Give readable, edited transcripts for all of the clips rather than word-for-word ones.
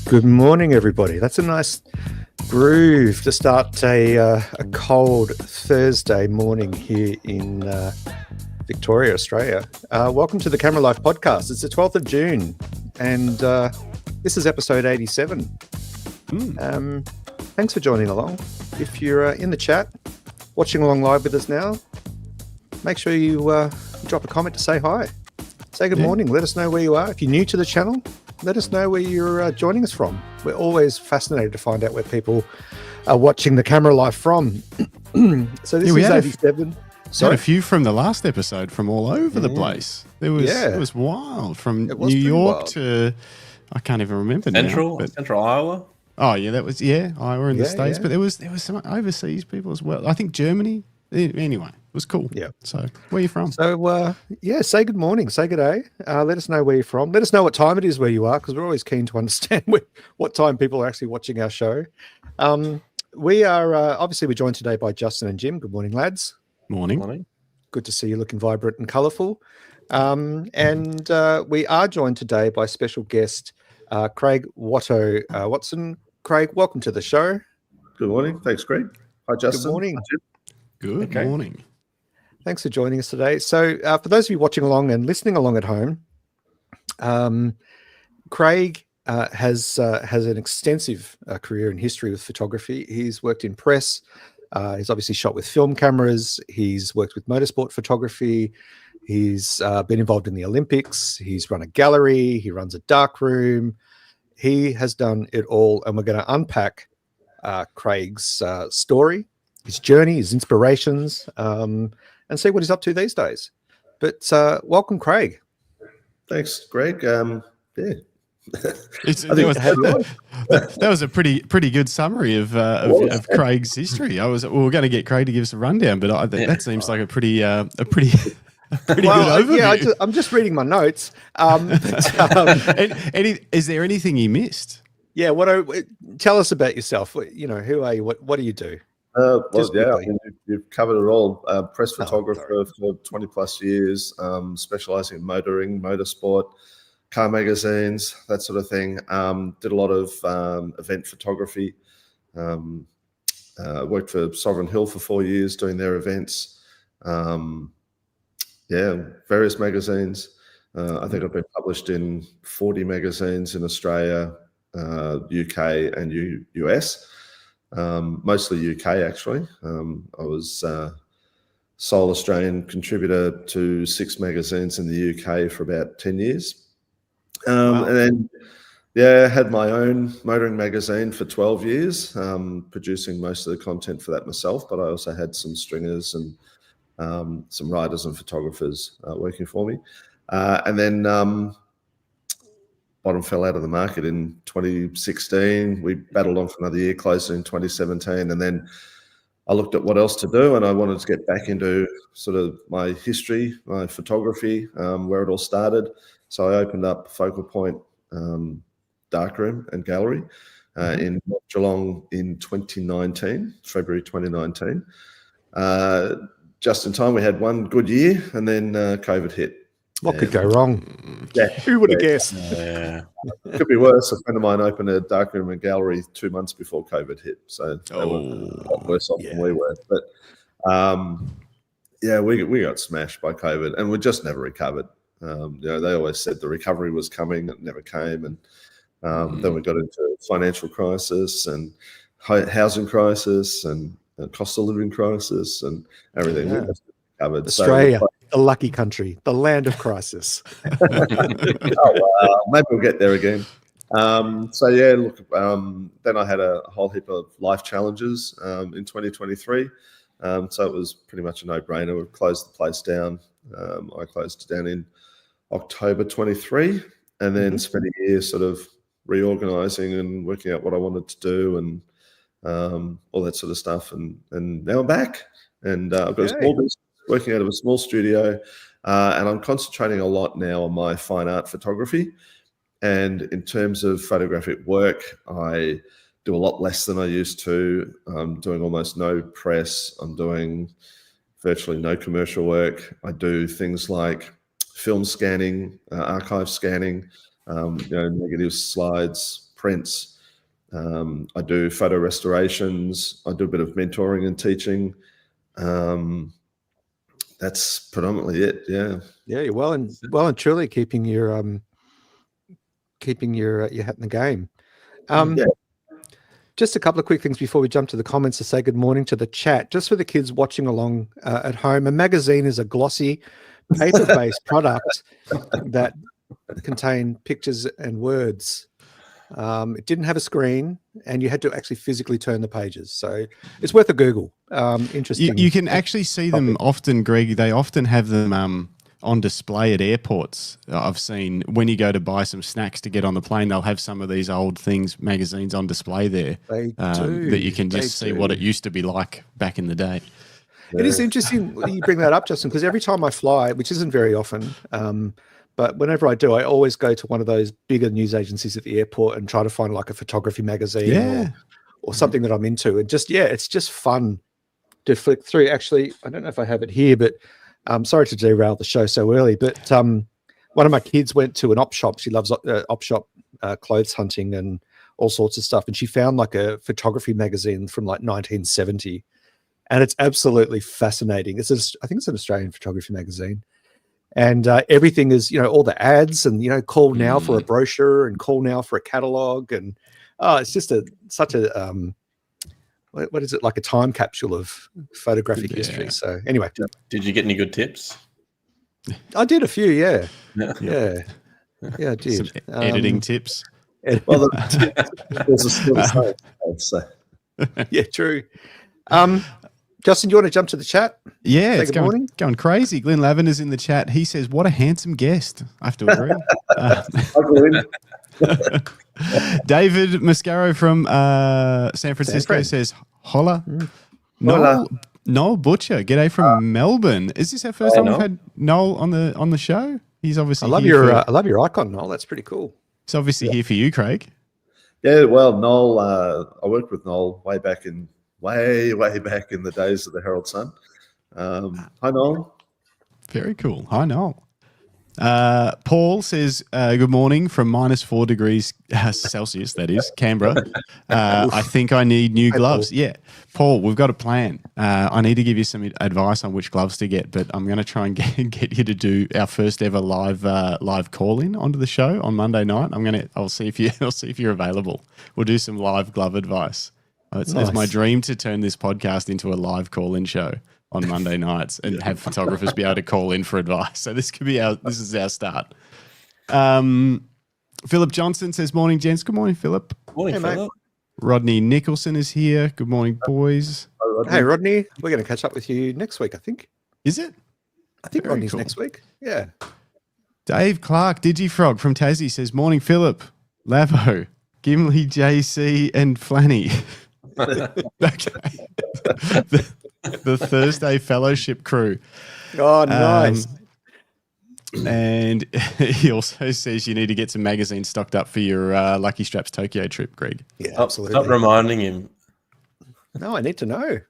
Good morning, everybody. That's a nice groove to start a cold Thursday morning here in Victoria, Australia. Welcome to the Camera Life podcast. It's the 12th of June, and this is episode 87. Thanks for joining along. If you're in the chat, watching along live with us now, make sure you drop a comment to say hi. Say good morning. Let us know where you are. If you're new to the channel, let us know where you're joining us from. We're always fascinated to find out where people are watching the Camera Life from. So this is 87. Sorry, a few from the last episode from all over the place. It was wild, from New York to I can't even remember Central Iowa. Oh yeah, that was Iowa in the States, but there was some overseas people as well. I think Germany. Anyway, it was cool. Yeah. So where are you from? So say good morning, say good day. Let us know where you're from. Let us know what time it is where you are, because we're always keen to understand what time people are actually watching our show. We are obviously we're joined today by Justin and Jim. Good morning, lads. Morning. Good to see you looking vibrant and colourful. And we are joined today by special guest Craig Watto Watson. Craig, welcome to the show. Good morning. Thanks, Craig. Hi, Justin. Good morning. Hi, Jim. Good morning. Thanks for joining us today. So for those of you watching along and listening along at home, Craig has an extensive career and history with photography. He's worked in press. He's obviously shot with film cameras. He's worked with motorsport photography. He's been involved in the Olympics. He's run a gallery. He runs a darkroom. He has done it all, and we're going to unpack Craig's story, his journey, his inspirations, and see what he's up to these days. But welcome, Craig. Thanks, Greg. That was a pretty good summary of Craig's history. We were going to get Craig to give us a rundown, but that seems like a pretty good overview. Yeah, I'm just reading my notes. Is there anything you missed? Yeah, tell us about yourself. Who are you? What do you do? You've covered it all. Press photographer for 20 plus years, specializing in motorsport, car magazines, that sort of thing. Did a lot of event photography. Worked for Sovereign Hill for 4 years doing their events. Various magazines. I think I've been published in 40 magazines in Australia, UK and US. Mostly UK, actually. I was sole Australian contributor to 6 magazines in the UK for about 10 years. And then, had my own motoring magazine for 12 years, producing most of the content for that myself, but I also had some stringers and some writers and photographers working for me. And then bottom fell out of the market in 2016. We battled on for another year, closed in 2017. And then I looked at what else to do, and I wanted to get back into sort of my history, my photography, where it all started. So I opened up Focal Point Darkroom and Gallery in North Geelong in 2019, February 2019. Just in time, we had one good year, and then COVID hit. What could go wrong? Yeah, who would have guessed? Yeah, could be worse. A friend of mine opened a darkroom and gallery 2 months before COVID hit, so they were a lot worse off than we were. But we got smashed by COVID, and we just never recovered. They always said the recovery was coming, it never came, and then we got into financial crisis and housing crisis and cost of living crisis and everything. We just recovered. Australia. The lucky country, the land of crisis. Maybe we'll get there again. Then I had a whole heap of life challenges in 2023. So it was pretty much a no-brainer. We've closed the place down. I closed it down in October 23, and then spent a year sort of reorganizing and working out what I wanted to do and all that sort of stuff. And now I'm back, and I've got a small business, working out of a small studio, and I'm concentrating a lot now on my fine art photography. And in terms of photographic work, I do a lot less than I used to. I'm doing almost no press. I'm doing virtually no commercial work. I do things like film scanning, archive scanning, negative slides, prints. I do photo restorations. I do a bit of mentoring and teaching. That's predominantly it. Yeah. Yeah, you're well and truly keeping your hat in the game. Yeah. Just a couple of quick things before we jump to the comments to say good morning to the chat. Just for the kids watching along at home, a magazine is a glossy paper-based product that contained pictures and words. It didn't have a screen, and you had to actually physically turn the pages. So it's worth a Google. Interesting. You can actually see them often, Greg. They often have them on display at airports. I've seen when you go to buy some snacks to get on the plane, they'll have some of these old magazines on display there. They do. That you can just see what it used to be like back in the day. It is interesting you bring that up, Justin, because every time I fly, which isn't very often, but whenever I do, I always go to one of those bigger news agencies at the airport and try to find like a photography magazine or something that I'm into. And just, it's just fun to flick through. Actually, I don't know if I have it here, but sorry to derail the show so early, but one of my kids went to an op shop. She loves op shop clothes hunting and all sorts of stuff. And she found like a photography magazine from like 1970. And it's absolutely fascinating. I think it's an Australian photography magazine. And everything is, all the ads and, call now for a brochure and call now for a catalog. And it's just such a, what is it, like a time capsule of photographic history. So anyway. Did you get any good tips? I did a few, yeah, I did. Some editing tips. Well, there's a still side, so. Yeah, true. Justin, do you want to jump to the chat? Yeah, it's going crazy. Glenn Lavender's in the chat. He says, what a handsome guest. I have to agree. David Mascaro from San Francisco says, holla. Noel Butcher, g'day from Melbourne. Is this our first time we've had Noel on the show? He's obviously I love your icon, Noel. That's pretty cool. He's obviously here for you, Craig. Yeah, well, Noel, I worked with Noel way back in the days of the Herald Sun. Hi, Noel. Very cool. Hi, Noel. Paul says, good morning from -4 degrees Celsius, that is, Canberra. I think I need new gloves. Yeah. Paul, we've got a plan. I need to give you some advice on which gloves to get, but I'm going to try and get you to do our first ever live call-in onto the show on Monday night. I'll see if you're available. We'll do some live glove advice. It's my dream to turn this podcast into a live call-in show on Monday nights and have photographers be able to call in for advice. So this is our start. Philip Johnson says, morning, gents. Good morning, Philip. Morning, Philip. Mate. Rodney Nicholson is here. Good morning, boys. Hey, Rodney. We're going to catch up with you next week, I think. Is it? I think Very Rodney's cool. next week. Yeah. Dave Clark, Digifrog from Tassie says, morning, Philip, Lavo, Gimli, JC, and Flanny. Okay. The Thursday Fellowship crew. Oh, nice. And he also says you need to get some magazines stocked up for your Lucky Straps Tokyo trip, Greg. Yeah, absolutely. Stop reminding him. No, I need to know.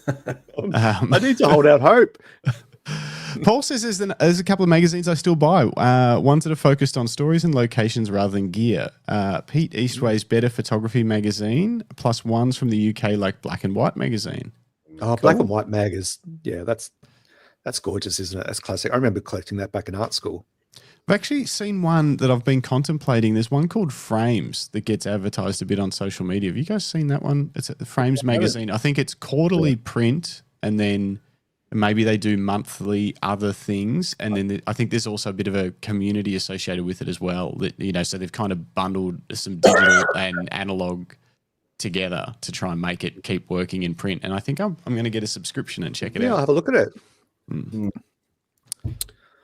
I need to hold out hope. Paul says there's a couple of magazines I still buy. Ones that are focused on stories and locations rather than gear. Pete Eastway's Better Photography magazine, plus ones from the UK like Black and White magazine. Oh, Black and White mag is, that's gorgeous, isn't it? That's classic. I remember collecting that back in art school. I've actually seen one that I've been contemplating. There's one called Frames that gets advertised a bit on social media. Have you guys seen that one? It's a Frames magazine. I think it's quarterly print, and then maybe they do monthly other things. And then I think there's also a bit of a community associated with it as well. That, so they've kind of bundled some digital and analog together to try and make it keep working in print. And I think I'm going to get a subscription and check it out. Yeah, I'll have a look at it. Mm.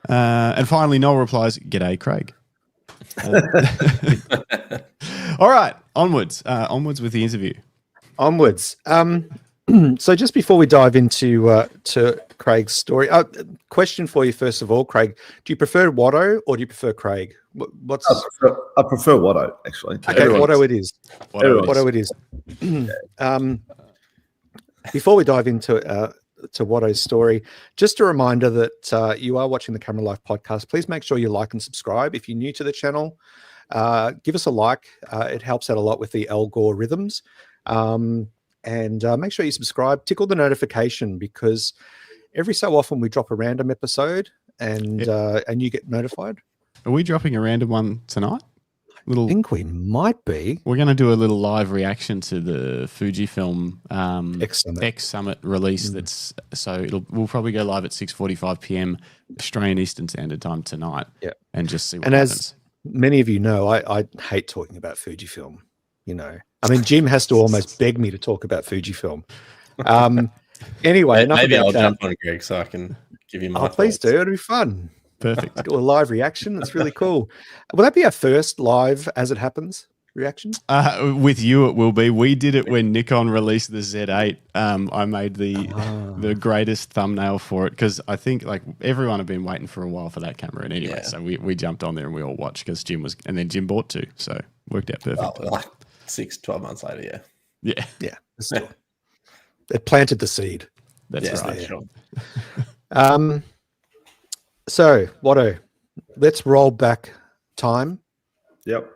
And finally, Noel replies, "G'day, Craig." All right, onwards with the interview. Onwards. So just before we dive into to Craig's story, question for you first of all, Craig: do you prefer Watto or do you prefer Craig? I prefer Watto, actually. Okay, Watto it is. Watto it is. Before we dive into to Watto's story, just a reminder that you are watching the Camera Life podcast. Please make sure you like and subscribe if you're new to the channel. give us a like. It helps out a lot with the algorithms. And make sure you subscribe, tickle the notification, because every so often we drop a random episode and you get notified. Are we dropping a random one tonight? I think we might be. We're going to do a little live reaction to the Fujifilm X Summit release. We'll probably go live at 6:45 p.m. Australian Eastern Standard Time tonight. Yeah, and just see what happens. As many of you know, I hate talking about Fujifilm. I mean, Jim has to almost beg me to talk about Fujifilm. Anyway, maybe I'll jump on, Greg, so I can give you my. Please do. It'll be fun. Perfect. Do a live reaction. It's really cool. Will that be our first live, as it happens, reaction? With you, it will be. We did it when Nikon released the Z8. I made the greatest thumbnail for it because I think everyone had been waiting for a while for that camera. And anyway, so we jumped on there and we all watched because Jim was, and then Jim bought two, so worked out perfect. Like 12 months later, yeah. Still, it planted the seed. That's right. Sure. So, Watto, let's roll back time. Yep.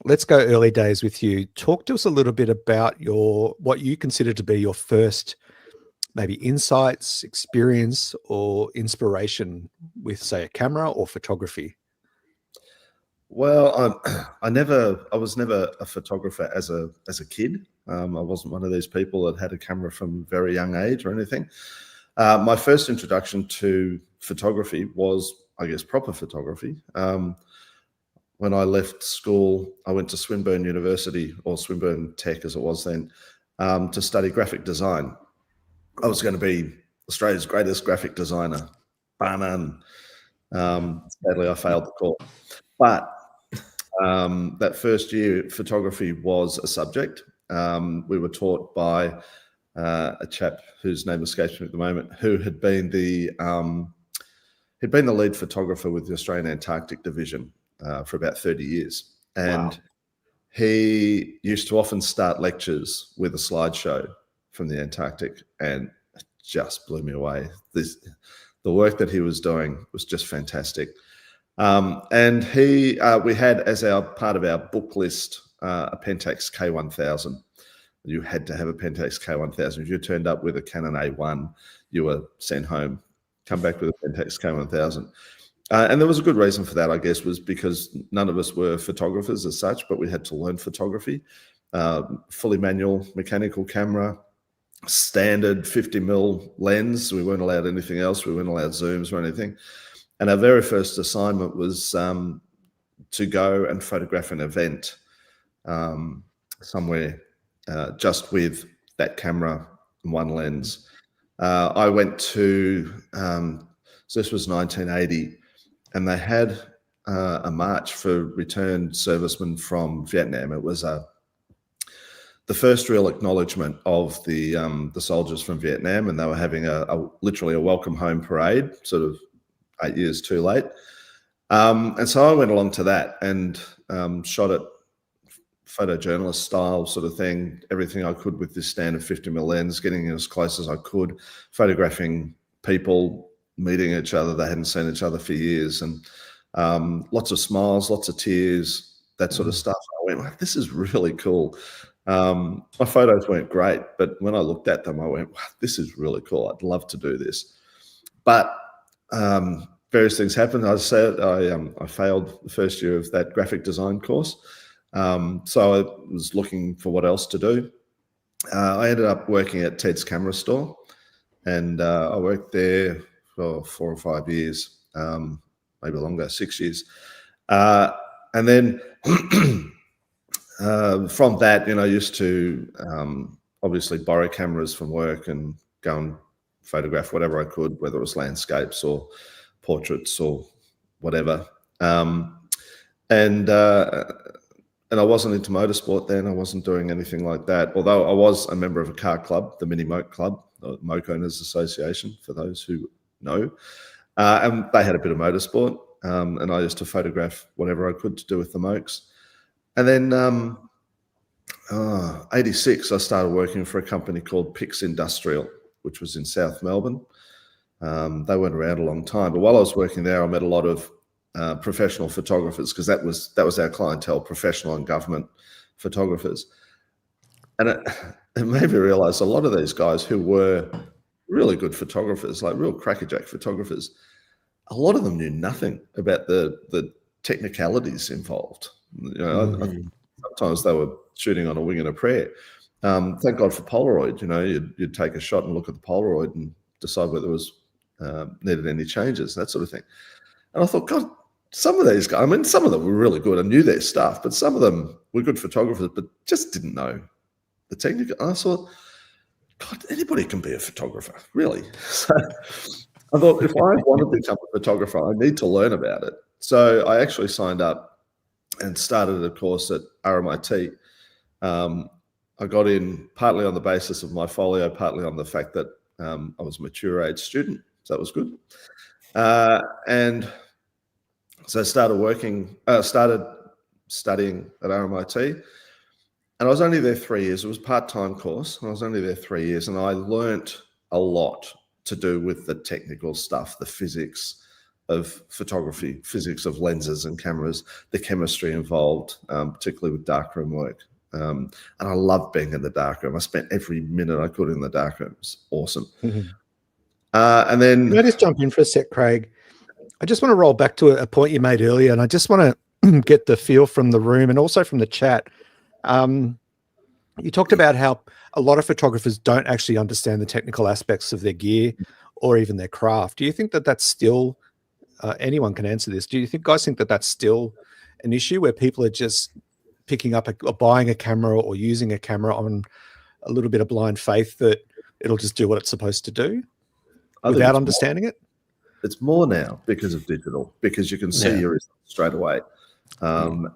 Let's go early days with you. Talk to us a little bit about what you consider to be your first maybe insights, experience, or inspiration with, say, a camera or photography. Well, I was never a photographer as a kid. I wasn't one of these people that had a camera from a very young age or anything. My first introduction to photography was, I guess, proper photography. When I left school, I went to Swinburne University, or Swinburne Tech as it was then, to study graphic design. I was going to be Australia's greatest graphic designer. Bar none. Sadly, I failed the course. But that first year, photography was a subject. We were taught by a chap whose name escapes me at the moment, who had been the lead photographer with the Australian Antarctic Division for about 30 years. And he used to often start lectures with a slideshow from the Antarctic, and it just blew me away. The work that he was doing was just fantastic. And we had as part of our book list a Pentax K1000. You had to have a Pentax K1000. If you turned up with a Canon A1, you were sent home. Come back with a Pentax K1000. And there was a good reason for that, I guess, was because none of us were photographers as such, but we had to learn photography. Fully manual mechanical camera, standard 50mm lens. We weren't allowed anything else. We weren't allowed zooms or anything. And our very first assignment was to go and photograph an event somewhere just with that camera and one lens. I went to, so this was 1980, and they had a march for returned servicemen from Vietnam. It was the first real acknowledgement of the soldiers from Vietnam, and they were having literally a welcome home parade, sort of 8 years too late. And so I went along to that and shot it photojournalist style sort of thing, everything I could with this standard 50mm lens, getting as close as I could, photographing people meeting each other. They hadn't seen each other for years, and lots of smiles, lots of tears, that sort of stuff. I went, wow, this is really cool. My photos weren't great, but when I looked at them, I went, wow, this is really cool. I'd love to do this. But various things happened. I said I failed the first year of that graphic design course. So I was looking for what else to do. I ended up working at Ted's Camera Store, and I worked there for 4 or 5 years, maybe longer, 6 years. And then from that, I used to obviously borrow cameras from work and go and photograph whatever I could, whether it was landscapes or portraits or whatever. And I wasn't into motorsport then. I wasn't doing anything like that, although I was a member of a car club, the Mini Moke Club, the Moke Owners Association, for those who know. And they had a bit of motorsport, and I used to photograph whatever I could to do with the Mokes. And then 86, I started working for a company called Pix Industrial, which was in South Melbourne. They weren't around a long time, but while I was working there, I met a lot of professional photographers, because that was our clientele, professional and government photographers. And it made me realize a lot of these guys who were really good photographers, like real crackerjack photographers, a lot of them knew nothing about the technicalities involved. Sometimes they were shooting on a wing and a prayer. Thank God for Polaroid. You'd take a shot and look at the Polaroid and decide whether it was needed any changes, that sort of thing. And I thought, God, some of these guys, I mean, some of them were really good and knew their stuff, but some of them were good photographers, but just didn't know the technique. And I thought, God, anybody can be a photographer, really. So I thought, if I want to become a photographer, I need to learn about it. So I actually signed up and started a course at RMIT. I got in partly on the basis of my folio, partly on the fact that I was a mature age student, so that was good. And so I started studying at RMIT, and I was only there 3 years. It was a part-time course. I was only there 3 years, and I learnt a lot to do with the technical stuff, the physics of photography, physics of lenses and cameras, the chemistry involved, particularly with darkroom work. And I loved being in the darkroom. I spent every minute I could in the darkroom. It was awesome. And then... Can I just jump in for a sec, Craig? I just want to roll back to a point you made earlier, and I just want to get the feel from the room and also from the chat. You talked about how a lot of photographers don't actually understand the technical aspects of their gear or even their craft. Do you think that that's still, anyone can answer this, do you think guys think that that's still an issue where people are just picking up or buying a camera or using a camera on a little bit of blind faith that it'll just do what it's supposed to do without understanding it? It's more now because of digital, because you can see your results straight away. And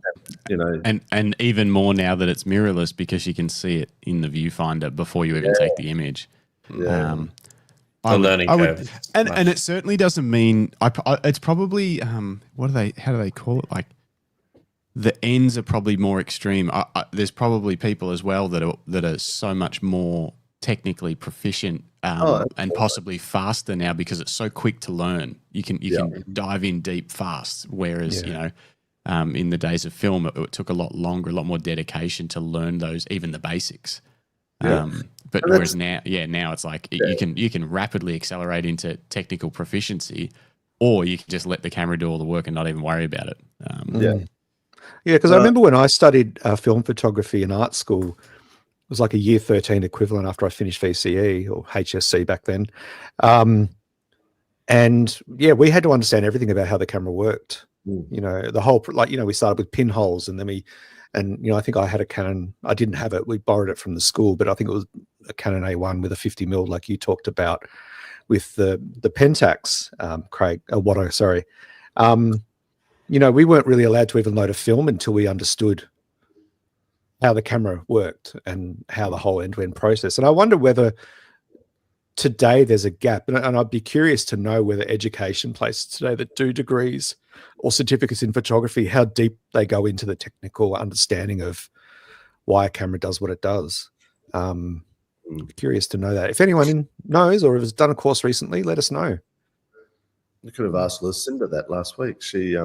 even more now that it's mirrorless, because you can see it in the viewfinder before you even take the image. Learning curve. And it certainly doesn't mean it's probably how do they call it, like the ends are probably more extreme. There's probably people as well that are so much more technically proficient and possibly faster now because it's so quick to learn. You can dive in deep fast, whereas in the days of film it took a lot longer, a lot more dedication to learn those, even the basics. But whereas now it's like you can rapidly accelerate into technical proficiency, or you can just let the camera do all the work and not even worry about it. Because I remember when I studied film photography in art school, it was like a year 13 equivalent after I finished VCE or HSC back then. We had to understand everything about how the camera worked. The whole, we started with pinholes, and then I think I had a Canon. I didn't have it. We borrowed it from the school, but I think it was a Canon A1 with a 50mm, like you talked about with the Pentax, Watto, sorry. We weren't really allowed to even load a film until we understood how the camera worked and how the whole end-to-end process. And I wonder whether today there's a gap, and I'd be curious to know whether education places today that do degrees or certificates in photography, how deep they go into the technical understanding of why a camera does what it does. Curious to know that. If anyone knows or has done a course recently, let us know. You could have asked Lucinda that last week.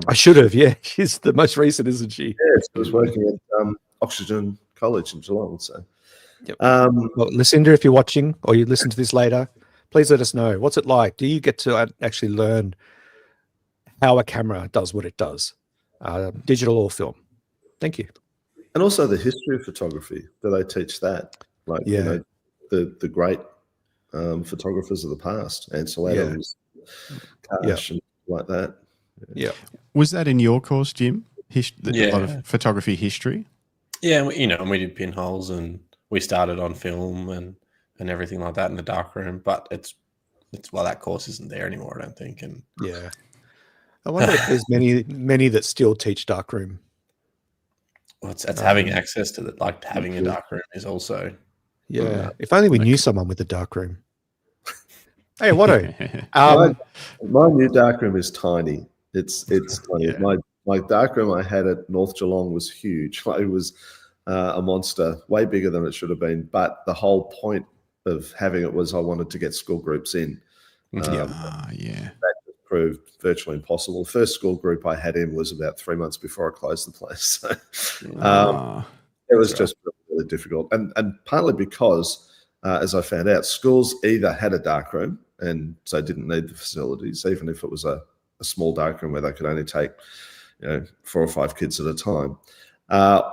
I should have, yeah. She's the most recent, isn't she? Yeah, she was working at Oxygen College in Geelong. So, well, Lucinda, if you're watching or you listen to this later, please let us know. What's it like? Do you get to actually learn how a camera does what it does, digital or film? Thank you. And also the history of photography. Do they teach that? The great photographers of the past, Ansel Adams, Cash, and like that. Yeah. Was that in your course, Jim? A lot of photography history? Yeah, and we did pinholes, and we started on film and everything like that in the darkroom. But it's that course isn't there anymore, I don't think. And I wonder if there's many that still teach darkroom. Well, it's having access to that, like having a darkroom is also. Yeah, if only we knew someone with a darkroom. Hey, Watto. My new darkroom is tiny. It's tiny. Yeah. My darkroom I had at North Geelong was huge. It was a monster, way bigger than it should have been. But the whole point of having it was I wanted to get school groups in. That just proved virtually impossible. The first school group I had in was about 3 months before I closed the place. So it was just really difficult. And partly because, as I found out, schools either had a darkroom and so didn't need the facilities, even if it was a small darkroom where they could only take 4 or 5 kids at a time,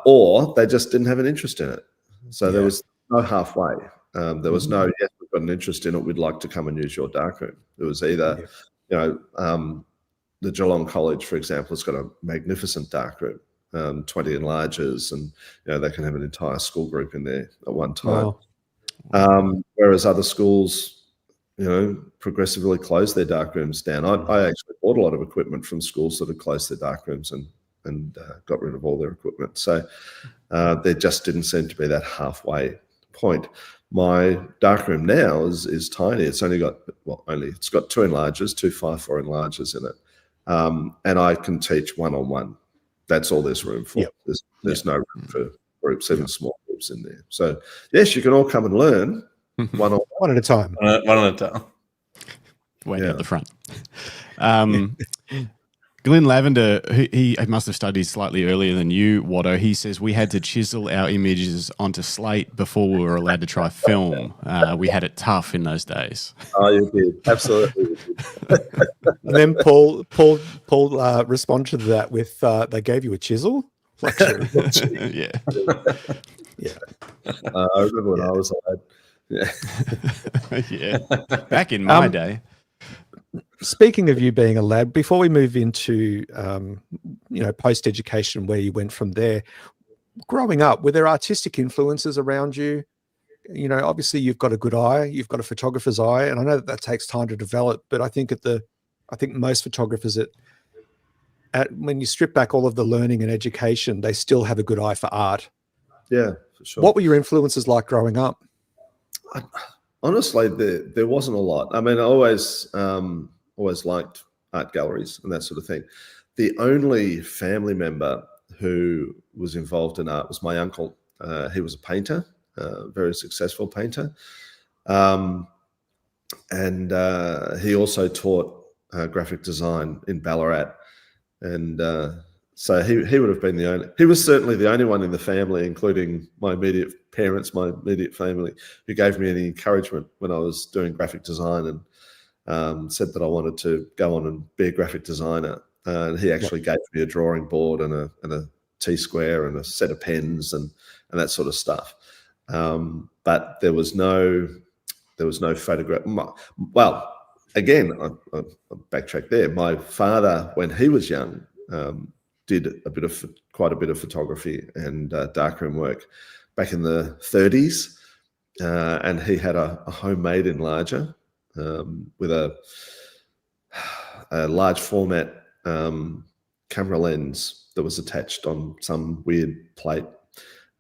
or they just didn't have an interest in it. So there was no halfway. There was no, yes, we've got an interest in it, we'd like to come and use your darkroom. It was either, the Geelong College, for example, has got a magnificent darkroom, 20 enlargers, and they can have an entire school group in there at one time. Wow. Whereas other schools, progressively closed their darkrooms down. I actually bought a lot of equipment from schools that had closed their darkrooms and got rid of all their equipment. So there just didn't seem to be that halfway point. My darkroom now is tiny. It's only got, it's got 2 enlargers, 2 5.4 enlargers in it. And I can teach one-on-one. That's all there's room for. Yep. There's no room for groups, even small groups in there. So yes, you can all come and learn one at a time. One at a time. Waiting at the front. Glenn Lavender, he must have studied slightly earlier than you, Watto. He says we had to chisel our images onto slate before we were allowed to try film. We had it tough in those days. Oh, you did. Absolutely. And then Paul responded to that with, they gave you a chisel? Yeah. Yeah. I remember when I was like, yeah. Back in my day. Speaking of you being a lad, before we move into, post-education, where you went from there, growing up, were there artistic influences around you? Obviously you've got a good eye, you've got a photographer's eye, and I know that takes time to develop, but I think most photographers when you strip back all of the learning and education, they still have a good eye for art. Yeah, for sure. What were your influences like growing up? Honestly, there wasn't a lot. I mean, I always liked art galleries and that sort of thing. The only family member who was involved in art was my uncle. He was a painter, a very successful painter. And he also taught graphic design in Ballarat. And so he would have been he was certainly the only one in the family, including my immediate parents, my immediate family, who gave me any encouragement when I was doing graphic design and said that I wanted to go on and be a graphic designer. And he actually gave me a drawing board and a T-square and a set of pens and that sort of stuff. But there was no photograph. Well, again, I backtrack there. My father, when he was young, did quite a bit of photography and darkroom work back in the 30s, and he had a homemade enlarger with a large format camera lens that was attached on some weird plate,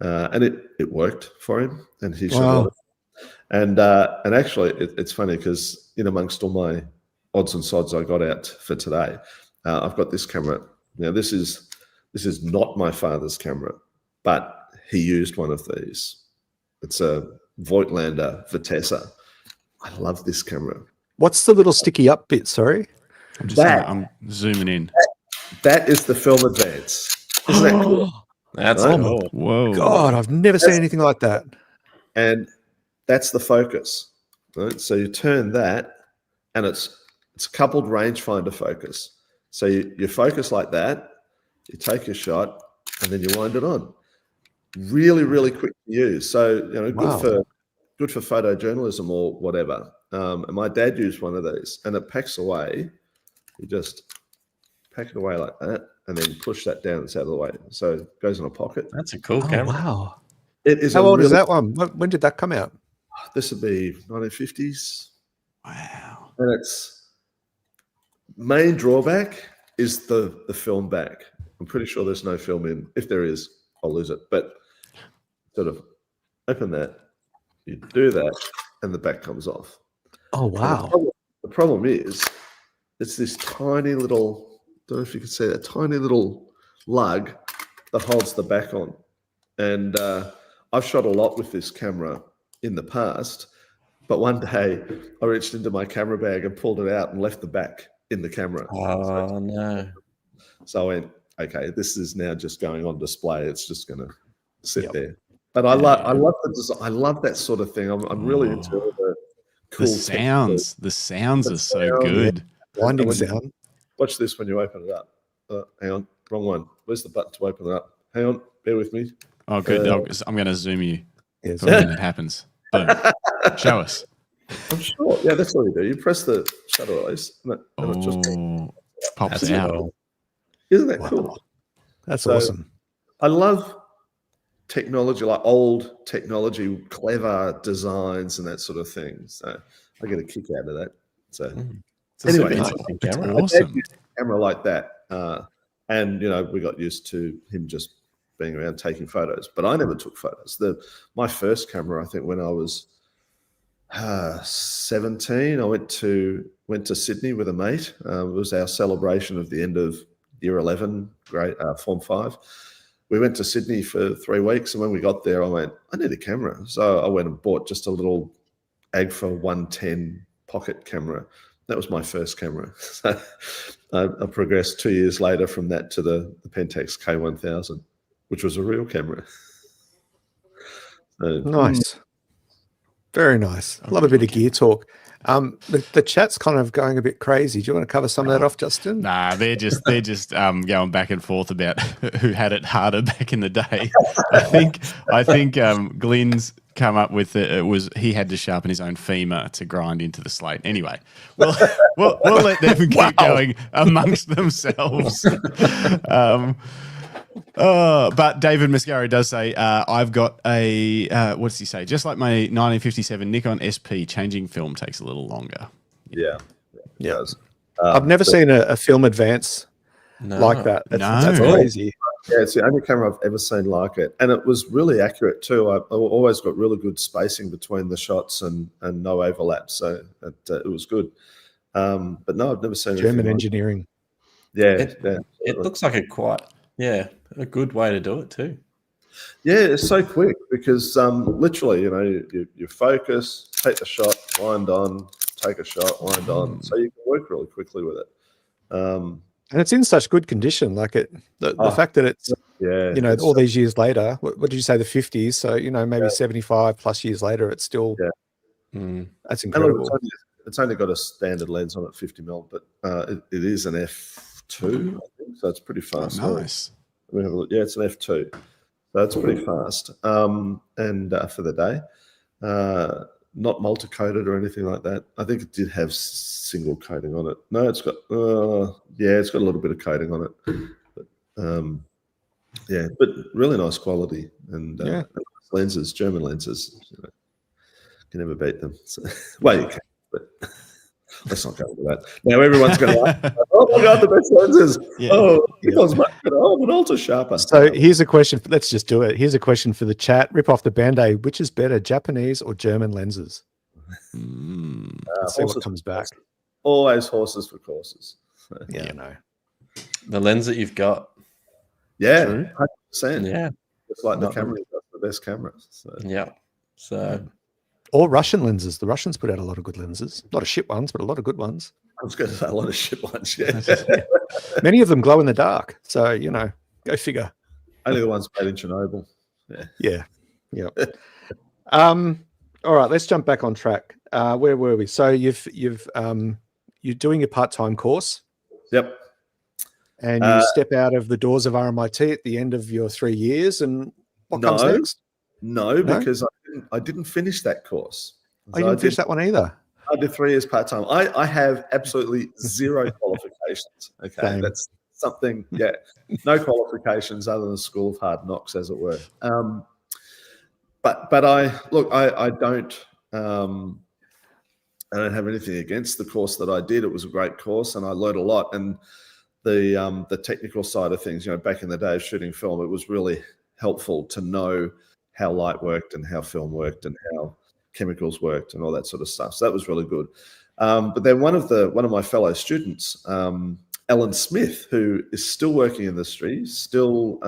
and it worked for him, and he shot it. And actually, it's funny because in amongst all my odds and sods I got out for today, I've got this camera. Now, this is not my father's camera, but he used one of these. It's a Voigtländer Vitessa. I love this camera. What's the little sticky up bit? Sorry, I'm zooming in. That is the film advance. Isn't that cool? That's cool. Whoa! God, I've never seen anything like that. And that's the focus. Right? So you turn that, and it's a coupled rangefinder focus. So you focus like that, you take your shot, and then you wind it on. Really, really quick to use. So good for photojournalism or whatever. And my dad used one of these, and it packs away. You just pack it away like that, and then push that down. It's out of the way, so it goes in a pocket. That's a cool camera. Wow! It is. How old is that one? When did that come out? This would be 1950s. Wow! And its main drawback is the film back. I'm pretty sure there's no film in. If there is, I'll lose it. But sort of open that, you do that, and the back comes off. Oh, wow. The problem is it's this tiny little, I don't know if you can see that, tiny little lug that holds the back on. And I've shot a lot with this camera in the past, but one day I reached into my camera bag and pulled it out and left the back in the camera. Oh, no. So I went, okay, this is now just going on display. It's just going to sit Yep. there. But I love the design. I love that sort of thing. I'm really into all the cool sounds. The sounds are so good. Blinding when you- sound. Watch this when you open it up. Hang on, wrong one. Where's the button to open it up? Hang on, bear with me. Oh, good. I'm going to zoom you Yes. for when it happens. Boom. Show us. I'm sure. Yeah, that's what you do. You press the shutter release, and it just Pops That's out. cool. isn't that Wow. cool? That's So- awesome. I love technology, like old technology, clever designs, and that sort of thing. So I get a kick out of that. So It's a Anyway, super interesting It's camera. awesome. camera like that, and we got used to him just being around taking photos, but I never took photos. My first camera, I think, when I was 17, I went to Sydney with a mate. It was our celebration of the end of year 11, grade form 5. We went to Sydney for 3 weeks, and when we got there, I went, I need a camera. So I went and bought just a little Agfa 110 pocket camera. That was my first camera. So I progressed 2 years later from that to the Pentax K1000, which was a real camera. So, Nice. Very nice. Love a bit of gear talk. The chat's kind of going a bit crazy. Do you want to cover some of that off, Justin? Nah, they're just going back and forth about who had it harder back in the day. I think Glenn's come up with it was he had to sharpen his own femur to grind into the slate. Anyway, we'll let them keep going amongst themselves. But David Mascaro does say, I've got a, what does he say? Just like my 1957 Nikon SP, changing film takes a little longer. yeah. Yeah. I've never seen a film advance No. like that. That's No. crazy. Yeah, it's the only camera I've ever seen like it. And it was really accurate too. I always got really good spacing between the shots and no overlap. So it was good. But no, I've never seen German anything like engineering. it. Yeah. It looks like a good way to do it too. Yeah, it's so quick because literally, you focus, take the shot, wind on, take a shot, wind on. So you can work really quickly with it. And it's in such good condition. Like the fact that it's, Yeah. all these years later, what did you say, the 50s? So, maybe 75 plus years later, it's still, Mm. that's And look, incredible. it's only got a standard lens on it, 50 mil, but it is an f2, I think, so it's pretty fast. Nice. Let me have a look. Yeah, it's an f2, so it's pretty fast. And for the day, not multi-coated or anything like that. I think it did have single coating on it. No, it's got it's got a little bit of coating on it. But but really nice quality and lenses, German lenses. Can never beat them. So, well, you can, but let's not go into that. Now everyone's going to oh my God, the best lenses. Yeah. Oh, Nikon's much better. Oh, but ultra sharper. So here's a question. Let's just do it. Here's a question for the chat. Rip off the Band-Aid. Which is better, Japanese or German lenses? Let's see what horses comes for back. courses. Always horses for courses. So, Yeah, I know. The lens that you've got. yeah, True. 100%. Yeah. It's like the Not- camera, that's the best camera. So. Yeah. So Or Russian lenses. The Russians put out a lot of good lenses. A lot of shit ones, but a lot of good ones. I was going to say a lot of shit ones. Yeah, Many of them glow in the dark. So, go figure. only the ones made in Chernobyl. Yeah. Yeah. All right, let's jump back on track. Where were we? So you're doing your part-time course Yep. and you step out of the doors of RMIT at the end of your 3 years, and what comes No. next? No, because I didn't finish that course. Oh, you didn't finish that one either. I did 3 years part time. I have absolutely zero qualifications. Okay, Same. that's something. Yeah, no qualifications other than school of hard knocks, as it were. But I don't have anything against the course that I did. It was a great course, and I learned a lot. And the technical side of things, back in the day of shooting film, it was really helpful to know how light worked and how film worked and how chemicals worked and all that sort of stuff. So that was really good. But then one of my fellow students, Ellen Smith, who is still working in the industry, still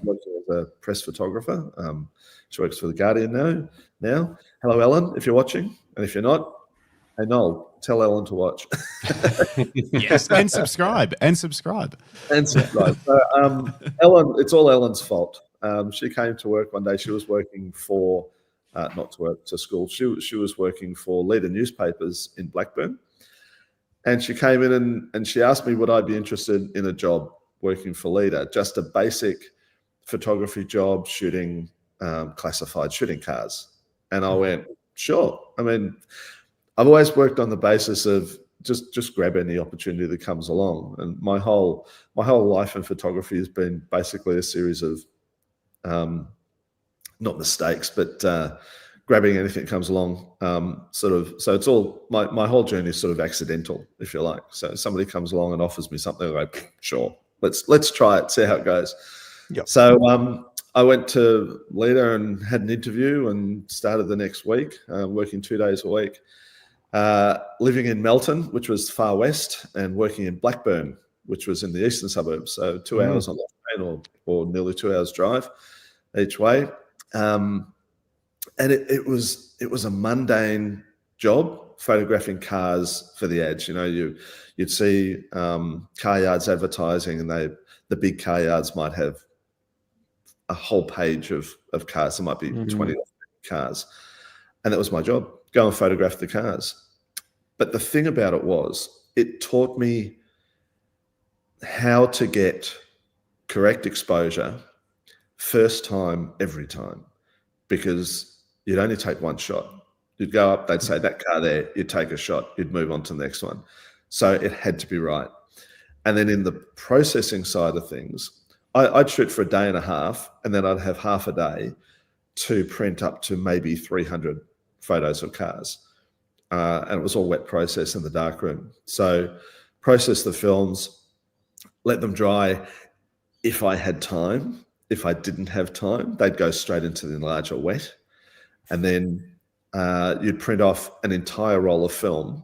working as a press photographer. She works for The Guardian now. Hello, Ellen, if you're watching. And if you're not, Hey, Noel, tell Ellen to watch. Yes, and subscribe. And subscribe. So, Ellen, it's all Ellen's fault. She came to work one day. She was working for, not to work, to school. She was working for Leader Newspapers in Blackburn. And she came in and she asked me would I be interested in a job working for Leader, just a basic photography job, shooting classified, shooting cars. And I went, sure. I mean, I've always worked on the basis of just grab any opportunity that comes along. And my whole life in photography has been basically a series of not mistakes, but grabbing anything that comes along. So it's all my whole journey is sort of accidental, if you like. So somebody comes along and offers me something, I go, sure, let's try it, see how it goes. Yep. So I went to Leader and had an interview and started the next week, working 2 days a week. Living in Melton, which was far west, and working in Blackburn, which was in the eastern suburbs. So 2 hours on the train or nearly 2 hours drive each way. And it was a mundane job, photographing cars for the ads. You know, you'd see car yards advertising, and the big car yards might have a whole page of cars. There might be 20 or 30 cars. And that was my job, go and photograph the cars. But the thing about it was, it taught me how to get correct exposure first time, every time, because you'd only take one shot. You'd go up, they'd say that car there, you'd take a shot, you'd move on to the next one. So it had to be right. And then in the processing side of things, I'd shoot for a day and a half, and then I'd have half a day to print up to maybe 300 photos of cars. And it was all wet process in the darkroom. So process the films, let them dry. If I had time, if I didn't have time, they'd go straight into the enlarger wet. And then you'd print off an entire roll of film.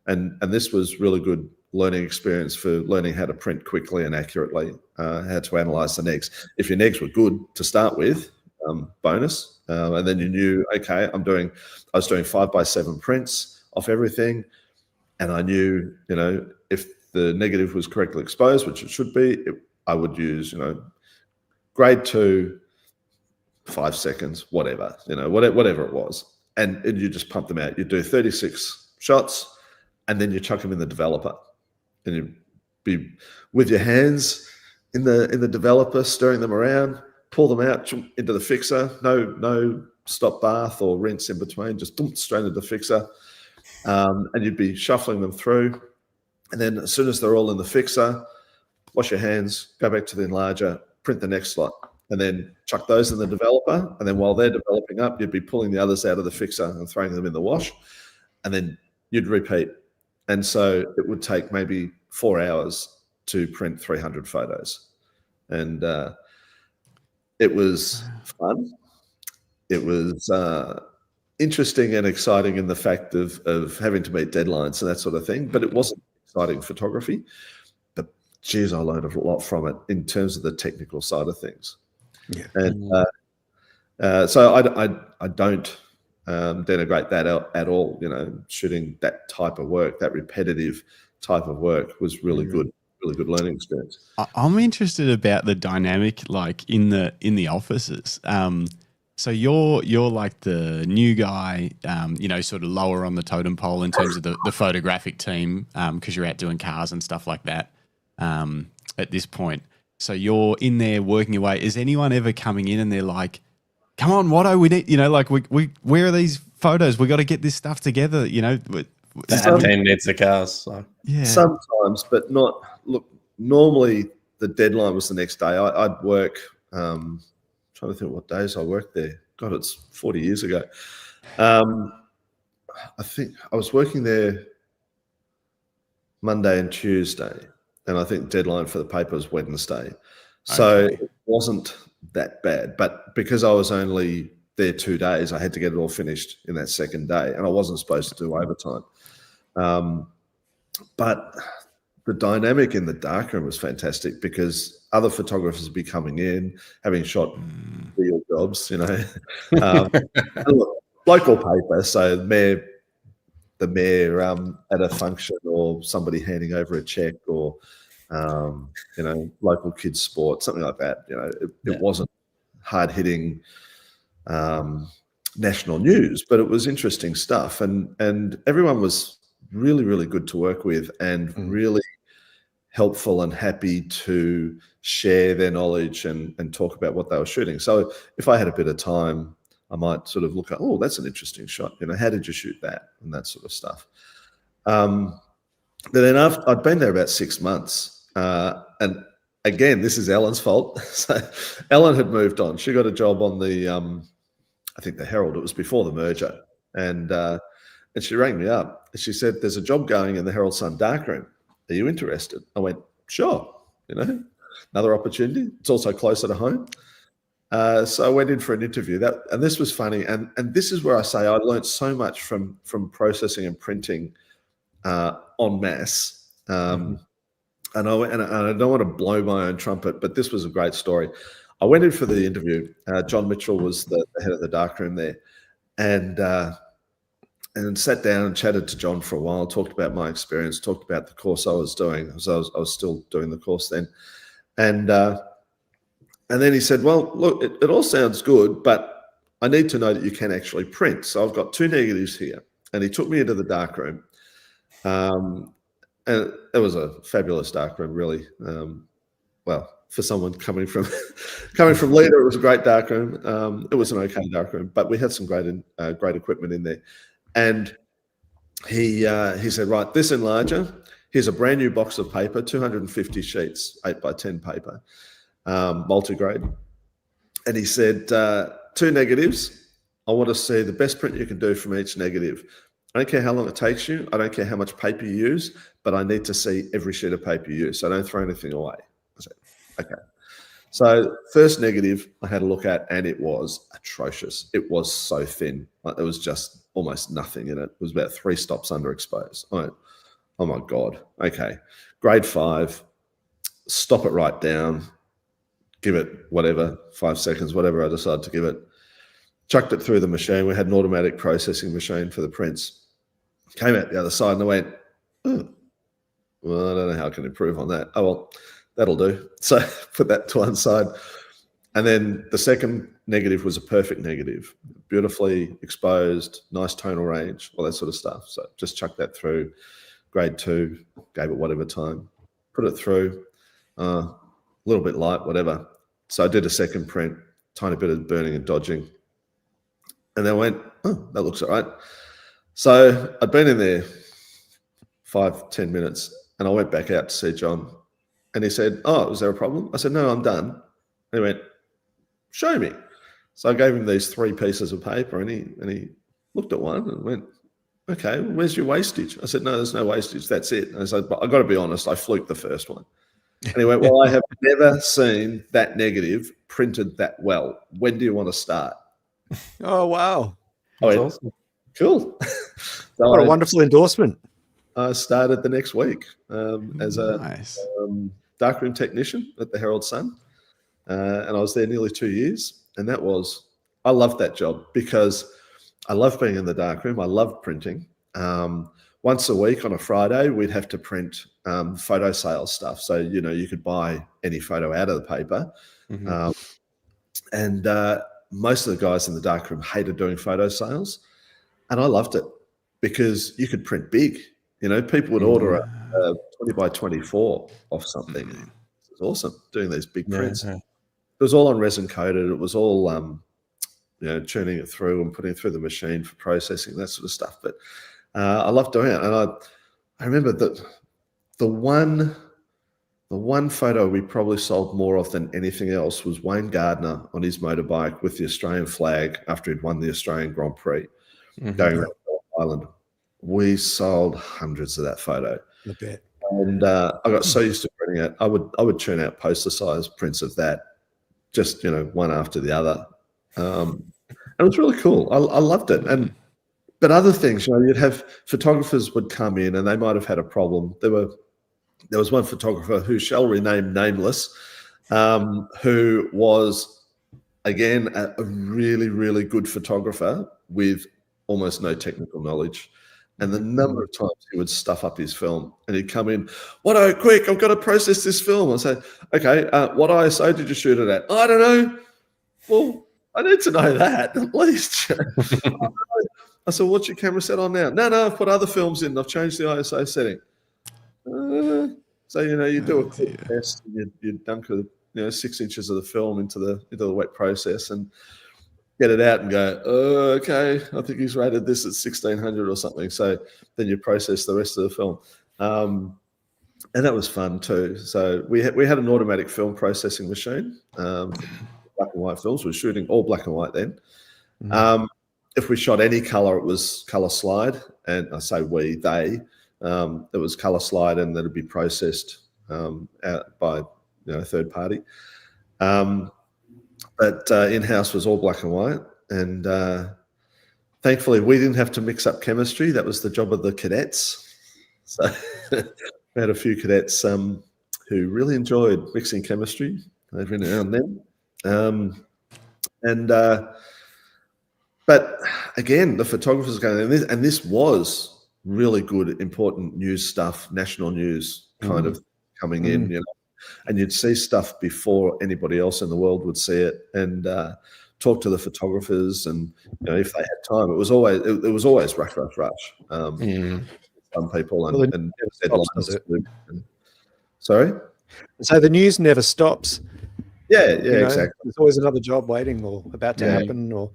And this was really good learning experience for learning how to print quickly and accurately, how to analyze the negs. If your negs were good to start with, bonus. And then you knew, okay, I was doing 5x7 prints off everything. And I knew, you know, if the negative was correctly exposed, which it should be, I would use, you know, grade 2, 5 seconds, whatever, you know, whatever it was. And you just pump them out. You do 36 shots, and then you chuck them in the developer. And you be with your hands in the developer, stirring them around, pull them out into the fixer. No stop bath or rinse in between, just straight into the fixer. And you'd be shuffling them through. And then as soon as they're all in the fixer, wash your hands, go back to the enlarger, print the next slot, and then chuck those in the developer. And then while they're developing up, you'd be pulling the others out of the fixer and throwing them in the wash. And then you'd repeat. And so it would take maybe 4 hours to print 300 photos. And it was fun. It was interesting and exciting in the fact of having to meet deadlines and that sort of thing. But it wasn't exciting photography. But geez, I learned a lot from it in terms of the technical side of things. Yeah. And so I don't denigrate that at all. You know, shooting that type of work, that repetitive type of work, was really good learning experience. I'm interested about the dynamic, like in the offices. So you're like the new guy, you know, sort of lower on the totem pole in terms of the photographic team, because you're out doing cars and stuff like that at this point. So you're in there working away. Is anyone ever coming in and they're like, come on, Watto, we need, you know, like we where are these photos? We got to get this stuff together, you know. The team needs the cars. So. Yeah. Sometimes, but not. Look, normally the deadline was the next day. I'd work. Trying to think what days I worked there. God, it's 40 years ago. I think I was working there Monday and Tuesday, and I think deadline for the paper was Wednesday. So it wasn't that bad. But because I was only there 2 days, I had to get it all finished in that second day, and I wasn't supposed to do overtime. But the dynamic in the darkroom was fantastic because other photographers would be coming in, having shot real jobs, you know. Local paper, so Mayor the mayor at a function, or somebody handing over a check, or local kids sport, something like that. It wasn't hard hitting national news, but it was interesting stuff, and everyone was really, really good to work with, and really helpful and happy to share their knowledge and talk about what they were shooting. So if I had a bit of time, I might sort of look at, oh, that's an interesting shot. How did you shoot that? And that sort of stuff. But then I'd been there about 6 months. And again, this is Ellen's fault. So Ellen had moved on. She got a job on the, I think the Herald. It was before the merger. And she rang me up. And she said, there's a job going in the Herald Sun Darkroom. Are you interested? I went, sure. Another opportunity. It's also closer to home. So I went in for an interview. And this was funny. And this is where I say I learned so much from processing and printing en masse. And I don't want to blow my own trumpet, but this was a great story. I went in for the interview. John Mitchell was the head of the darkroom there, and sat down and chatted to John for a while. Talked about my experience. Talked about the course I was doing. I was still doing the course then, and then he said, "Well, look, it all sounds good, but I need to know that you can actually print. So I've got 2 negatives here." And he took me into the darkroom. And it was a fabulous darkroom, really. Well, for someone coming from Leader, it was a great darkroom. It was an okay darkroom, but we had some great equipment in there. And he said, right, this enlarger, here's a brand new box of paper, 250 sheets, 8x10 paper, multi-grade. And he said, 2 negatives. I want to see the best print you can do from each negative. I don't care how long it takes you. I don't care how much paper you use, but I need to see every sheet of paper you use. So don't throw anything away. I said, okay. So first negative I had a look at, and it was atrocious. It was so thin. Like, there was just almost nothing in it. It was about 3 stops underexposed. I went, oh my God. Okay. Grade 5, stop it right down, give it whatever, 5 seconds, whatever I decided to give it. Chucked it through the machine. We had an automatic processing machine for the prints. Came out the other side and I went, oh, well, I don't know how I can improve on that. Oh, well, that'll do. So put that to one side. And then the second negative was a perfect negative, beautifully exposed, nice tonal range, all that sort of stuff. So just chucked that through. Grade 2, gave it whatever time, put it through, a little bit light, whatever. So I did a second print, tiny bit of burning and dodging. And then I went, oh, that looks all right. So I'd been in there 5-10 minutes, and I went back out to see John. And he said, oh, was there a problem? I said, no, I'm done. And he went, show me. So I gave him these 3 pieces of paper, and he looked at one and went, okay, where's your wastage? I said, no, there's no wastage. That's it. And I said, but I got to be honest, I fluked the first one. And he went, well, I have never seen that negative printed that well. When do you want to start? Oh, wow. That's awesome. Cool. So What a wonderful endorsement. I started the next week as a Nice. darkroom technician at the Herald Sun. And I was there nearly 2 years. And I loved that job because I love being in the darkroom. I love printing. Once a week on a Friday, we'd have to print photo sales stuff. So, you could buy any photo out of the paper. Mm-hmm. And most of the guys in the darkroom hated doing photo sales. And I loved it because you could print big. People would order a 20 by 24 off something. It was awesome doing these big prints. Yeah. It was all on resin coated. It was all, tuning it through and putting it through the machine for processing, that sort of stuff. But I loved doing it. And I remember that the one photo we probably sold more of than anything else was Wayne Gardner on his motorbike with the Australian flag after he'd won the Australian Grand Prix, going around Ireland. We sold hundreds of that photo. I bet. And I got so used to printing it. I would churn out poster size prints of that, just one after the other. And it was really cool. I loved it. But other things, you'd have photographers would come in and they might have had a problem. There was one photographer who shall remain nameless, who was, again, a really, really good photographer with almost no technical knowledge. And the number of times he would stuff up his film and he'd come in, Watto, quick, I've got to process this film. I say, okay, what ISO did you shoot it at? I don't know. Well, I need to know that at least. I said, what's your camera set on now? No, I've put other films in. I've changed the ISO setting. So, you do a quick test, and you dunk 6 inches of the film into the wet process and get it out and go, oh, okay, I think he's rated this at 1600 or something. So then you process the rest of the film. And that was fun too. So we had an automatic film processing machine, black and white films. We were shooting all black and white then. If we shot any color, it was color slide. And I say they, it was color slide, and that'd be processed out by a third party. But in-house was all black and white. And thankfully, we didn't have to mix up chemistry. That was the job of the cadets. So we had a few cadets who really enjoyed mixing chemistry every now and then. But again, the photographers going, and this was really good, important news stuff, national news kind of coming in, and you'd see stuff before anybody else in the world would see it, and talk to the photographers, and if they had time, it was always rush. Some people and sorry. So the news never stops. Yeah, exactly. There's always another job waiting or about to happen. Or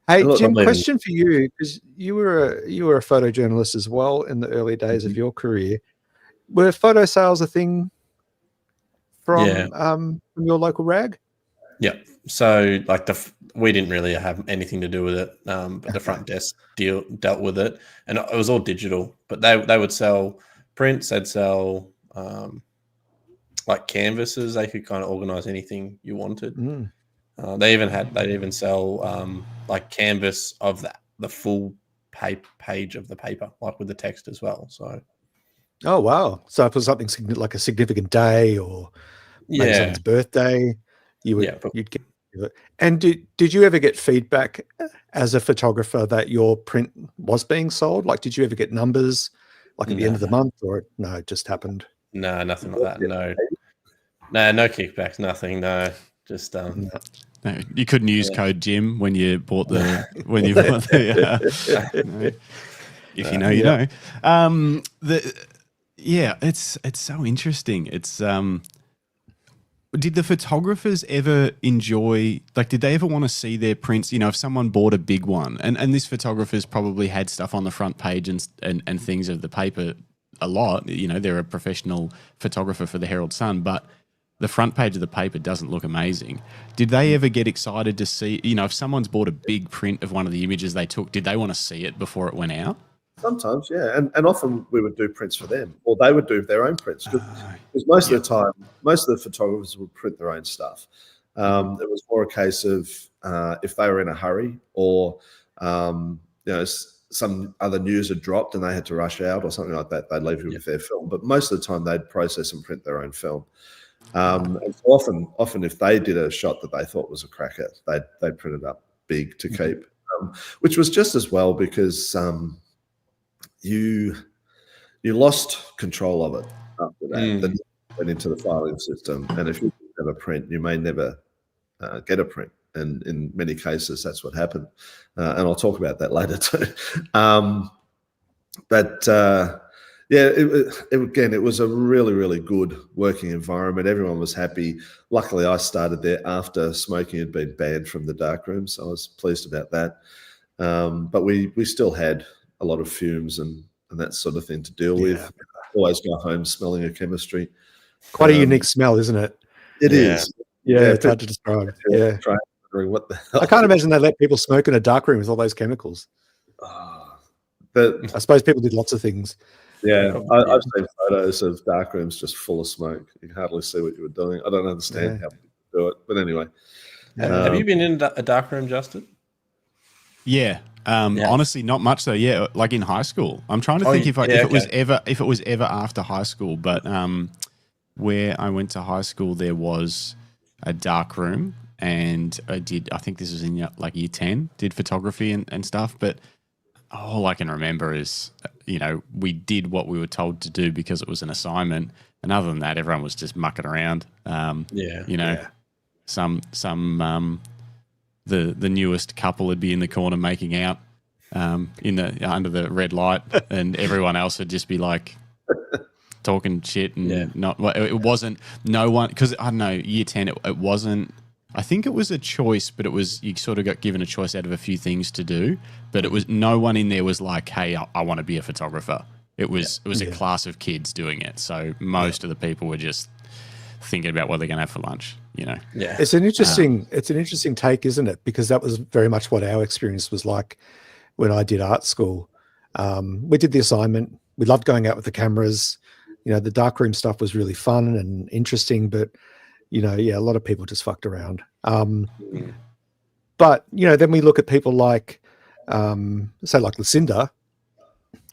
hey, Jim, question for you, because you were a photojournalist as well in the early days of your career. Were photo sales a thing from your local rag? Yeah. So we didn't really have anything to do with it, but the front desk dealt with it, and it was all digital. But they would sell prints. They'd sell canvases. They could kind of organize anything you wanted. They'd even sell canvas of the full page of the paper, like with the text as well. So, oh wow! So if it was something like a significant day or maybe someone's birthday, you'd get it. And did you ever get feedback as a photographer that your print was being sold? Like, did you ever get numbers at the end of the month, or no, it just happened? No, nothing like that. No kickbacks, nothing. No, just No, you couldn't use code Jim when you bought the if you know, you know. It's so interesting. It's did the photographers ever enjoy, did they ever want to see their prints? If someone bought a big one, and this photographer's probably had stuff on the front page and things of the paper a lot. They're a professional photographer for the Herald Sun, but the front page of the paper doesn't look amazing. Did they ever get excited to see, if someone's bought a big print of one of the images they took, did they want to see it before it went out? Sometimes, yeah. And often we would do prints for them, or they would do their own prints. Because most of the time, most of the photographers would print their own stuff. It was more a case of if they were in a hurry, or some other news had dropped and they had to rush out or something like that, they'd leave you with their film. But most of the time, they'd process and print their own film. And so often if they did a shot that they thought was a cracker, they'd print it up big to keep, which was just as well, because you lost control of it after that. Then it went into the filing system, and if you have a print, you may never get a print. And in many cases, that's what happened. And I'll talk about that later too. It was a really, really good working environment. Everyone was happy. Luckily, I started there after smoking had been banned from the darkroom, so I was pleased about that. But we still had a lot of fumes and that sort of thing to deal with. Always go home smelling of chemistry. Quite a unique smell, isn't it? It is. Yeah, it's hard to describe. Yeah. What the hell? I can't imagine they let people smoke in a darkroom with all those chemicals. But I suppose people did lots of things. Yeah, I've seen photos of darkrooms just full of smoke. You can hardly see what you were doing. I don't understand how people do it. But anyway. Have you been in a darkroom, Justin? Yeah. Honestly, not much though. Yeah, like in high school. I'm trying to think if it was ever after high school. But where I went to high school, there was a darkroom, and I think this was in year 10. Did photography and stuff. But all I can remember is, we did what we were told to do because it was an assignment. And other than that, everyone was just mucking around. The newest couple would be in the corner making out under the red light, and everyone else would just be like talking shit and it wasn't no one, because I don't know, year 10 it wasn't. I think it was a choice, but it was, you sort of got given a choice out of a few things to do, but it was, no one in there was like, hey, I want to be a photographer. It was a class of kids doing it. So most of the people were just thinking about what they're going to have for lunch, Yeah. It's an interesting take, isn't it? Because that was very much what our experience was like when I did art school. We did the assignment. We loved going out with the cameras. The darkroom stuff was really fun and interesting, but a lot of people just fucked around. But, then we look at people like, say like Lucinda,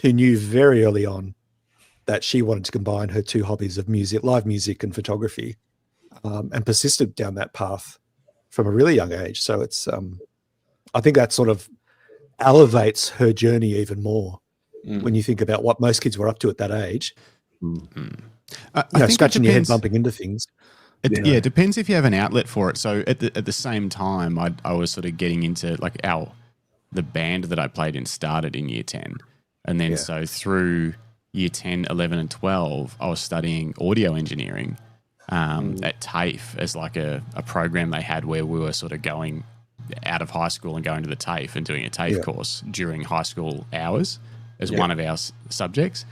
who knew very early on that she wanted to combine her two hobbies of music, live music and photography, and persisted down that path from a really young age. So it's, I think that sort of elevates her journey even more when you think about what most kids were up to at that age. Scratching your head, bumping into things. It depends if you have an outlet for it. So at the same time, I was sort of getting into like the band that I played in started in year 10. And then so through year 10, 11 and 12, I was studying audio engineering at TAFE as like a program they had where we were sort of going out of high school and going to the TAFE and doing a TAFE course during high school hours as one of our subjects.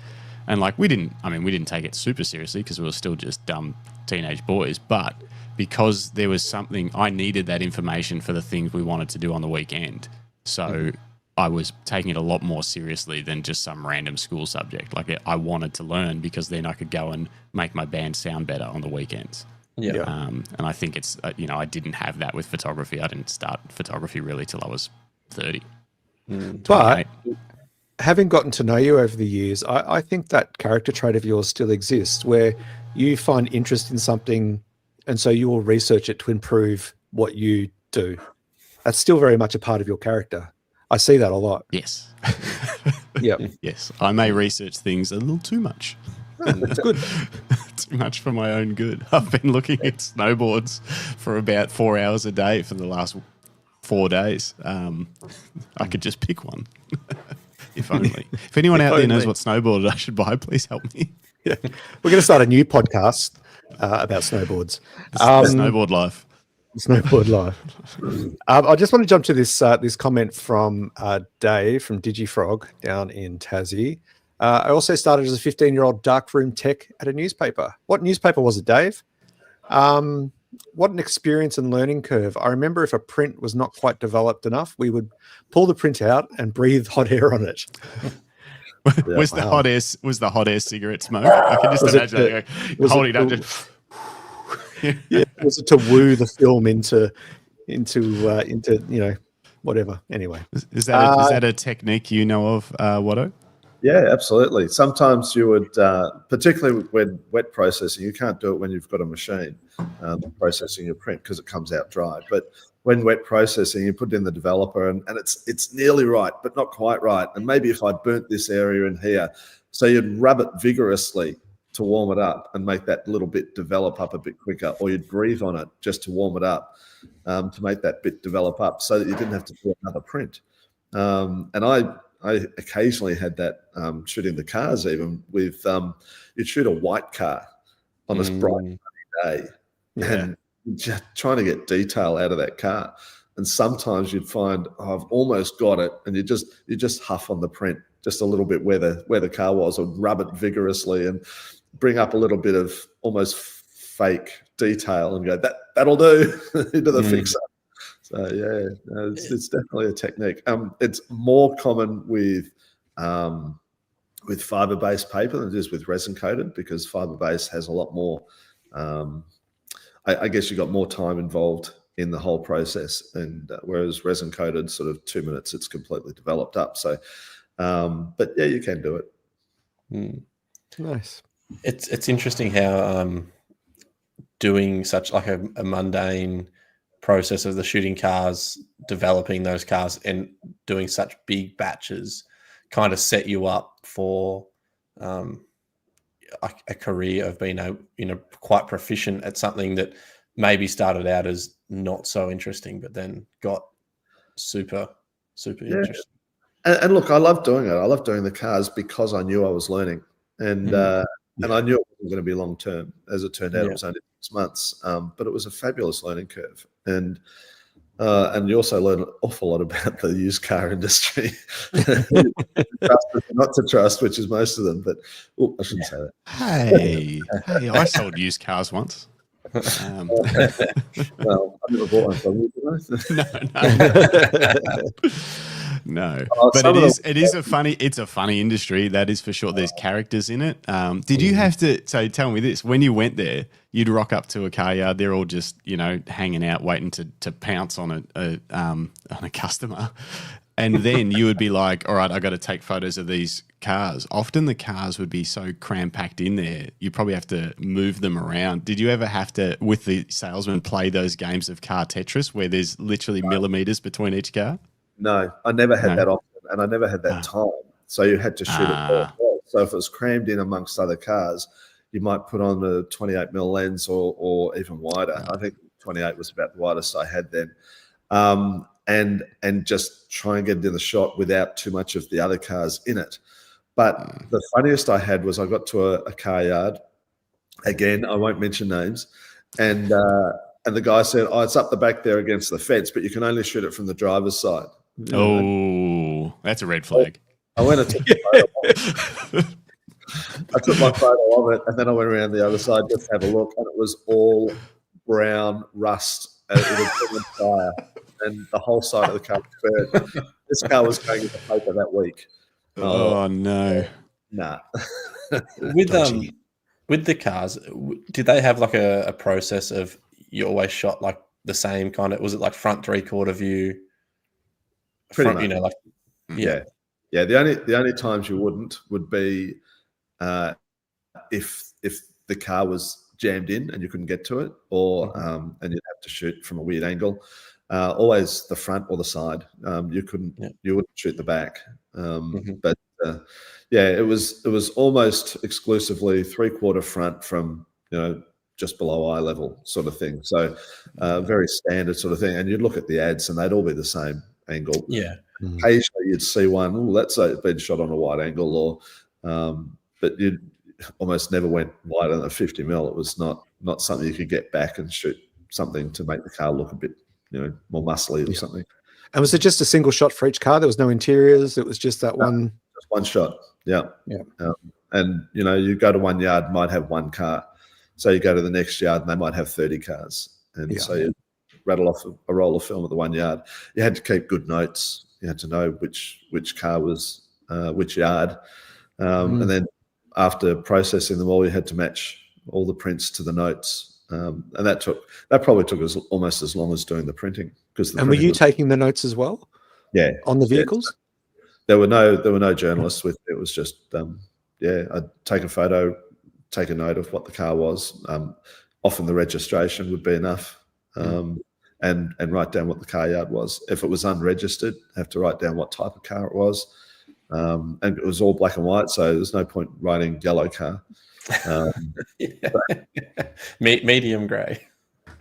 And like we didn't take it super seriously because we were still just dumb teenage boys. But because there was something, I needed that information for the things we wanted to do on the weekend. So I was taking it a lot more seriously than just some random school subject. Like I wanted to learn because then I could go and make my band sound better on the weekends. And I think it's, I didn't have that with photography. I didn't start photography really till I was 30. But having gotten to know you over the years, I think that character trait of yours still exists where you find interest in something and so you will research it to improve what you do. That's still very much a part of your character. I see that a lot. Yes. Yes. I may research things a little too much. That's good. Too much for my own good. I've been looking at snowboards for about 4 hours a day for the last 4 days. I could just pick one. If only. If anyone out there knows what snowboard I should buy, please help me. We're going to start a new podcast about snowboards. Snowboard life. Snowboard life. I just want to jump to this comment from Dave from Digifrog down in Tassie. I also started as a 15-year-old darkroom tech at a newspaper. What newspaper was it, Dave? What an experience and learning curve. I remember if a print was not quite developed enough, we would pull the print out and breathe hot air on it. Was the hot air cigarette smoke? I can just imagine holding it up. Was it to woo the film into whatever? Anyway, is that a technique you know of, Watto? Yeah, absolutely. Sometimes you would, particularly when wet processing, you can't do it when you've got a machine processing your print because it comes out dry. But when wet processing, you put in the developer and it's nearly right, but not quite right. And maybe if I burnt this area in here, so you'd rub it vigorously to warm it up and make that little bit develop up a bit quicker, or you'd breathe on it just to warm it up to make that bit develop up so that you didn't have to do another print. And I occasionally had that shooting the cars even with, you'd shoot a white car on this bright day and just trying to get detail out of that car. And sometimes you'd find, I've almost got it. And you just huff on the print just a little bit where the car was, or rub it vigorously and bring up a little bit of almost fake detail and go, that'll do into the fixer. So it's definitely a technique. It's more common with fiber-based paper than it is with resin-coated, because fiber-based has a lot more. I guess you got more time involved in the whole process, and whereas resin-coated, sort of 2 minutes, it's completely developed up. So, but yeah, you can do it. Nice. It's interesting how doing such like a mundane process of the shooting cars, developing those cars and doing such big batches kind of set you up for a career of being quite proficient at something that maybe started out as not so interesting, but then got super interesting. And look, I love doing it. I love doing the cars because I knew I was learning, and I knew it wasn't going to be long term. As it turned out, it was only 6 months, but it was a fabulous learning curve, and you also learn an awful lot about the used car industry. Not to trust, which is most of them, but I shouldn't say that. Hey, I sold used cars once. Well, I never bought one from you, did I? No, but it's a funny industry, that is for sure. There's characters in it. Did you have to? So tell me this: when you went there, you'd rock up to a car yard. They're all just hanging out, waiting to pounce on a customer, and then you would be like, "All right, I got to take photos of these cars." Often the cars would be so cram-packed in there, you probably have to move them around. Did you ever have to, with the salesman, play those games of car Tetris where there's literally millimeters between each car? No, I never had that option, and I never had that time. So you had to shoot it. So if it was crammed in amongst other cars, you might put on a 28mm lens or even wider. I think 28 was about the widest I had then. And just try and get into the shot without too much of the other cars in it. But the funniest I had was I got to a car yard. Again, I won't mention names. And the guy said, "Oh, it's up the back there against the fence, but you can only shoot it from the driver's side." Oh, that's a red flag. I went and took a photo of it. I took my photo of it, and then I went around the other side just to have a look, and it was all brown rust. It had been on fire, and the whole side of the car was burnt. This car was going into paper that week. Oh no! Nah. With the cars, did they have like a process of you always shot like the same kind of? Was it like front 3/4 view? Pretty much. Yeah. The only times you wouldn't would be if the car was jammed in and you couldn't get to it, or and you'd have to shoot from a weird angle. Always the front or the side. You wouldn't shoot the back. But it was almost exclusively 3/4 front from just below eye level sort of thing. So very standard sort of thing. And you'd look at the ads and they'd all be the same angle. Yeah. Occasionally you'd see one, oh, that's been shot on a wide angle, or but you almost never went wider than 50mm. It was not something you could get back and shoot something to make the car look a bit more muscly or something. And was it just a single shot for each car? There was no interiors. It was just that one. Just one shot. Yeah. And you go to one yard, might have one car. So you go to the next yard and they might have 30 cars. And so you rattle off a roll of film at the one yard. You had to keep good notes. You had to know which car was which yard. And then after processing them all, you had to match all the prints to the notes. And that probably took us almost as long as doing the printing. And were you taking the notes as well? Yeah. On the vehicles? There were no journalists with it. It was just I'd take a photo, take a note of what the car was. Often the registration would be enough, and write down what the car yard was. If it was unregistered, have to write down what type of car it was. And it was all black and white, so there's no point writing yellow car. Medium grey.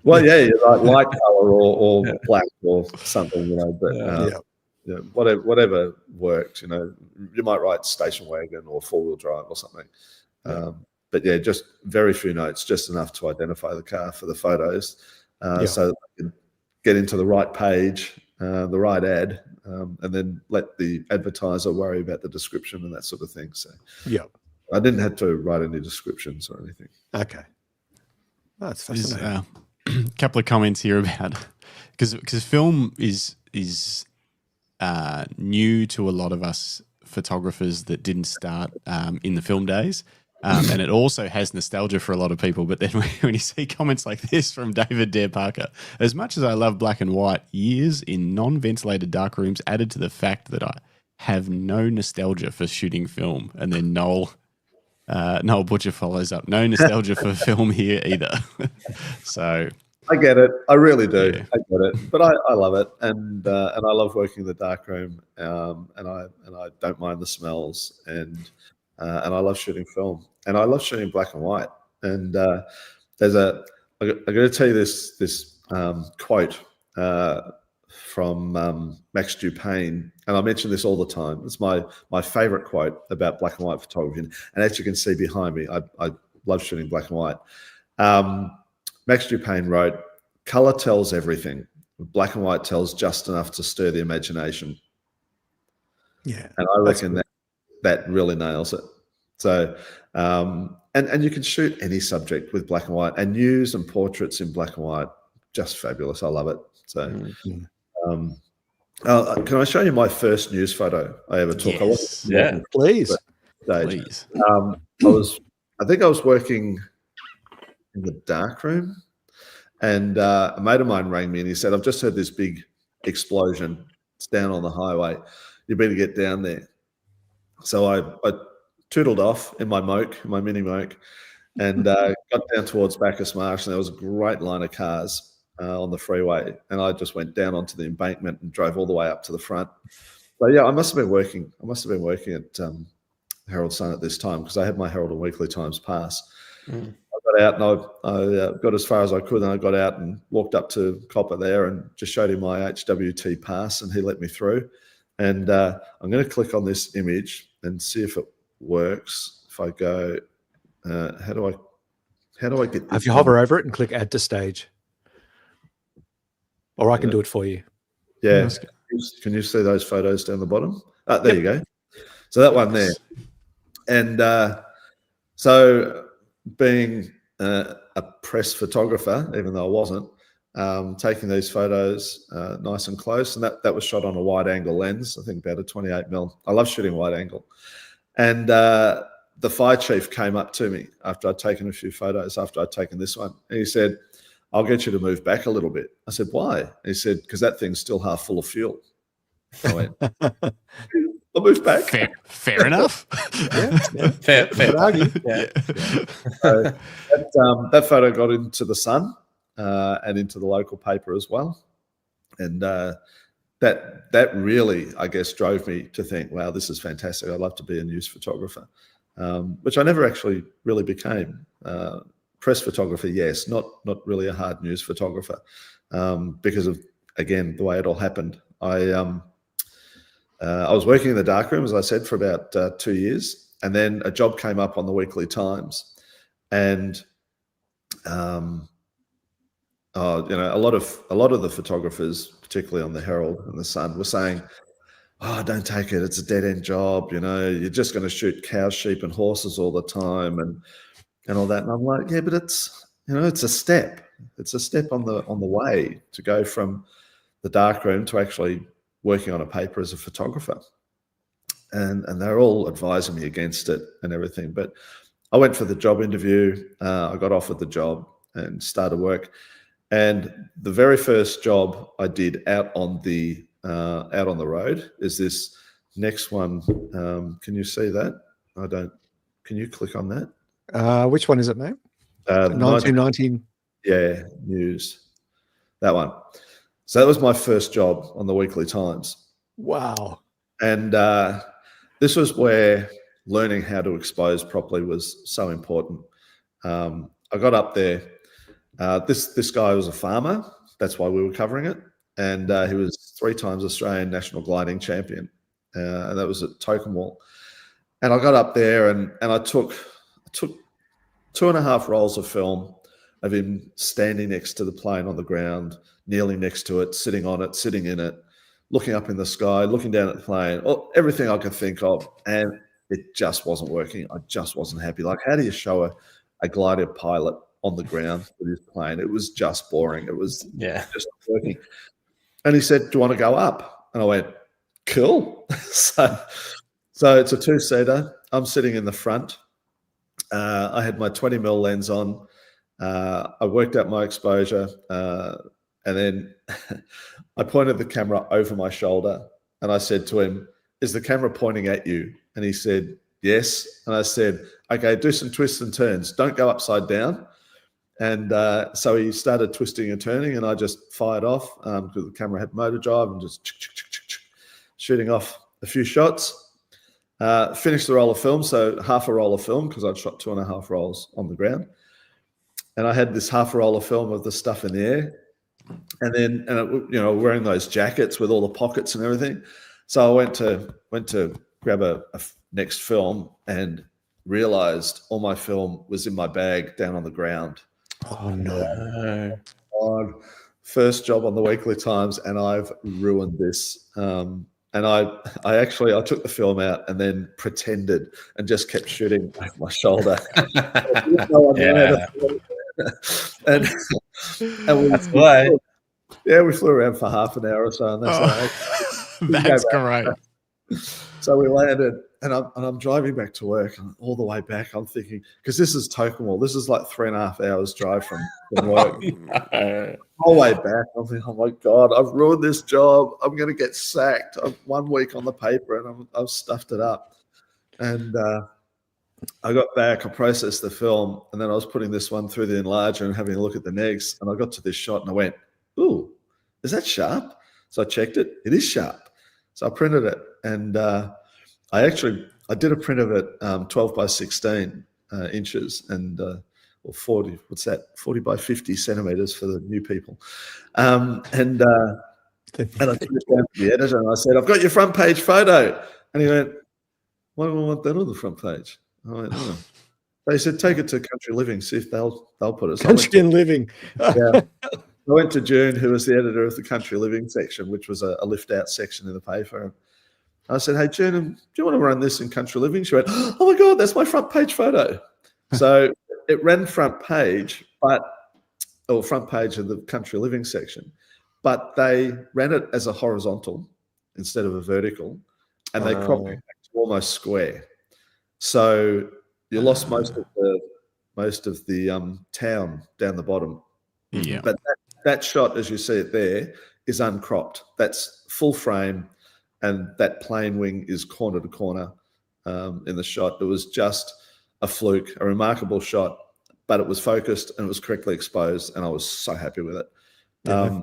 Well, like light color or black or something, but whatever worked. You might write station wagon or 4-wheel drive or something. But just very few notes, just enough to identify the car for the photos, so that I can get into the right page, the right ad, and then let the advertiser worry about the description and that sort of thing. So I didn't have to write any descriptions or anything. Okay, that's fascinating. A couple of comments here about because film is new to a lot of us photographers that didn't start in the film days. And it also has nostalgia for a lot of people. But then when you see comments like this from David Dare Parker, as much as I love black and white, years in non-ventilated dark rooms added to the fact that I have no nostalgia for shooting film. And then Noel Butcher follows up, no nostalgia for film here either. So I get it. I really do. Yeah. I get it. But I love it, and I love working in the darkroom, and I don't mind the smells, and I love shooting film, and I love shooting black and white. And there's a I got to tell you this quote from Max Dupain, and I mention this all the time. It's my favorite quote about black and white photography, and as you can see behind me, I love shooting black and white. Max Dupain wrote, "Color tells everything. Black and white tells just enough to stir the imagination." Yeah, and I reckon that really nails it. So, and you can shoot any subject with black and white, and news and portraits in black and white, just fabulous. I love it. So, can I show you my first news photo I ever took? Yes. Yeah, please. Please. I think I was working in the darkroom, and a mate of mine rang me and he said, "I've just heard this big explosion. It's down on the highway. You better get down there." So I tootled off in my mini moke, and got down towards Bacchus Marsh, and there was a great line of cars on the freeway, and I just went down onto the embankment and drove all the way up to the front. So yeah, I must have been working at Herald Sun at this time, because I had my Herald Weekly Times pass. I got out and I got as far as I could, and I got out and walked up to Copper there and just showed him my HWT pass, and he let me through. And I'm going to click on this image and see if it works. If I go, how do I get this? If you hover over it and click add to stage, or I can do it for you. Yeah. Can you see those photos down the bottom? There you go. So that one there. And so being a press photographer, even though I wasn't, taking these photos nice and close, and that was shot on a wide angle lens, I think about a 28mm. I love shooting wide angle. And the fire chief came up to me after I'd taken a few photos, after I'd taken this one, and he said, "I'll get you to move back a little bit." I said, "Why?" He said, "Because that thing's still half full of fuel." I went, "I'll move back." Fair enough. Fair argue. Yeah. So that photo got into the Sun and into the local paper as well, and that really, I guess, drove me to think, wow, this is fantastic. I'd love to be a news photographer, which I never actually really became. Press photographer, yes, not really a hard news photographer, because of, again, the way it all happened. I was working in the darkroom, as I said, for about 2 years, and then a job came up on the Weekly Times, and a lot of the photographers, particularly on the Herald and the Sun, were saying, "Oh, don't take it. It's a dead end job. You're just going to shoot cows, sheep, and horses all the time, and all that." And I'm like, yeah, but it's a step. It's a step on the way to go from the darkroom to actually working on a paper as a photographer. And they're all advising me against it and everything. But I went for the job interview. I got offered the job and started work. And the very first job I did out on the road is this next one. Can you see that? Can you click on that? Which one is it, mate? 1919. Yeah, news. That one. So that was my first job on the Weekly Times. Wow. And this was where learning how to expose properly was so important. I got up there. This guy was a farmer. That's why we were covering it. And he was 3 times Australian national gliding champion. And that was at Tokemwall. And I got up there and I took 2.5 rolls of film of him standing next to the plane on the ground, kneeling next to it, sitting on it, sitting in it, looking up in the sky, looking down at the plane, everything I could think of. And it just wasn't working. I just wasn't happy. Like, how do you show a glider pilot on the ground with his plane? It was just boring. It was just not working. And he said, "Do you want to go up?" And I went, "Cool." So it's a 2-seater. I'm sitting in the front. I had my 20mm lens on. I worked out my exposure, and then I pointed the camera over my shoulder, and I said to him, "Is the camera pointing at you?" And he said, "Yes." And I said, "Okay, do some twists and turns. Don't go upside down." And so he started twisting and turning, and I just fired off because the camera had motor drive and just shooting off a few shots. Finished the roll of film, so half a roll of film because I'd shot 2.5 rolls on the ground. And I had this half a roll of film of the stuff in the air. And then, wearing those jackets with all the pockets and everything. So I went to grab a next film and realized all my film was in my bag down on the ground. Oh, no. First job on the Weekly Times, and I've ruined this. And I took the film out and then pretended and just kept shooting over my shoulder. and that's why. Yeah, we flew around for half an hour or so, and that's great. So we landed, and I'm driving back to work, and all the way back, I'm thinking, because this is Tokemall, this is like 3.5 hours drive from work. All the way back, I'm thinking, oh my God, I've ruined this job. I'm going to get sacked. I'm 1 week on the paper, and I've stuffed it up. And I got back, I processed the film, and then I was putting this one through the enlarger and having a look at the negs, and I got to this shot, and I went, ooh, is that sharp? So I checked it. It is sharp. So I printed it, and I did a print of it 12 by 16 inches and or 40. What's that? 40 by 50 centimeters for the new people. And I took it down to the editor, and I said, "I've got your front page photo." And he went, "Why do I want that on the front page?" I went, "Oh." They said, "Take it to Country Living, see if they'll put it." So Country and Living. Yeah. I went to June, who was the editor of the Country Living section, which was a lift-out section in the paper. I said, "Hey, June, do you want to run this in Country Living?" She went, "Oh, my God, that's my front page photo." So it ran front page, front page of the Country Living section, but they ran it as a horizontal instead of a vertical, and they cropped it back to almost square. So you lost most of the town down the bottom. Yeah. But that shot, as you see it there, is uncropped. That's full frame, and that plane wing is corner to corner in the shot. It was just a fluke, a remarkable shot, but it was focused and it was correctly exposed, and I was so happy with it. Yeah.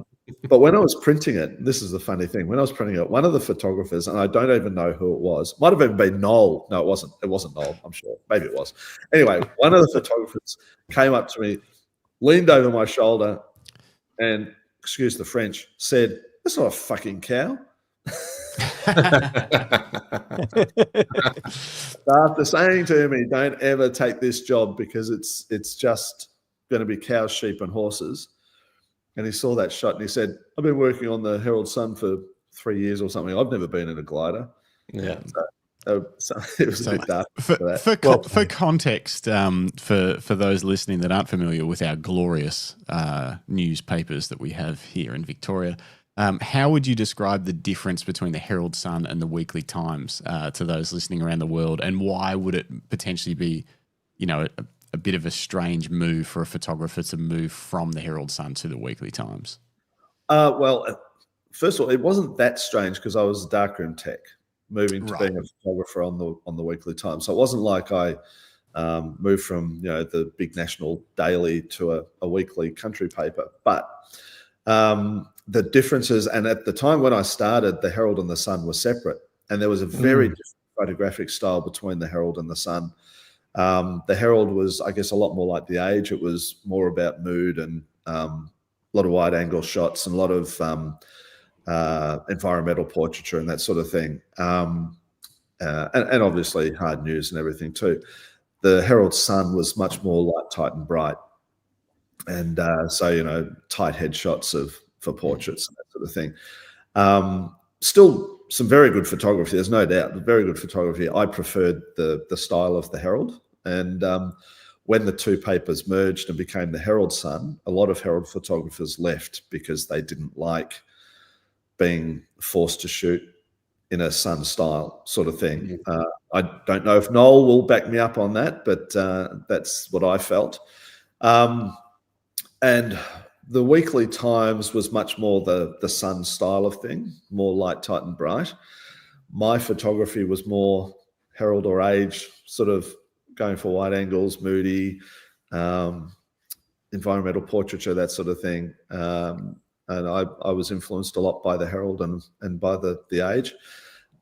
But when I was printing it, this is the funny thing. When I was printing it, one of the photographers, and I don't even know who it was, might have even been Noel. No, it wasn't. It wasn't Noel, I'm sure. Maybe it was. Anyway, one of the photographers came up to me, leaned over my shoulder, and, excuse the French, said, "That's not a fucking cow." After saying to me, "Don't ever take this job because it's just going to be cows, sheep, and horses," and he saw that shot and he said, "I've been working on the Herald Sun for 3 years or something. I've never been in a glider." Yeah. So it was a bit dark for that. For context, for those listening that aren't familiar with our glorious newspapers that we have here in Victoria, how would you describe the difference between the Herald Sun and the Weekly Times to those listening around the world, and why would it potentially be, a bit of a strange move for a photographer to move from the Herald Sun to the Weekly Times? Well, first of all, it wasn't that strange because I was a darkroom tech, moving to being a photographer on the Weekly Times. So it wasn't like I moved from the big national daily to a weekly country paper. But the differences, and at the time when I started, the Herald and the Sun were separate, and there was a very different photographic style between the Herald and the Sun. The Herald was, I guess, a lot more like the Age. It was more about mood and a lot of wide angle shots and a lot of environmental portraiture and that sort of thing. And obviously hard news and everything too. The Herald Sun was much more light, tight and bright. And so, tight headshots for portraits and that sort of thing. Still some very good photography. There's no doubt, very good photography. I preferred the style of the Herald. And when the two papers merged and became the Herald Sun, a lot of Herald photographers left because they didn't like being forced to shoot in a Sun style sort of thing. I don't know if Noel will back me up on that, but that's what I felt. And the Weekly Times was much more the Sun style of thing, more light, tight and bright. My photography was more Herald or Age, sort of going for wide angles, moody, environmental portraiture, that sort of thing. And I was influenced a lot by the Herald and by the Age.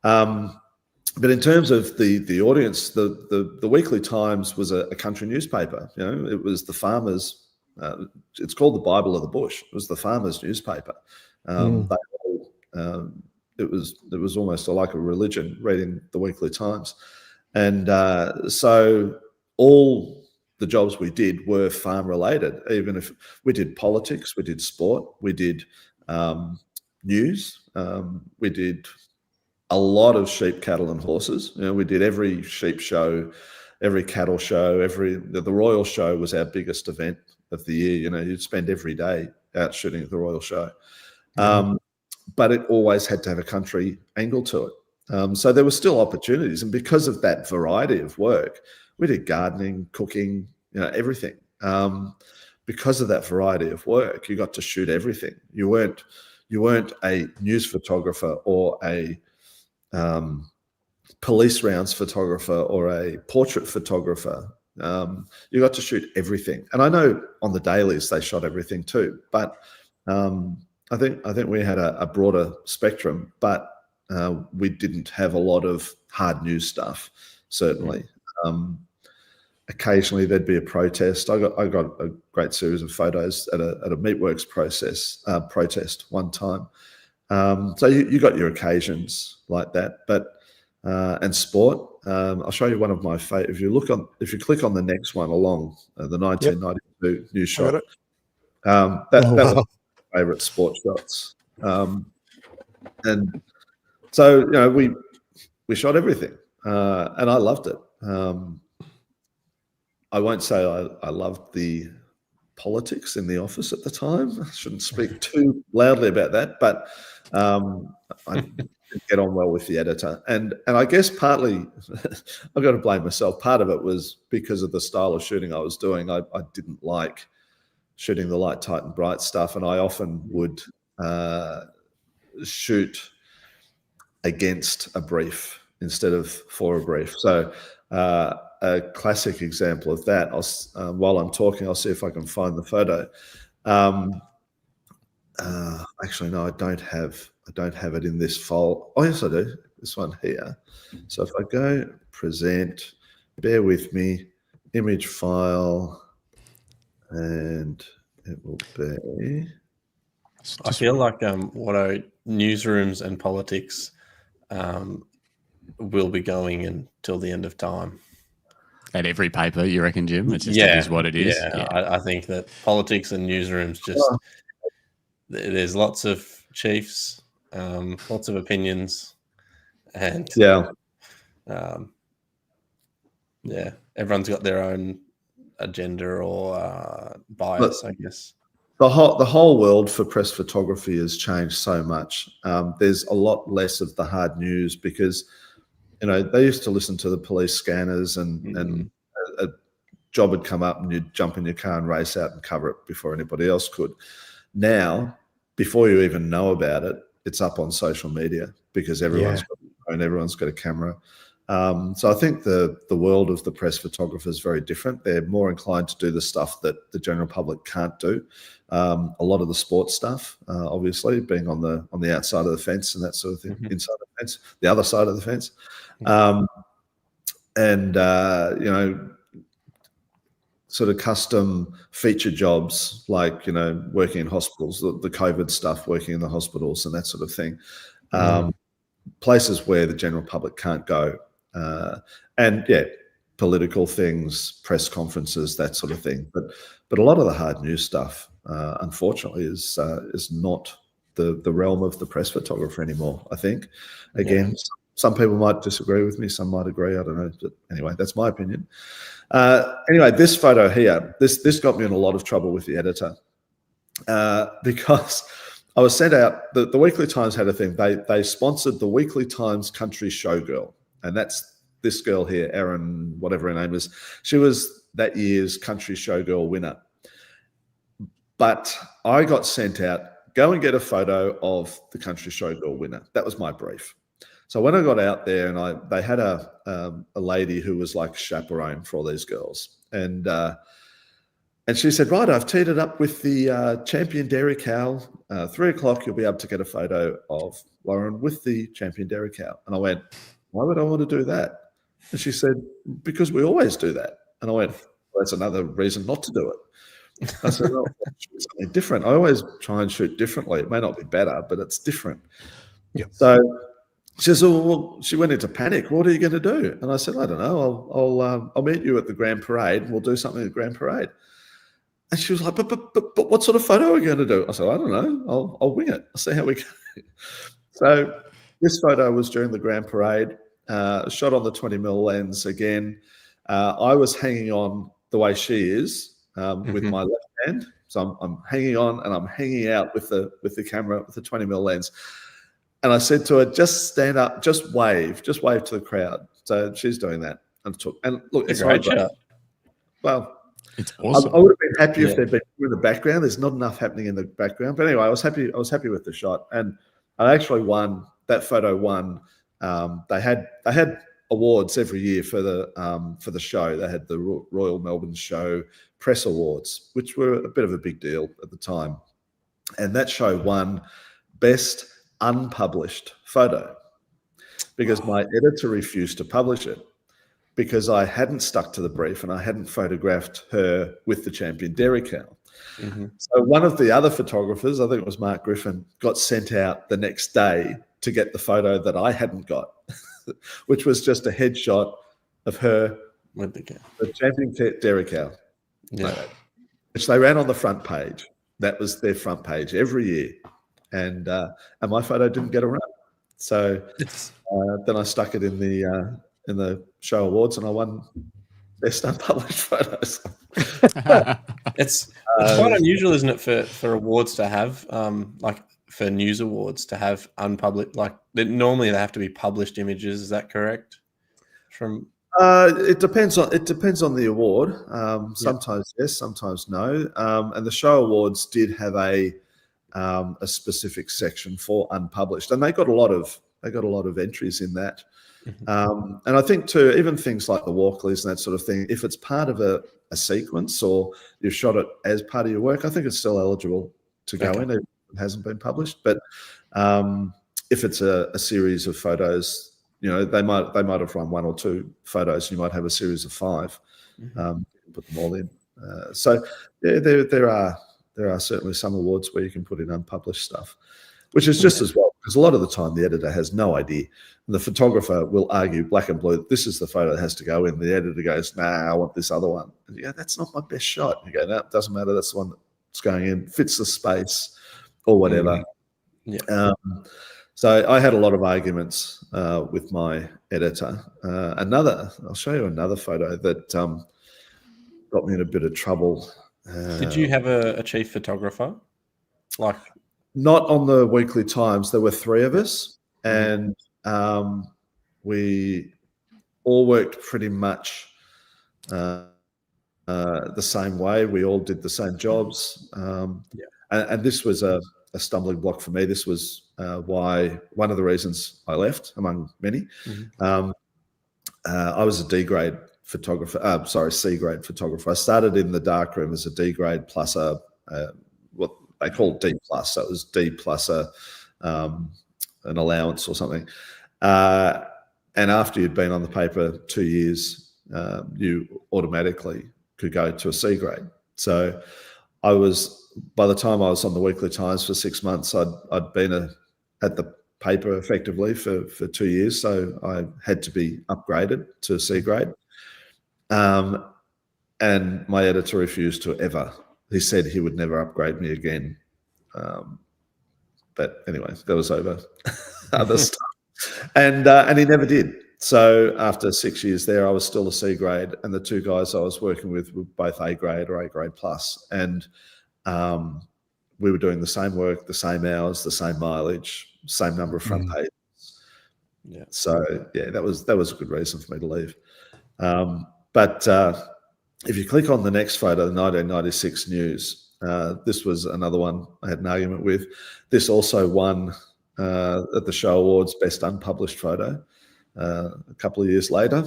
But in terms of the audience, the Weekly Times was a country newspaper. It was the farmers. It's called the Bible of the Bush. It was the farmers' newspaper. It was almost like a religion, reading the Weekly Times, and so all the jobs we did were farm related. Even if we did politics, we did sport, we did news, we did a lot of sheep, cattle, and horses. We did every sheep show, every cattle show, the Royal Show was our biggest event of the year. You'd spend every day out shooting at the Royal Show. But it always had to have a country angle to it. So there were still opportunities. And because of that variety of work, we did gardening, cooking, everything. Because of that variety of work, you got to shoot everything. You weren't a news photographer or a police rounds photographer or a portrait photographer. You got to shoot everything. And I know on the dailies they shot everything too, but I think we had a broader spectrum, but we didn't have a lot of hard news stuff, certainly. Occasionally there'd be a protest. I got a great series of photos at a Meatworks protest one time. So you got your occasions like that, but and sport. I'll show you one of my favorite. If you click on the next one along, the 1992 news shot. That was my favorite sport shots. And so we shot everything, and I loved it. I won't say I loved the politics in the office at the time. I shouldn't speak too loudly about that, but I didn't get on well with the editor. And I guess partly, I've got to blame myself. Part of it was because of the style of shooting I was doing. I didn't like shooting the light, tight, and bright stuff, and I often would shoot against a brief instead of for a brief. So a classic example of that, while I'm talking, I'll see if I can find the photo. Actually, no, I don't have it in this file. Oh, yes, I do. This one here. So if I go present, bear with me, image file, and it will be. I feel like Watto, newsrooms and politics will be going until the end of time. At every paper, you reckon, Jim? It is what it is. Yeah. I think that politics and newsrooms there's lots of chiefs, lots of opinions, and everyone's got their own agenda or bias, I guess. The whole world for press photography has changed so much. There's a lot less of the hard news because, they used to listen to the police scanners and a job had come up and you'd jump in your car and race out and cover it before anybody else could. Now, before you even know about it, it's up on social media because everyone's got a phone, everyone's got a camera. So I think the world of the press photographer is very different. They're more inclined to do the stuff that the general public can't do. A lot of the sports stuff, obviously, being on the outside of the fence and that sort of thing, inside the fence, the other side of the fence, sort of custom feature jobs like working in hospitals, the COVID stuff, working in the hospitals and that sort of thing. Places where the general public can't go. And political things, press conferences, that sort of thing. But a lot of the hard news stuff, unfortunately, is not the realm of the press photographer anymore. I think, again, some people might disagree with me, some might agree. I don't know. But anyway, that's my opinion. Anyway, this photo here, this got me in a lot of trouble with the editor because I was sent out. The Weekly Times had a thing. They sponsored the Weekly Times Country Showgirl, and that's this girl here, Erin, whatever her name is. She was that year's Country Showgirl winner. But I got sent out, go and get a photo of the Country Showgirl winner. That was my brief. So when I got out there, and they had a And she said, right, I've teed it up with the champion dairy cow. 3 o'clock, you'll be able to get a photo of Lauren with the champion dairy cow. And I went, why would I want to do that? And she said, because we always do that. And I went, well, that's another reason not to do it. I said, well, shoot something different. I always try and shoot differently. It may not be better, but it's different. Yep. So she says, oh, well, she went into panic. What are you going to do? And I said, I don't know. I'll meet you at the Grand Parade. And we'll do something at the Grand Parade. And she was like, but what sort of photo are we going to do? I said, I don't know. I'll wing it. I'll see how we go. So this photo was during the Grand Parade, shot on the 20mm lens again. I was hanging on the way she is with my left hand. So I'm hanging on and I'm hanging out with the camera with the 20mm lens. And I said to her, just stand up, just wave to the crowd. So she's doing that. And look, it's great shot. Well, it's awesome. I would have been happy if they'd been in the background. There's not enough happening in the background. But anyway, I was happy with the shot. And I actually won. That photo won. They had awards every year for the show. They had the Royal Melbourne Show Press Awards, which were a bit of a big deal at the time. And that show won Best Unpublished Photo because my editor refused to publish it because I hadn't stuck to the brief and I hadn't photographed her with the champion dairy cow. Mm-hmm. So one of the other photographers, I think it was Mark Griffin, got sent out the next day to get the photo that I hadn't got, which was just a headshot of her with the cow, the champion dairy cow, which they ran on the front page. That was their front page every year, and my photo didn't get a run. So then I stuck it in the show awards, and I won Best Unpublished Photos. It's quite unusual, isn't it, for awards to have like for news awards to have unpublished, like normally they have to be published images. Is that correct? It depends on the award. Sometimes yes, sometimes no. And the show awards did have a specific section for unpublished, and they got a lot of entries in that. Mm-hmm. And I think too, even things like the Walkleys and that sort of thing, if it's part of a sequence or you've shot it as part of your work, I think it's still eligible to go in. It hasn't been published, but if it's a series of photos, you know, they might have run 1 or 2 photos. You might have a series of 5. Mm-hmm. Put them all in. So yeah, there are certainly some awards where you can put in unpublished stuff, which is just as well, because a lot of the time the editor has no idea. And the photographer will argue black and blue, this is the photo that has to go in. The editor goes, nah, I want this other one. And you go, that's not my best shot. You go, no, it doesn't matter. That's the one that's going in, fits the space or whatever. Yeah. So I had a lot of arguments with my editor. I'll show you another photo that got me in a bit of trouble. Did you have a chief photographer? Like, not on the Weekly Times. There were 3 of us, and we all worked pretty much the same way. We all did the same jobs, and this was a stumbling block for me. This was why one of the reasons I left, among many. Mm-hmm. I was a D-grade photographer. C grade photographer. I started in the darkroom as a D grade plus what they call D plus. So it was D plus an allowance or something. And after you'd been on the paper 2 years, you automatically could go to a C grade. So by the time I was on the Weekly Times for 6 months, I'd been at the paper effectively for 2 years. So I had to be upgraded to a C grade. And my editor refused to ever. He said he would never upgrade me again. But anyway, that was over other stuff. And he never did. So after 6 years there, I was still a C grade, and the 2 guys I was working with were both A grade or A grade plus. And we were doing the same work, the same hours, the same mileage, same number of front pages. Yeah. So yeah, that was a good reason for me to leave. But if you click on the next photo, the 1996 news, this was another one I had an argument with. This also won at the show awards Best Unpublished Photo a couple of years later.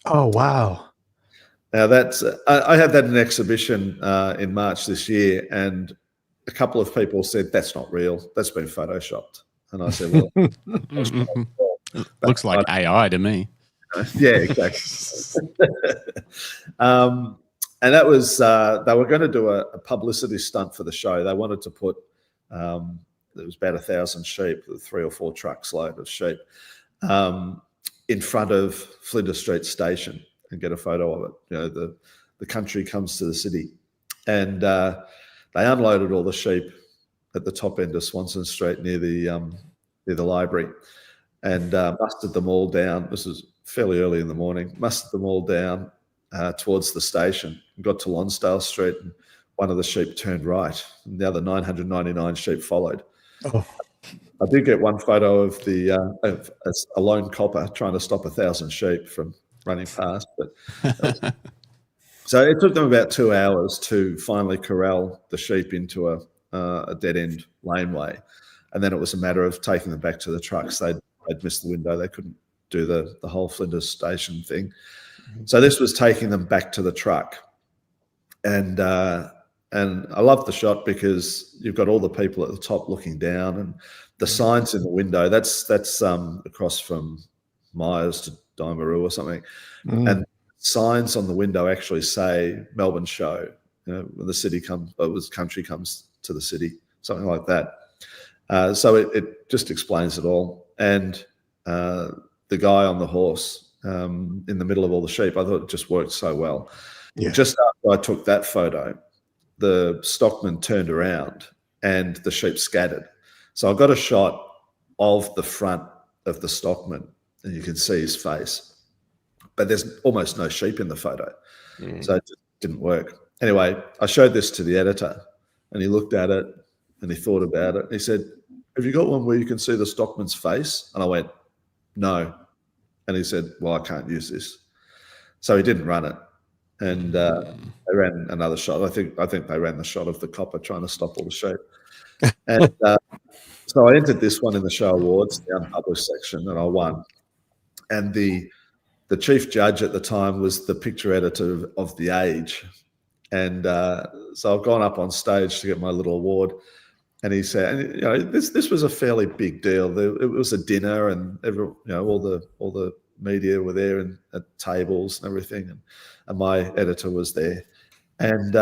Oh, wow. Now that's I had that in an exhibition in March this year, and a couple of people said that's not real. That's been photoshopped, and I said, "Well, looks like AI to me." Yeah, exactly. And that was they were going to do a publicity stunt for the show. They wanted to put there was about 1,000 sheep, 3 or 4 trucks load of sheep, in front of Flinders Street Station and get a photo of it. You know, the country comes to the city, and they unloaded all the sheep at the top end of Swanston Street near the library, and mustered them all down. This was fairly early in the morning. Mustered them all down towards the station. Got to Lonsdale Street, and one of the sheep turned right, and the other 999 sheep followed. Oh. I did get one photo of a lone copper trying to stop 1,000 sheep from running past, but so it took them about 2 hours to finally corral the sheep into a dead end laneway, and then it was a matter of taking them back to the trucks. They'd missed the window; they couldn't do the whole Flinders Station thing. So this was taking them back to the truck, and I love the shot because you've got all the people at the top looking down, and the signs in the window. That's across from Myers to Dymaroo or something, and signs on the window actually say Melbourne Show. You know, when the city comes, country comes to the city, something like that. So it just explains it all. And the guy on the horse in the middle of all the sheep, I thought it just worked so well. Yeah. Just after I took that photo, the stockman turned around and the sheep scattered. So I got a shot of the front of the stockman, and you can see his face, but there's almost no sheep in the photo. So it just didn't work. Anyway, I showed this to the editor, and he looked at it and he thought about it. He said, "Have you got one where you can see the stockman's face?" And I went, "No." And he said, "Well, I can't use this." So he didn't run it. And they ran another shot. I think they ran the shot of the copper trying to stop all the sheep. And so I entered this one in the show awards, the unpublished section, and I won. And the chief judge at the time was the picture editor of The Age. And so I've gone up on stage to get my little award. And he said, and, you know, this was a fairly big deal. It was a dinner, and all the media were there and at tables and everything, and my editor was there. And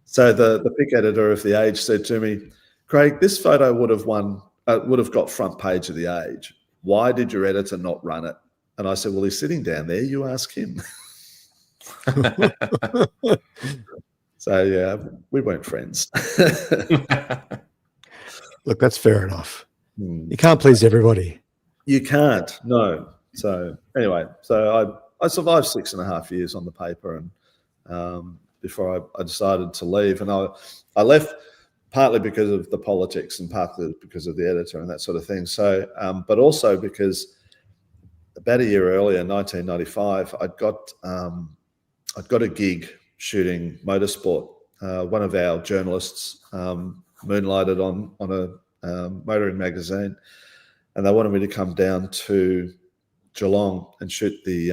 so the pic editor of The Age said to me, "Craig, this photo would have got front page of The Age. Why did your editor not run it?" And I said, "Well, he's sitting down there. You ask him." So yeah, we weren't friends. Look, that's fair enough. You can't please everybody. You can't, no. So anyway, so I survived 6.5 years on the paper, and before I decided to leave, and I left partly because of the politics and partly because of the editor and that sort of thing. So, but also because about a year earlier, 1995, I'd got a gig shooting Motorsport. One of our journalists moonlighted on a motoring magazine, and they wanted me to come down to Geelong and shoot the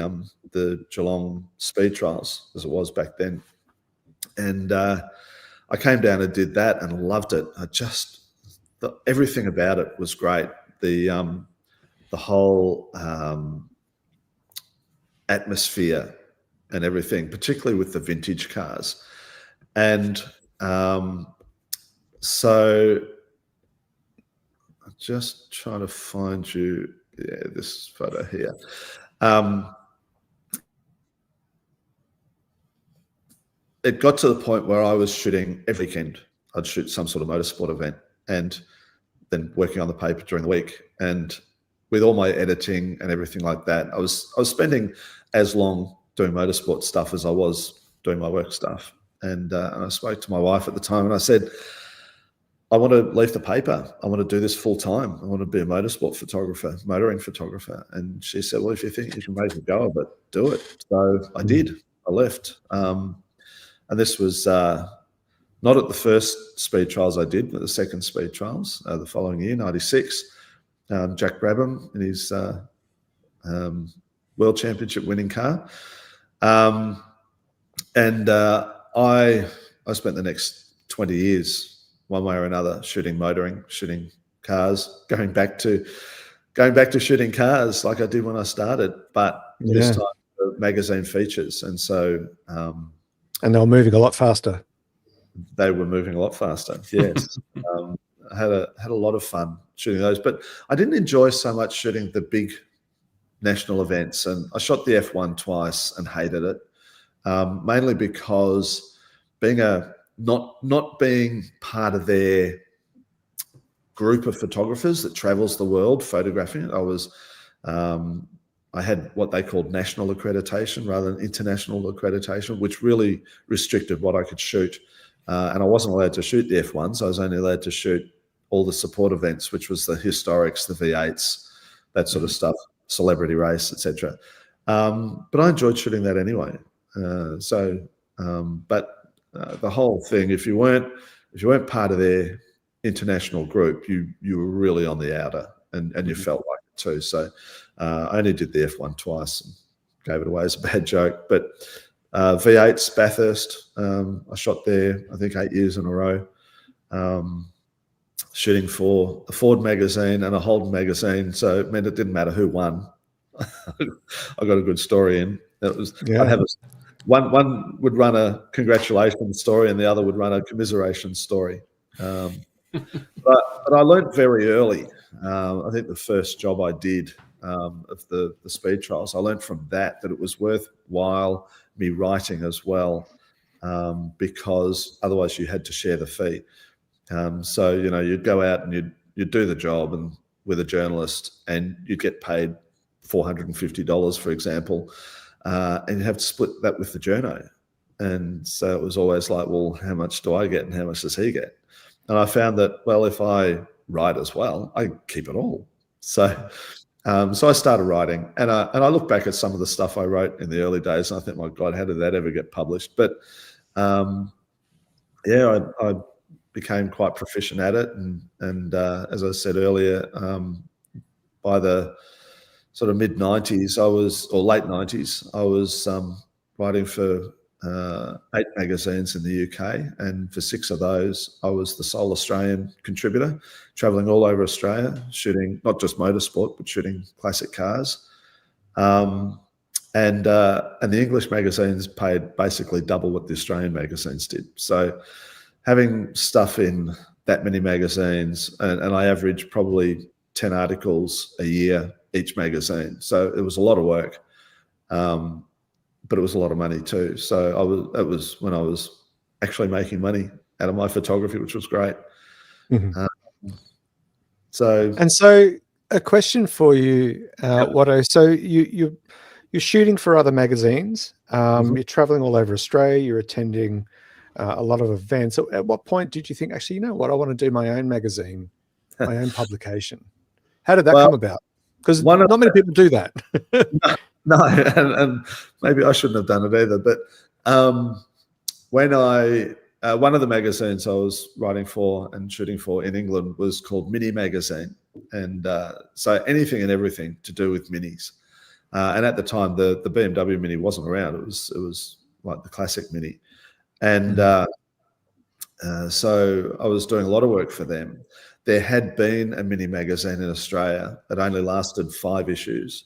Geelong speed trials, as it was back then. And I came down and did that and loved it. Everything about it was great. The whole atmosphere and everything, particularly with the vintage cars. And so I'm just trying to find you, this photo here. It got to the point where I was shooting every weekend. I'd shoot some sort of motorsport event and then working on the paper during the week. And with all my editing and everything like that, I was spending as long doing motorsport stuff as I was doing my work stuff. And I spoke to my wife at the time, and I said, "I want to leave the paper. I want to do this full time. I want to be a motorsport photographer, motoring photographer." And she said, "Well, if you think you can make a go of it, do it." So I did. I left. And this was not at the first speed trials I did, but the second speed trials the following year, 96. Jack Brabham in his World Championship winning car. And I spent the next 20 years, one way or another, shooting motoring, shooting cars, going back to shooting cars like I did when I started, but this time for magazine features. And so, and they were moving a lot faster. They were moving a lot faster. Yes. I had a lot of fun shooting those, but I didn't enjoy so much shooting the big national events. And I shot the F1 twice and hated it, mainly because not being part of their group of photographers that travels the world photographing it. I had what they called national accreditation rather than international accreditation, which really restricted what I could shoot. And I wasn't allowed to shoot the F1s. I was only allowed to shoot all the support events, which was the historics, the V8s, that sort of stuff, celebrity race, etc. But I enjoyed shooting that anyway. But the whole thing, if you weren't part of their international group, you were really on the outer, and you felt like it too. So I only did the F1 twice and gave it away as a bad joke. But V8s, Bathurst, I shot there, I think 8 years in a row, shooting for a Ford magazine and a Holden magazine. So it meant it didn't matter who won. I got a good story in. I'd have one would run a congratulations story and the other would run a commiseration story. But I learned very early. I think the first job I did of the speed trials, I learned from that it was worthwhile me writing as well, because otherwise you had to share the fee. So you'd go out and you'd do the job and with a journalist, and you'd get paid $450, for example, and you have to split that with the journo. And so it was always like, well, how much do I get and how much does he get? And I found that, well, if I write as well, I keep it all. So I started writing, and I look back at some of the stuff I wrote in the early days, and I think, my God, how did that ever get published? But I became quite proficient at it, and as I said earlier, by the sort of mid '90s, or late '90s, I was writing for 8 magazines in the UK, and for 6 of those, I was the sole Australian contributor, travelling all over Australia, shooting not just motorsport, but shooting classic cars. And the English magazines paid basically double what the Australian magazines did. So having stuff in that many magazines, and I averaged probably 10 articles a year each magazine. So it was a lot of work. But it was a lot of money too. So that was when I was actually making money out of my photography, which was great. Mm-hmm. So a question for you, Watto. So you're shooting for other magazines. You're traveling all over Australia. You're attending a lot of events. So at what point did you think, actually, you know what, I want to do my own magazine, my own publication? How did that come about? Because not many people do that. No, and maybe I shouldn't have done it either. But when one of the magazines I was writing for and shooting for in England was called Mini Magazine, and so anything and everything to do with minis. And at the time, the BMW Mini wasn't around. It was like the classic Mini, and so I was doing a lot of work for them. There had been a Mini magazine in Australia that only lasted 5 issues.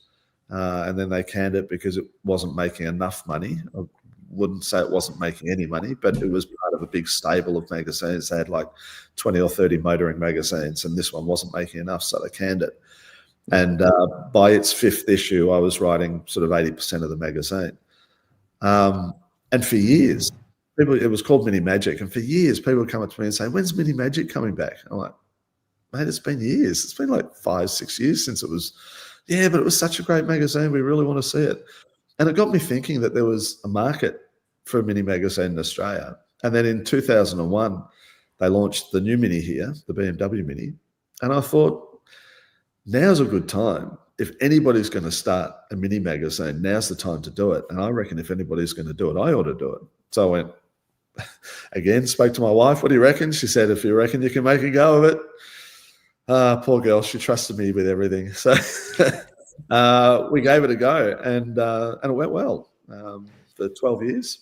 And then they canned it because it wasn't making enough money. I wouldn't say it wasn't making any money, but it was part of a big stable of magazines. They had like 20 or 30 motoring magazines, and this one wasn't making enough, so they canned it. And by its 5th issue, I was writing sort of 80% of the magazine. And for years, it was called Mini Magic, and for years, people would come up to me and say, "When's Mini Magic coming back?" I'm like, "Mate, it's been years. It's been like 5-6 years since it was." Yeah, but it was such a great magazine. We really want to see it. And it got me thinking that there was a market for a Mini magazine in Australia. And then in 2001, they launched the new Mini here, the BMW Mini. And I thought, now's a good time. If anybody's going to start a Mini magazine, now's the time to do it. And I reckon if anybody's going to do it, I ought to do it. So I went, again, spoke to my wife. What do you reckon? She said, if you reckon you can make a go of it. Poor girl, she trusted me with everything. So we gave it a go, and it went well. for 12 years.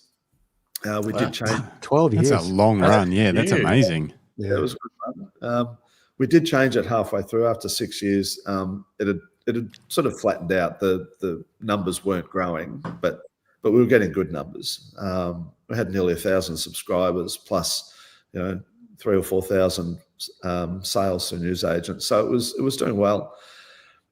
We did change. 12 years. That's a long run. Yeah, that's amazing. Yeah, it was a good run. We did change it halfway through. After 6 years, it had sort of flattened out. The numbers weren't growing, but we were getting good numbers. We had nearly 1,000 subscribers plus, 3,000 or 4,000 sales to newsagents. So it was doing well,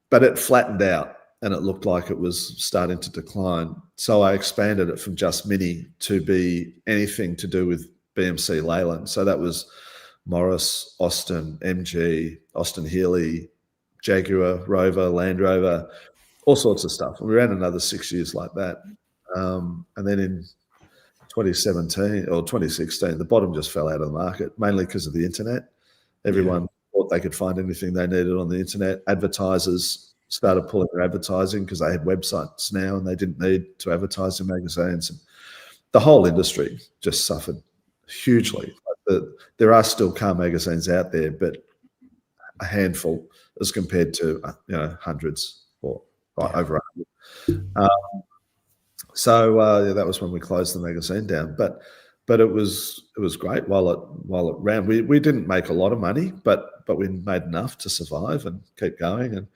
but it flattened out and it looked like it was starting to decline. So I expanded it from just Mini to be anything to do with BMC Leyland. So that was Morris, Austin, MG, Austin Healey, Jaguar, Rover, Land Rover, all sorts of stuff. We ran another 6 years like that. And then in 2017 or 2016, the bottom just fell out of the market, mainly because of the internet. Everyone thought they could find anything they needed on the internet. Advertisers started pulling their advertising because they had websites now and they didn't need to advertise in magazines. And the whole industry just suffered hugely. There are still car magazines out there, but a handful as compared to hundreds or over 100. So that was when we closed the magazine down. But it was great while it ran. We didn't make a lot of money, but we made enough to survive and keep going. And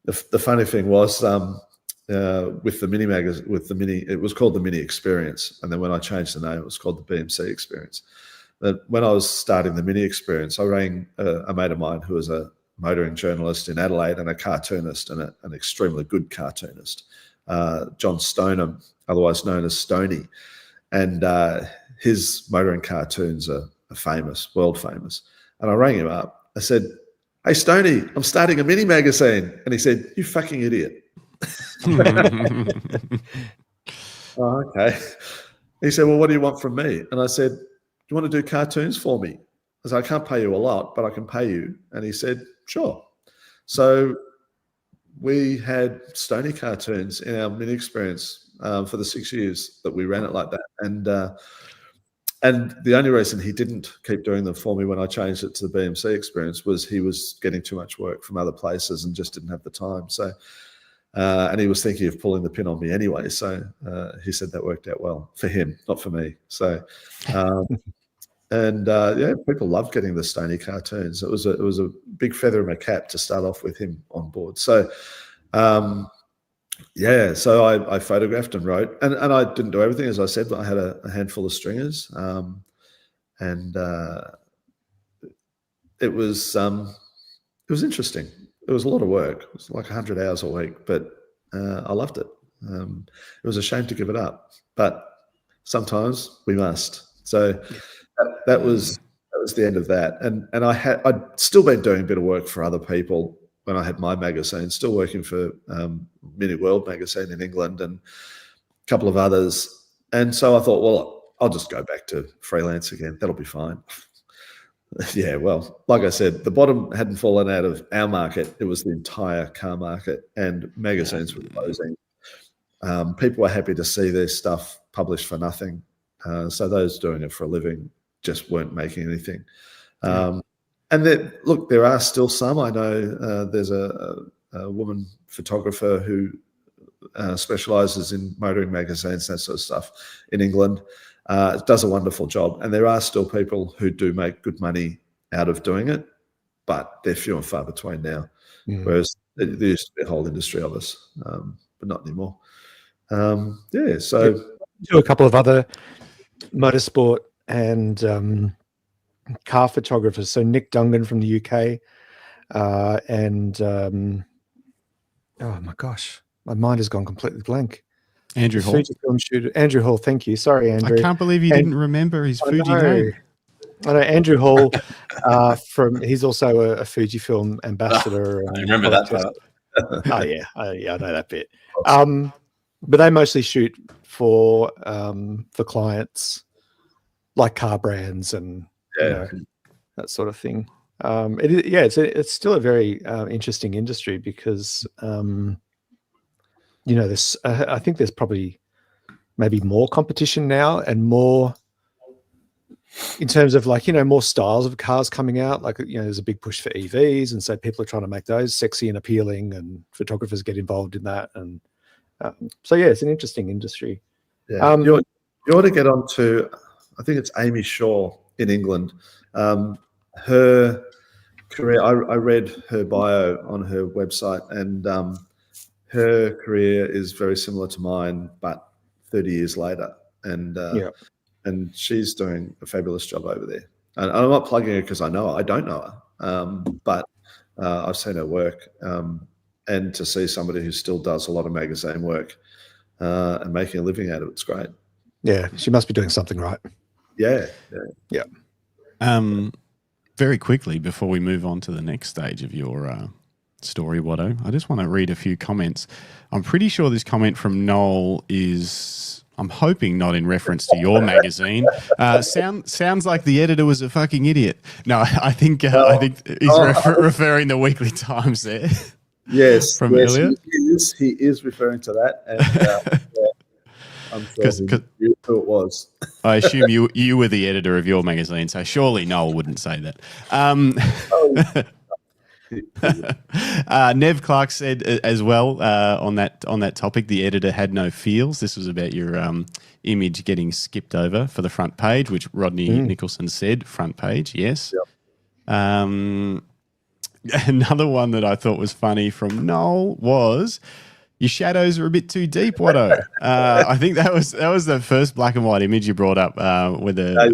the funny thing was with the Mini magazine, it was called the Mini Experience, and then when I changed the name, it was called the BMC Experience. When I was starting the Mini Experience, I rang a mate of mine who was a motoring journalist in Adelaide and a cartoonist and an extremely good cartoonist, John Stoneham, otherwise known as Stoney. And his motoring cartoons are famous, world famous. And I rang him up. I said, "Hey, Stoney, I'm starting a Mini magazine." And he said, "You fucking idiot." Oh, okay. He said, "Well, what do you want from me?" And I said, "Do you want to do cartoons for me?" I said, "I can't pay you a lot, but I can pay you." And he said, "Sure." So we had Stoney cartoons in our Mini Experience for the 6 years that we ran it like that. And the only reason he didn't keep doing them for me when I changed it to the BMC Experience was he was getting too much work from other places and just didn't have the time. So, and he was thinking of pulling the pin on me anyway. So he said that worked out well for him, not for me. So, people loved getting the Stoney cartoons. It was a big feather in my cap to start off with him on board. So, so I photographed and wrote, and I didn't do everything, as I said, but I had a handful of stringers, and it was interesting. It was a lot of work. It was like 100 hours a week, but I loved it. It was a shame to give it up, but sometimes we must. So that was the end of that, and I'd still been doing a bit of work for other people when I had my magazine, still working for Mini World magazine in England and a couple of others. And so I thought, well, I'll just go back to freelance again. That'll be fine. Yeah, well, like I said, the bottom hadn't fallen out of our market. It was the entire car market, and magazines were closing. People were happy to see their stuff published for nothing. So those doing it for a living just weren't making anything. And there are still some. I know there's a woman photographer who specialises in motoring magazines, that sort of stuff, in England. Does a wonderful job. And there are still people who do make good money out of doing it, but they're few and far between now. Whereas there used to be a whole industry of us, but not anymore. So do a couple of other motorsport and car photographers. So Nick Dungan from the UK, and oh my gosh, my mind has gone completely blank. Andrew Hall. Fuji film shooter. Andrew Hall, thank you. Sorry, Andrew. I can't believe you didn't remember his Fuji name. I know Andrew Hall he's also a Fujifilm ambassador. I remember that part. I know that bit. But they mostly shoot for clients like car brands and that sort of thing. It's still a very interesting industry because there's I think there's probably maybe more competition now and more in terms of more styles of cars coming out. There's a big push for EVs, and so people are trying to make those sexy and appealing, and photographers get involved in that. And it's an interesting industry. Yeah, you ought to get on to, I think it's Amy Shaw in England. Her career, I read her bio on her website, and her career is very similar to mine, but 30 years later. And and she's doing a fabulous job over there. And I'm not plugging her because I know her. I don't know her, but I've seen her work. And to see somebody who still does a lot of magazine work and making a living out of it's great. Yeah, she must be doing something right. Yeah. Very quickly, before we move on to the next stage of your story, Watto, I just want to read a few comments. I'm pretty sure this comment from Noel is, I'm hoping, not in reference to your magazine. Sounds like the editor was a fucking idiot. No, I think he's referring to Weekly Times there. Yes, from earlier. He is referring to that, and I'm sure who it was. I assume you were the editor of your magazine, so surely Noel wouldn't say that. Nev Clark said as well on that topic, the editor had no feels. This was about your image getting skipped over for the front page, which Rodney Nicholson said, front page, yes. Yep. Another one that I thought was funny from Noel was, your shadows are a bit too deep, Watto. I think that was the first black and white image you brought up with high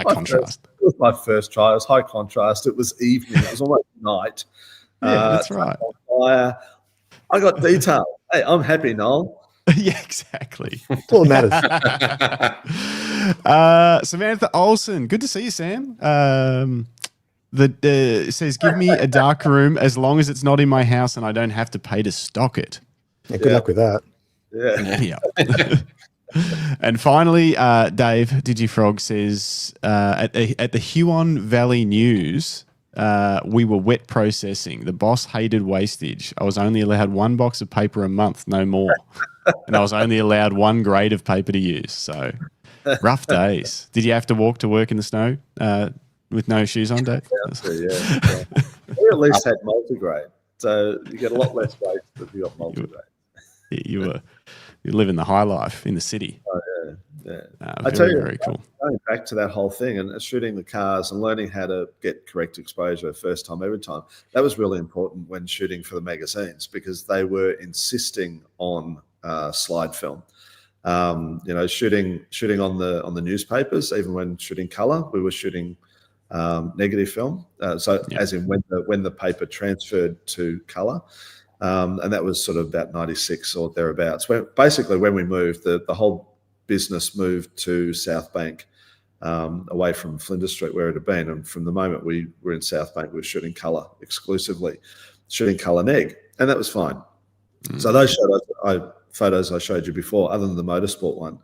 contrast. It was my first try. It was high contrast. It was evening. It was almost night. Yeah, that's right. I got detail. Hey, I'm happy, Noel. Yeah, exactly. That's all that matters. Samantha Olsen, good to see you, Sam. It says, give me a dark room as long as it's not in my house and I don't have to pay to stock it. Yeah, good luck with that. Yeah. And finally, Dave Digifrog says, at the Huon Valley News, we were wet processing. The boss hated wastage. I was only allowed one box of paper a month, no more. And I was only allowed one grade of paper to use. So rough days. Did you have to walk to work in the snow with no shoes on, Dave? Yeah. We at least had multigrade. So you get a lot less waste if you got multigrade. You're living the high life in the city. Oh, yeah. I tell you, very cool. Going back to that whole thing and shooting the cars and learning how to get correct exposure first time, every time, that was really important when shooting for the magazines, because they were insisting on slide film. Shooting on the newspapers, even when shooting color, we were shooting negative film. As in when the paper transferred to color. And that was sort of about 96 or thereabouts. Basically, when we moved, the whole business moved to South Bank, away from Flinders Street where it had been. And from the moment we were in South Bank, we were shooting colour exclusively, shooting colour neg, and that was fine. So those photos I showed you before, other than the motorsport one,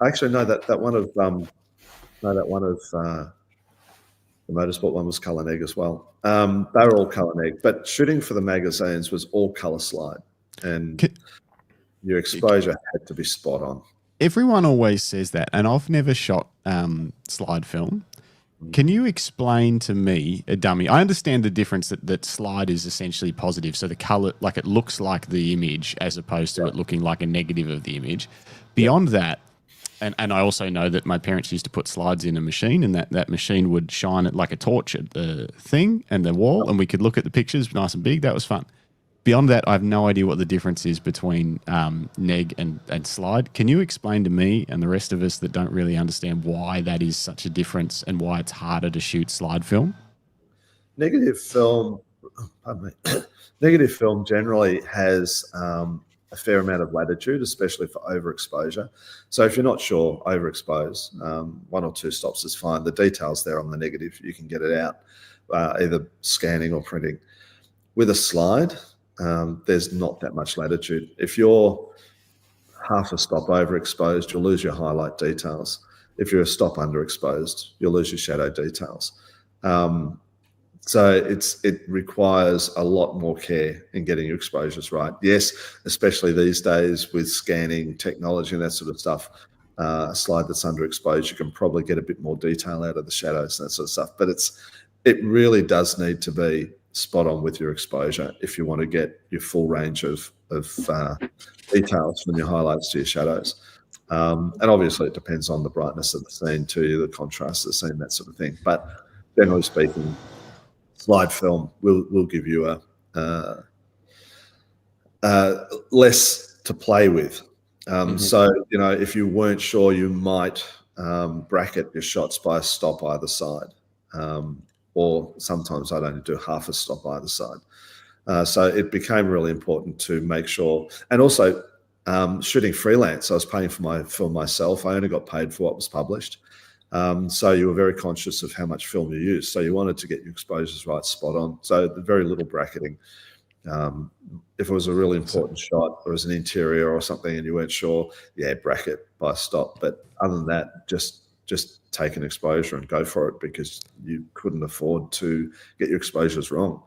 actually no, that one of the motorsport one was colour neg as well. They were all colour neg, but shooting for the magazines was all colour slide, and your exposure had to be spot on. Everyone always says that, and I've never shot slide film. Can you explain to me, a dummy? I understand the difference that slide is essentially positive, so the color, like it looks like the image as opposed to it looking like a negative of the image. Beyond that, and I also know that my parents used to put slides in a machine, and that machine would shine it like a torch at the thing and the wall, and we could look at the pictures nice and big. That was fun. Beyond that, I have no idea what the difference is between neg and slide. Can you explain to me and the rest of us that don't really understand why that is such a difference and why it's harder to shoot slide film? Negative film generally has a fair amount of latitude, especially for overexposure. So if you're not sure, overexpose. 1 or 2 stops is fine. The detail's there on the negative. You can get it out, either scanning or printing. With a slide, there's not that much latitude. If you're half a stop overexposed, you'll lose your highlight details. If you're a stop underexposed, you'll lose your shadow details. So it requires a lot more care in getting your exposures right. Yes, especially these days with scanning technology and that sort of stuff, a slide that's underexposed, you can probably get a bit more detail out of the shadows and that sort of stuff. But it really does need to be spot on with your exposure if you want to get your full range of details from your highlights to your shadows. And obviously it depends on the brightness of the scene too, the contrast of the scene, that sort of thing. But generally speaking, slide film will give you less to play with. So, if you weren't sure, you might bracket your shots by a stop either side. Or sometimes I'd only do half a stop either side. So it became really important to make sure. And also shooting freelance, I was paying for my film myself. I only got paid for what was published. So you were very conscious of how much film you used. So you wanted to get your exposures right, spot on. So the very little bracketing. If it was a really important shot, or it was an interior or something and you weren't sure, bracket by stop. But other than that, just take an exposure and go for it, because you couldn't afford to get your exposures wrong.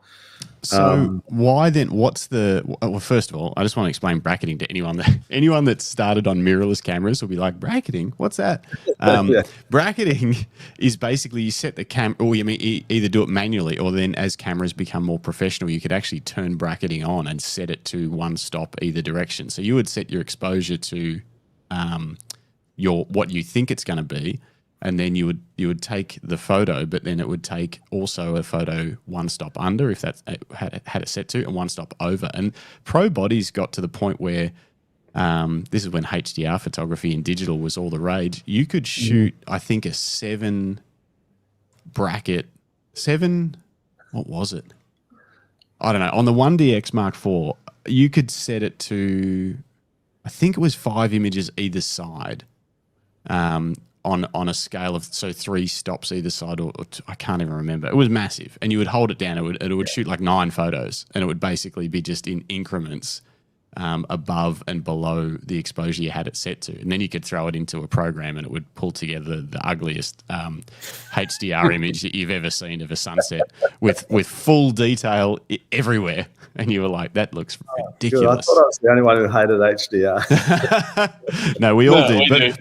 So why then? What's well? First of all, I just want to explain bracketing to anyone that started on mirrorless cameras will be like, bracketing? What's that? Bracketing is basically you set the or you mean either do it manually, or then as cameras become more professional, you could actually turn bracketing on and set it to one stop either direction. So you would set your exposure to what you think it's going to be. And then you would take the photo, but then it would take also a photo one stop under, if that's had it set to, and one stop over. And pro bodies got to the point where this is when HDR photography and digital was all the rage. You could shoot, I think, a 7 bracket. What was it? I don't know. On the 1DX Mark IV, you could set it to, I think it was 5 images either side. On a scale of 3 stops either side, or I can't even remember. It was massive, and you would hold it down. It would shoot like 9 photos, and it would basically be just in increments above and below the exposure you had it set to. And then you could throw it into a program, and it would pull together the ugliest HDR image that you've ever seen of a sunset with full detail everywhere. And you were like, that looks ridiculous. I thought I was the only one who hated HDR. No, we all did.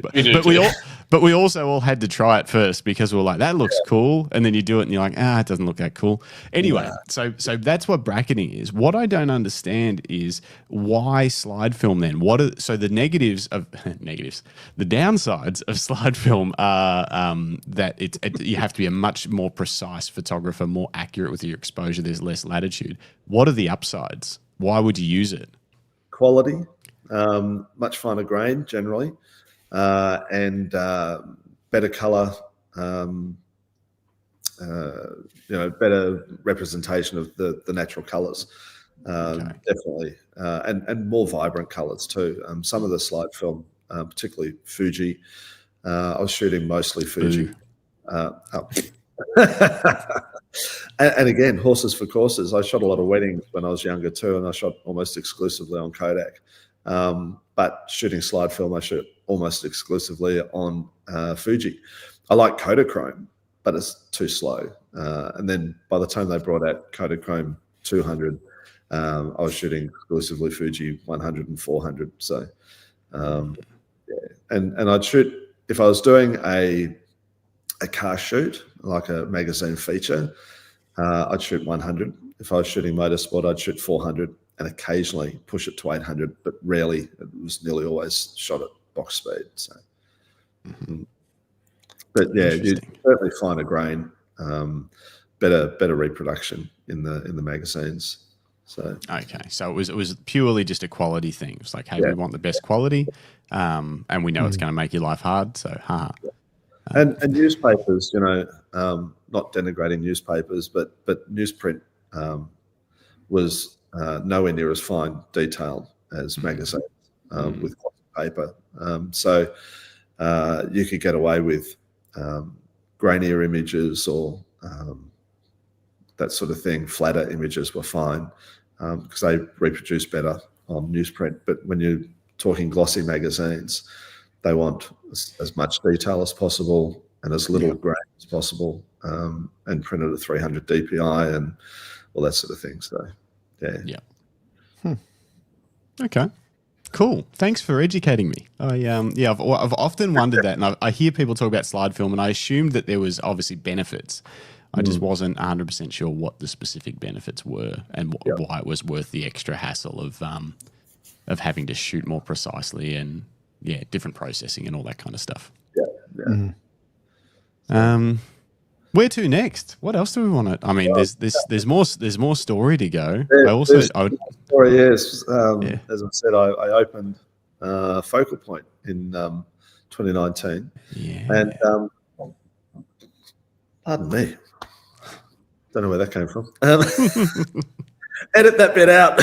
But we also all had to try it first, because we were like, that looks cool. And then you do it and you're like, it doesn't look that cool. Anyway, so that's what bracketing is. What I don't understand is why slide film then? So the the downsides of slide film are that you have to be a much more precise photographer, more accurate with your exposure. There's less latitude. What are the upsides? Why would you use it? Quality, much finer grain generally. And better color, better representation of the natural colors, definitely, and more vibrant colors too. Some of the slide film, particularly Fuji, I was shooting mostly Fuji. And again, horses for courses. I shot a lot of weddings when I was younger too, and I shot almost exclusively on Kodak. But shooting slide film, I shoot almost exclusively on Fuji. I like Chrome, but it's too slow. And then by the time they brought out Chrome 200, I was shooting exclusively Fuji 100 and 400. So, and I'd shoot, if I was doing a car shoot, like a magazine feature, I'd shoot 100. If I was shooting motorsport, I'd shoot 400. And occasionally push it to 800, but rarely. It was nearly always shot at box speed. So, but you certainly find a grain, better reproduction in the magazines. So so it was purely just a quality thing. It's like, hey, we want the best quality, and we know it's going to make your life hard. So, and newspapers, not denigrating newspapers, but newsprint was nowhere near as fine detailed as magazines with paper. So you could get away with grainier images or that sort of thing. Flatter images were fine because they reproduce better on newsprint. But when you're talking glossy magazines, they want as much detail as possible and as little grain as possible, and printed at 300 DPI and all that sort of thing. So. Okay. Cool. Thanks for educating me. I've often wondered that, and I hear people talk about slide film, and I assumed that there was obviously benefits I just wasn't 100% sure what the specific benefits were and why it was worth the extra hassle of having to shoot more precisely and different processing and all that kind of stuff. Where to next? What else do we want to? I mean, there's more story to go. Story is, as I said, I opened Focal Point in 2019, and pardon me, don't know where that came from. Edit that bit out.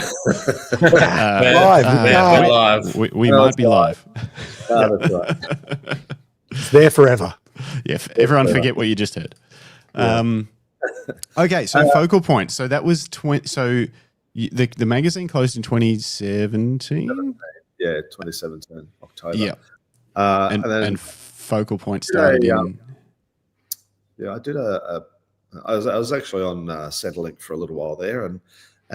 Live. We might be live. No, that's right. It's there forever. Yeah, everyone forget what you just heard. Okay, so Focal Point. So that was the magazine closed in 2017. Yeah, 2017 October. Yeah, and then Focal Point started in. Yeah, I did I was actually on Centrelink for a little while there, and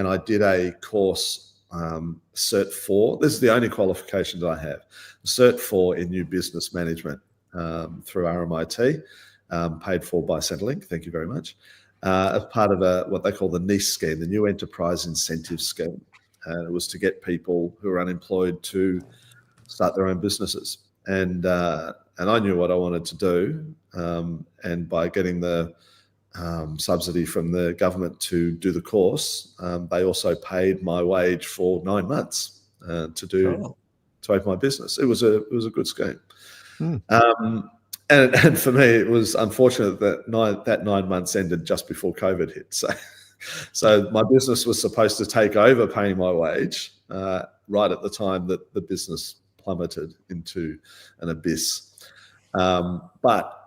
I did a course, Cert 4. This is the only qualification that I have. Cert 4 in New Business Management through RMIT, paid for by Centrelink. Thank you very much. As part of what they call the NICE scheme, the New Enterprise Incentive Scheme. It was to get people who are unemployed to start their own businesses. And I knew what I wanted to do. And by getting the subsidy from the government to do the course, they also paid my wage for 9 months to open my business. It was a good scheme. And for me, it was unfortunate that 9 months ended just before COVID hit. So my business was supposed to take over paying my wage right at the time that the business plummeted into an abyss. But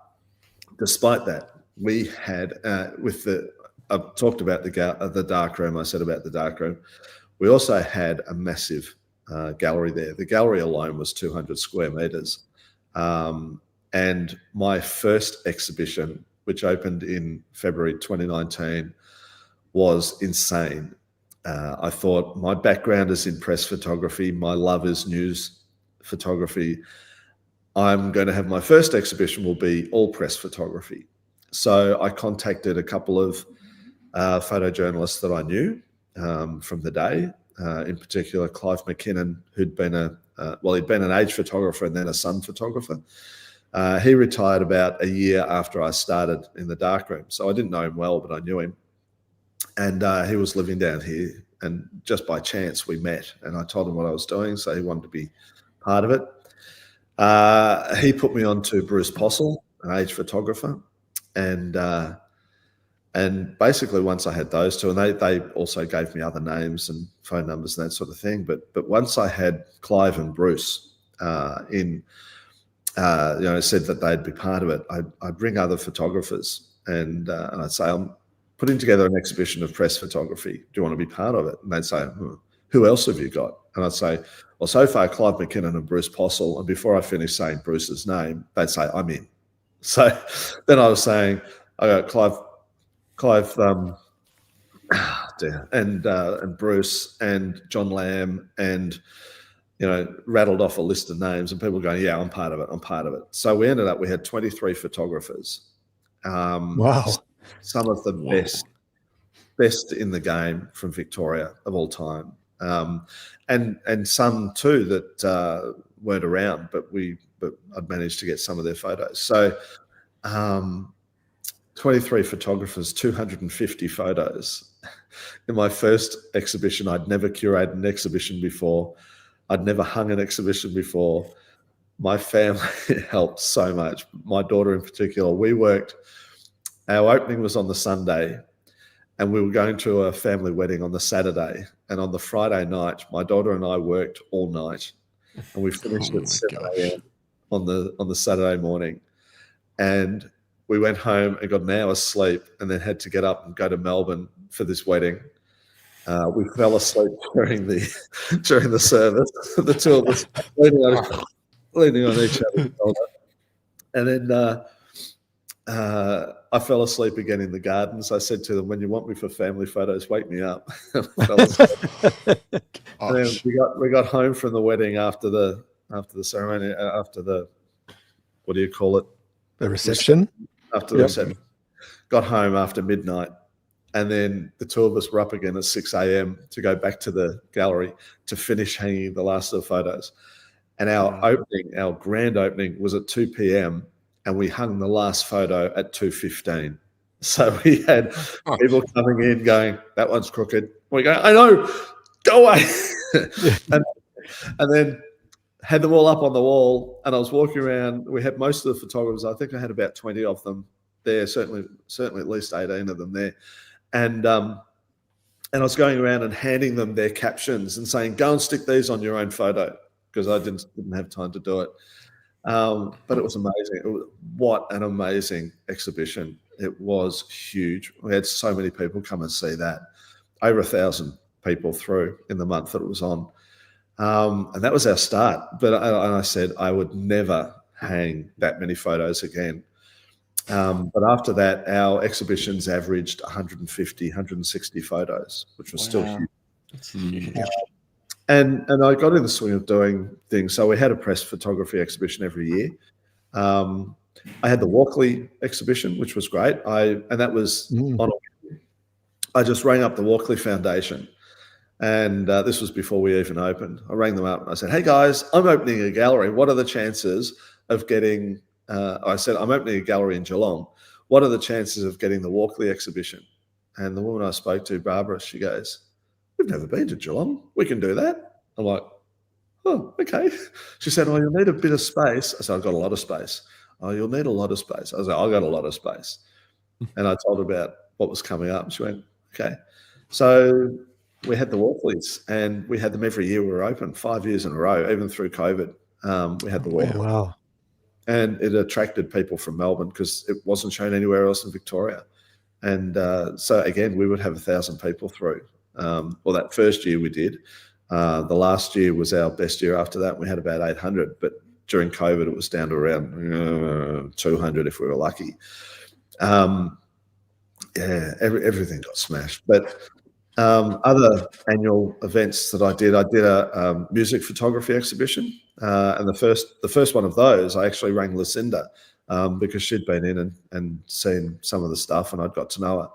despite that, we had I've talked about the darkroom. I said about the darkroom. We also had a massive gallery there. The gallery alone was 200 square meters. And my first exhibition, which opened in February 2019, was insane. I thought, my background is in press photography. My love is news photography. I'm going to have my first exhibition will be all press photography. So I contacted a couple of photojournalists that I knew from the day, in particular Clive McKinnon, who'd been he'd been an age photographer and then a sun photographer. He retired about a year after I started in the darkroom. So I didn't know him well, but I knew him. And he was living down here. And just by chance, we met. And I told him what I was doing, so he wanted to be part of it. He put me on to Bruce Postle, an age photographer. And basically once I had those two, and they also gave me other names and phone numbers and that sort of thing. But once I had Clive and Bruce said that they'd be part of it, I'd bring other photographers and I'd say, I'm putting together an exhibition of press photography. Do you want to be part of it? And they'd say, who else have you got? And I'd say, well, so far Clive McKinnon and Bruce Postle. And before I finished saying Bruce's name, they'd say, I'm in. So then I was saying, I got Clive, and Bruce and John Lamb, and rattled off a list of names, and people going, yeah, I'm part of it. So we ended up, we had 23 photographers. Wow. Some of the best in the game from Victoria of all time. And some too that weren't around, but I'd managed to get some of their photos. So 23 photographers, 250 photos. In my first exhibition, I'd never curated an exhibition before. I'd never hung an exhibition before. My family helped so much. My daughter in particular, our opening was on the Sunday, and we were going to a family wedding on the Saturday. And on the Friday night, my daughter and I worked all night, and we finished at 7 a.m. on the Saturday morning. And we went home and got an hour's sleep, and then had to get up and go to Melbourne for this wedding. We fell asleep during the service, the two of us leaning on each other's shoulder. And then I fell asleep again in the gardens. I said to them, when you want me for family photos, wake me up. And then we got home from the wedding after the ceremony, after the, what do you call it? The reception? After the reception. got home after midnight, and then the two of us were up again at 6 a.m. to go back to the gallery to finish hanging the last of the photos. And our grand opening was at 2 p.m. and we hung the last photo at 2:15. So we had people coming in going, "That one's crooked." We go, "I know, go away." and then had them all up on the wall, and I was walking around. We had most of the photographers. I think I had about 20 of them there, certainly at least 18 of them there. And I was going around and handing them their captions and saying, "Go and stick these on your own photo," because I didn't have time to do it. But it was amazing. What an amazing exhibition. It was huge. We had so many people come and see that. Over 1,000 people through in the month that it was on. And that was our start. But I said I would never hang that many photos again. But after that, our exhibitions averaged 150, 160 photos, which was still huge. That's huge. And I got in the swing of doing things. So we had a press photography exhibition every year. I had the Walkley exhibition, which was great. And that was I just rang up the Walkley Foundation, and this was before we even opened. I rang them up and I said, "Hey guys, I'm opening a gallery. What are the chances of getting?" I said, "I'm opening a gallery in Geelong. What are the chances of getting the Walkley exhibition?" And the woman I spoke to, Barbara, she goes, "We've never been to Geelong. We can do that." I'm like, "Oh, okay." She said, "Oh, you'll need a bit of space." I said, "I've got a lot of space." "Oh, you'll need a lot of space." I was like, "I've got a lot of space." And I told her about what was coming up. She went, "Okay." So we had the Walkleys, and we had them every year we were open, 5 years in a row, even through COVID. We had the Walkley. Wow. And it attracted people from Melbourne because it wasn't shown anywhere else in Victoria. And so, again, we would have 1,000 people through. Well, that first year we did. The last year was our best year after that. We had about 800, but during COVID, it was down to around 200 if we were lucky. Everything got smashed. But other annual events that I did a music photography exhibition. And the first one of those, I actually rang Lucinda because she'd been in and seen some of the stuff, and I'd got to know her.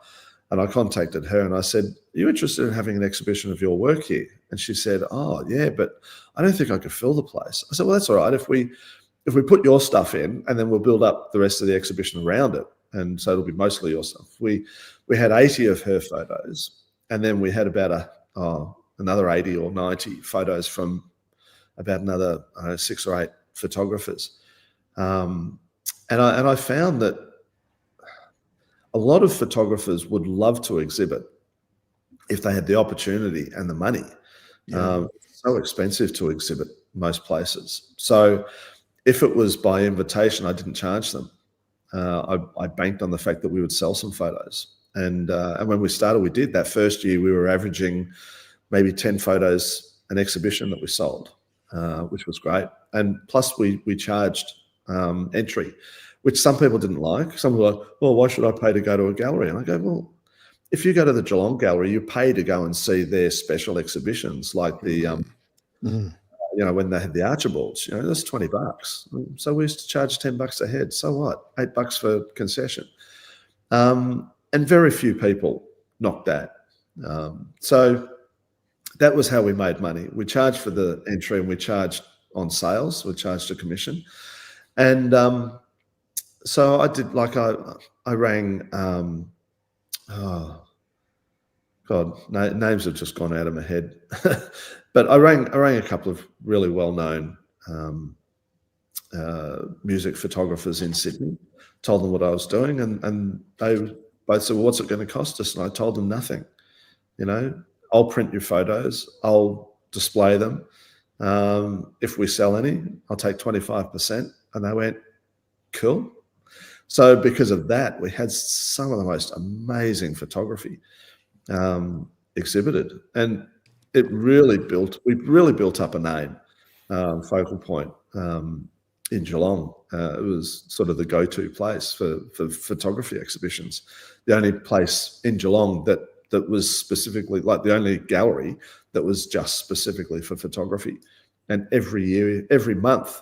And I contacted her and I said, "Are you interested in having an exhibition of your work here?" And she said, "Oh, yeah, but I don't think I could fill the place." I said, "Well, that's all right. If we put your stuff in, and then we'll build up the rest of the exhibition around it. And so it'll be mostly your stuff." We had 80 of her photos, and then we had about another 80 or 90 photos from about another 6 or 8 photographers. And I found that a lot of photographers would love to exhibit if they had the opportunity and the money. It's so expensive to exhibit most places. So if it was by invitation, I didn't charge them. I banked on the fact that we would sell some photos. And when we started, we did. That first year, we were averaging maybe 10 photos an exhibition that we sold, which was great. And plus, we charged entry, which some people didn't like. Some were like, "Well, why should I pay to go to a gallery?" And I go, "Well, if you go to the Geelong Gallery, you pay to go and see their special exhibitions, like the when they had the Archibalds, that's $20. So we used to charge $10 a head. So what? $8 for concession." And very few people knocked that. So that was how we made money. We charged for the entry, and we charged on sales. We charged a commission. And so I did, like, I rang, names have just gone out of my head. But I rang a couple of really well-known music photographers in Sydney, told them what I was doing, and they both said, "Well, what's it going to cost us?" And I told them nothing. I'll print your photos, I'll display them. If we sell any, I'll take 25%. And they went, "Cool." So because of that, we had some of the most amazing photography exhibited, and we really built up a name, Focal Point in Geelong. It was sort of the go-to place for photography exhibitions. The only place in Geelong that was specifically, like, the only gallery that was just specifically for photography. And every year, every month,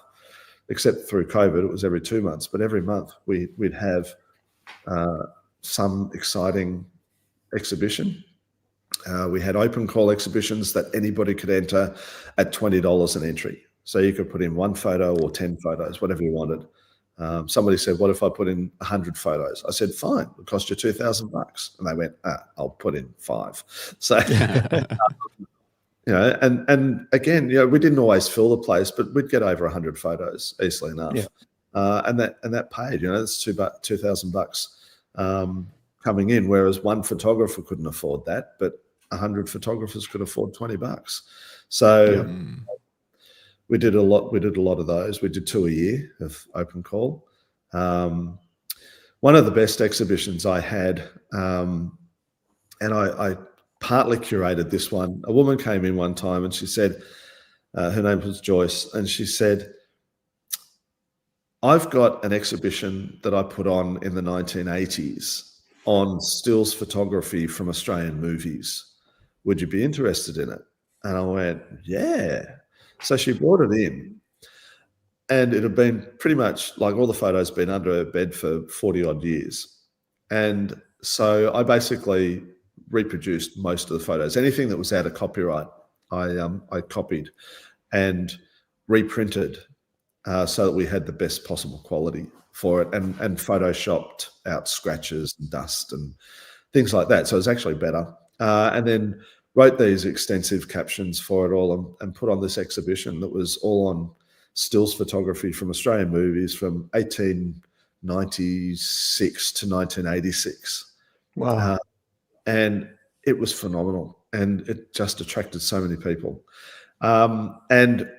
except through COVID, it was every 2 months, but every month we'd have some exciting exhibition. We had open call exhibitions that anybody could enter at $20 an entry. So you could put in 1 photo or 10 photos, whatever you wanted. Somebody said, what if I put in 100 photos? I said, fine, it'll cost you $2,000. And they went, I'll put in 5. So, and again, we didn't always fill the place, but we'd get over 100 photos easily enough. Yeah. And that paid, that's $2,000 coming in, whereas one photographer couldn't afford that, but 100 photographers could afford $20. So we did a lot. We did a lot of those. We did 2 a year of open call. One of the best exhibitions I had, and I partly curated this one. A woman came in one time and she said, her name was Joyce, and she said, I've got an exhibition that I put on in the 1980s on stills photography from Australian movies. Would you be interested in it? And I went, yeah. So she brought it in, and it had been pretty much like all the photos been under her bed for 40 odd years. And so I basically reproduced most of the photos. Anything that was out of copyright, I copied and reprinted so that we had the best possible quality for it, and photoshopped out scratches and dust and things like that. So it was actually better. And then wrote these extensive captions for it all, and put on this exhibition that was all on stills photography from Australian movies from 1896 to 1986. Wow. And it was phenomenal, and it just attracted so many people. And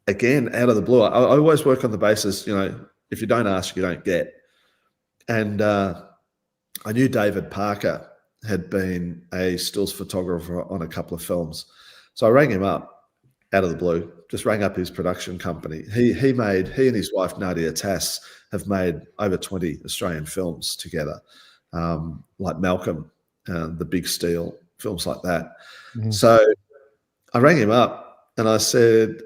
again, out of the blue, I always work on the basis, if you don't ask, you don't get. And I knew David Parker had been a stills photographer on a couple of films. So I rang him up out of the blue, just rang up his production company. He and his wife, Nadia Tass, have made over 20 Australian films together, like Malcolm, The Big Steel, films like that. Mm-hmm. So I rang him up and I said,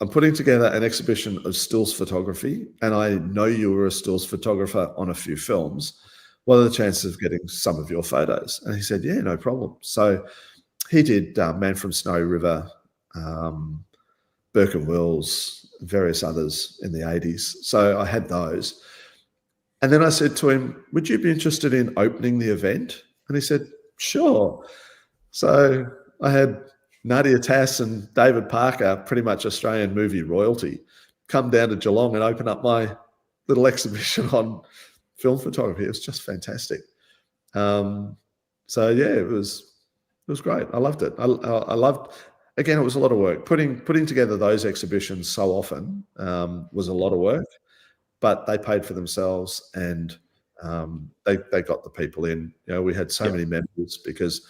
I'm putting together an exhibition of stills photography, and I know you were a stills photographer on a few films. What are the chances of getting some of your photos? And he said, yeah, no problem. So he did Man from Snowy River, Burke and Wills, various others in the 80s. So I had those. And then I said to him, would you be interested in opening the event? And he said, sure. So I had Nadia Tass and David Parker, pretty much Australian movie royalty, come down to Geelong and open up my little exhibition on film photography. It was just fantastic. So yeah, it was great. I loved it. I loved. Again, it was a lot of work. Putting together those exhibitions so often was a lot of work, but they paid for themselves, and they got the people in. We had so many members, because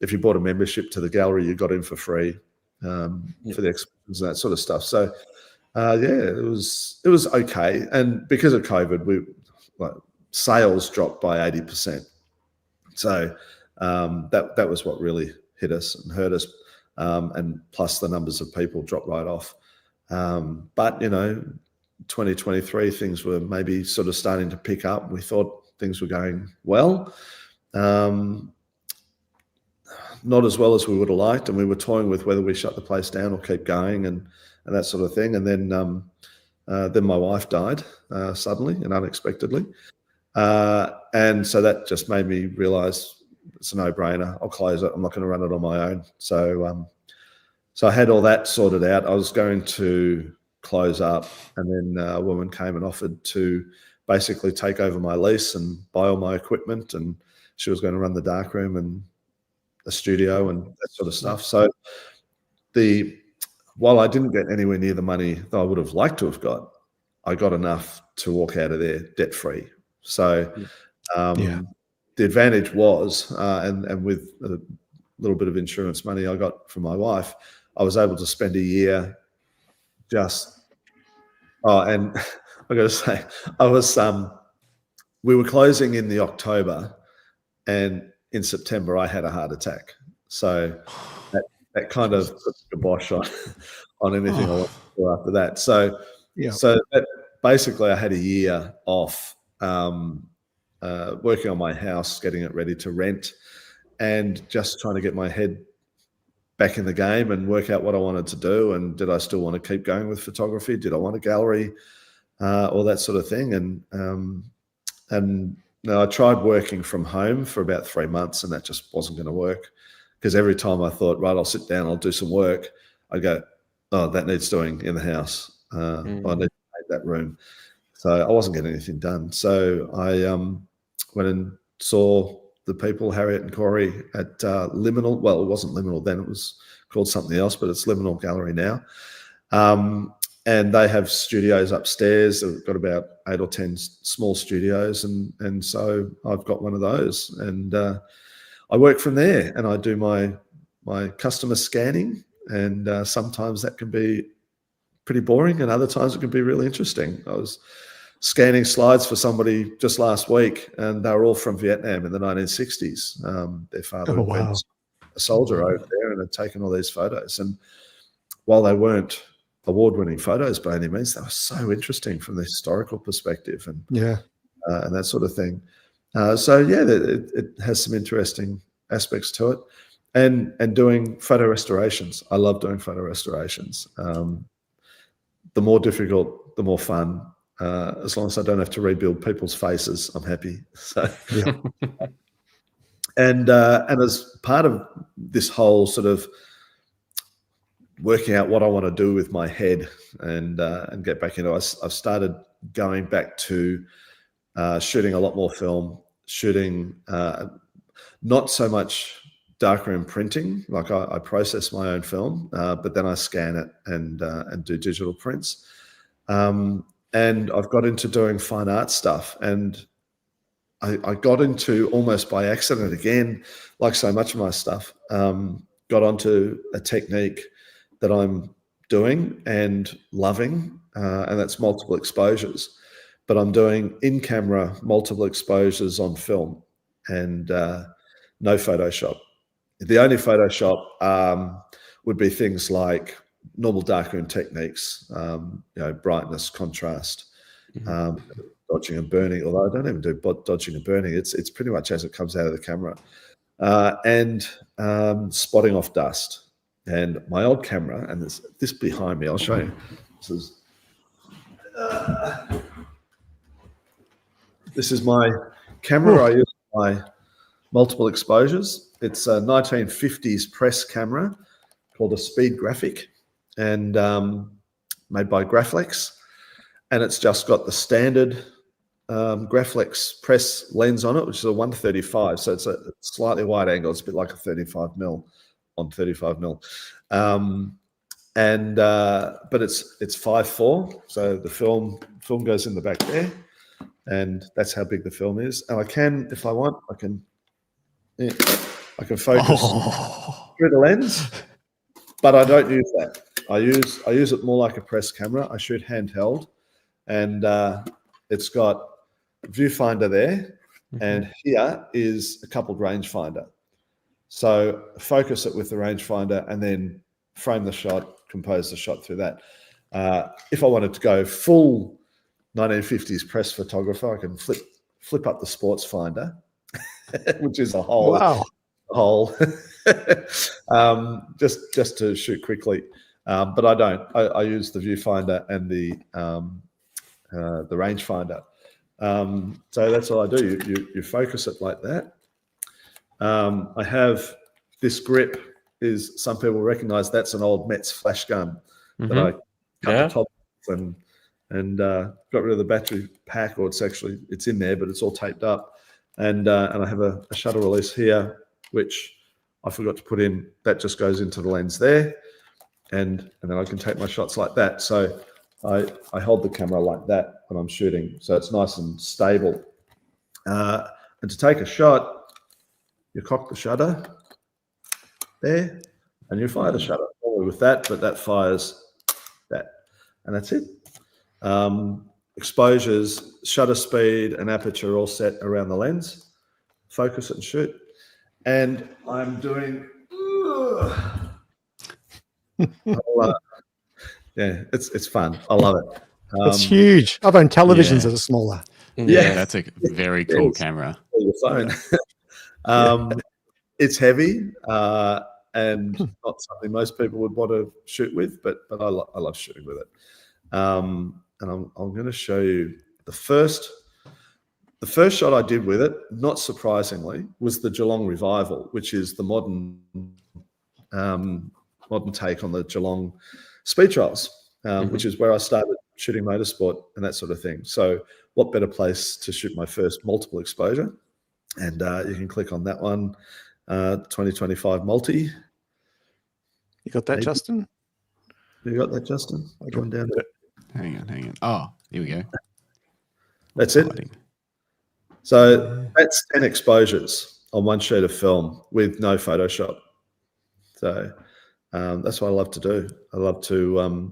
if you bought a membership to the gallery, you got in for free for the exhibitions and that sort of stuff. So it was okay. And because of COVID, sales dropped by 80%. So that was what really hit us and hurt us. And plus the numbers of people dropped right off. But 2023, things were maybe sort of starting to pick up. We thought things were going well. Not as well as we would have liked, and we were toying with whether we shut the place down or keep going and that sort of thing. And then my wife died suddenly and unexpectedly. And so that just made me realize it's a no-brainer. I'll close it. I'm not going to run it on my own. So I had all that sorted out. I was going to close up, and then a woman came and offered to basically take over my lease and buy all my equipment, and she was going to run the darkroom and a studio and that sort of stuff. So while I didn't get anywhere near the money that I would have liked to have got, I got enough to walk out of there debt-free. So the advantage was, and with a little bit of insurance money I got from my wife, I was able to spend a year and I got to say, we were closing in the October, and in September I had a heart attack. So that kind of put the kibosh on anything I wanted to do after that. So that basically I had a year off working on my house, getting it ready to rent, and just trying to get my head back in the game and work out what I wanted to do. And did I still want to keep going with photography? Did I want a gallery? All that sort of thing. And I tried working from home for about 3 months, and that just wasn't going to work, because every time I thought, right, I'll sit down, I'll do some work, I'd go, oh, that needs doing in the house. I need to make that room. So I wasn't getting anything done. So I went and saw the people, Harriet and Corey, at Liminal. Well, it wasn't Liminal then, it was called something else, but it's Liminal Gallery now. And they have studios upstairs. They've got about 8 or 10 small studios. And so I've got one of those. And I work from there, and I do my customer scanning. And sometimes that can be pretty boring, and other times it can be really interesting. I was scanning slides for somebody just last week, and they were all from Vietnam in the 1960s. Their father had been a soldier over there and had taken all these photos. And while they weren't award-winning photos by any means, they were so interesting from the historical perspective and that sort of thing. It has some interesting aspects to it. And doing photo restorations. I love doing photo restorations. The more difficult, the more fun. As long as I don't have to rebuild people's faces, I'm happy. So, and as part of this whole sort of working out what I want to do with my head and get back into, I've started going back to shooting a lot more film, shooting not so much darkroom printing. Like I process my own film, but then I scan it and do digital prints. And I've got into doing fine art stuff, and I got into, almost by accident again, like so much of my stuff, got onto a technique that I'm doing and loving, and that's multiple exposures. But I'm doing in-camera multiple exposures on film, and no Photoshop. The only Photoshop would be things like normal darkroom techniques, brightness, contrast, dodging and burning. Although I don't even do dodging and burning, it's pretty much as it comes out of the camera, and spotting off dust. And my old camera, and there's this behind me, I'll show you. This is my camera. I use my multiple exposures. It's a 1950s press camera called a Speed Graphic, and made by Graflex. And it's just got the standard Graflex press lens on it, which is a 135. So it's a slightly wide angle. It's a bit like a 35mm on 35mm. But it's 5:4. So the film goes in the back there, and that's how big the film is. And I can, if I want, I can focus through the lens, but I don't use that. I use it more like a press camera. I shoot handheld, and it's got viewfinder there, and here is a coupled rangefinder. So focus it with the rangefinder, and then frame the shot, compose the shot through that. If I wanted to go full 1950s press photographer, I can flip up the sports finder, which is a whole just to shoot quickly. But I don't. I use the viewfinder and the rangefinder. So that's all I do. You focus it like that. I have this grip. Some people recognize that's an old Metz flash gun that I cut the top off and got rid of the battery pack, or it's in there, but it's all taped up. And I have a shutter release here, which I forgot to put in. That just goes into the lens there, and then I can take my shots like that. So I hold the camera like that when I'm shooting, so it's nice and stable. And to take a shot, you cock the shutter there, and you fire the shutter. Probably with that, but that fires that, and that's it. Exposures, shutter speed, and aperture all set around the lens. Focus it and shoot. And I'm doing. It's fun. I love it. It's huge. I've owned televisions that are smaller. Yeah. That's a very cool Yes. camera. Or your phone. It's heavy and not something most people would want to shoot with, but I love shooting with it. And I'm going to show you the first shot I did with it, not surprisingly, was the Geelong Revival, which is the modern take on the Geelong speed trials, which is where I started shooting motorsport and that sort of thing. So what better place to shoot my first multiple exposure? And you can click on that one, 2025 multi. You got that, Maybe. Justin? You got that, Justin? Going down. Hang on. Oh, here we go. That's it. So that's 10 exposures on one sheet of film with no Photoshop. So that's what I love to do. I love to,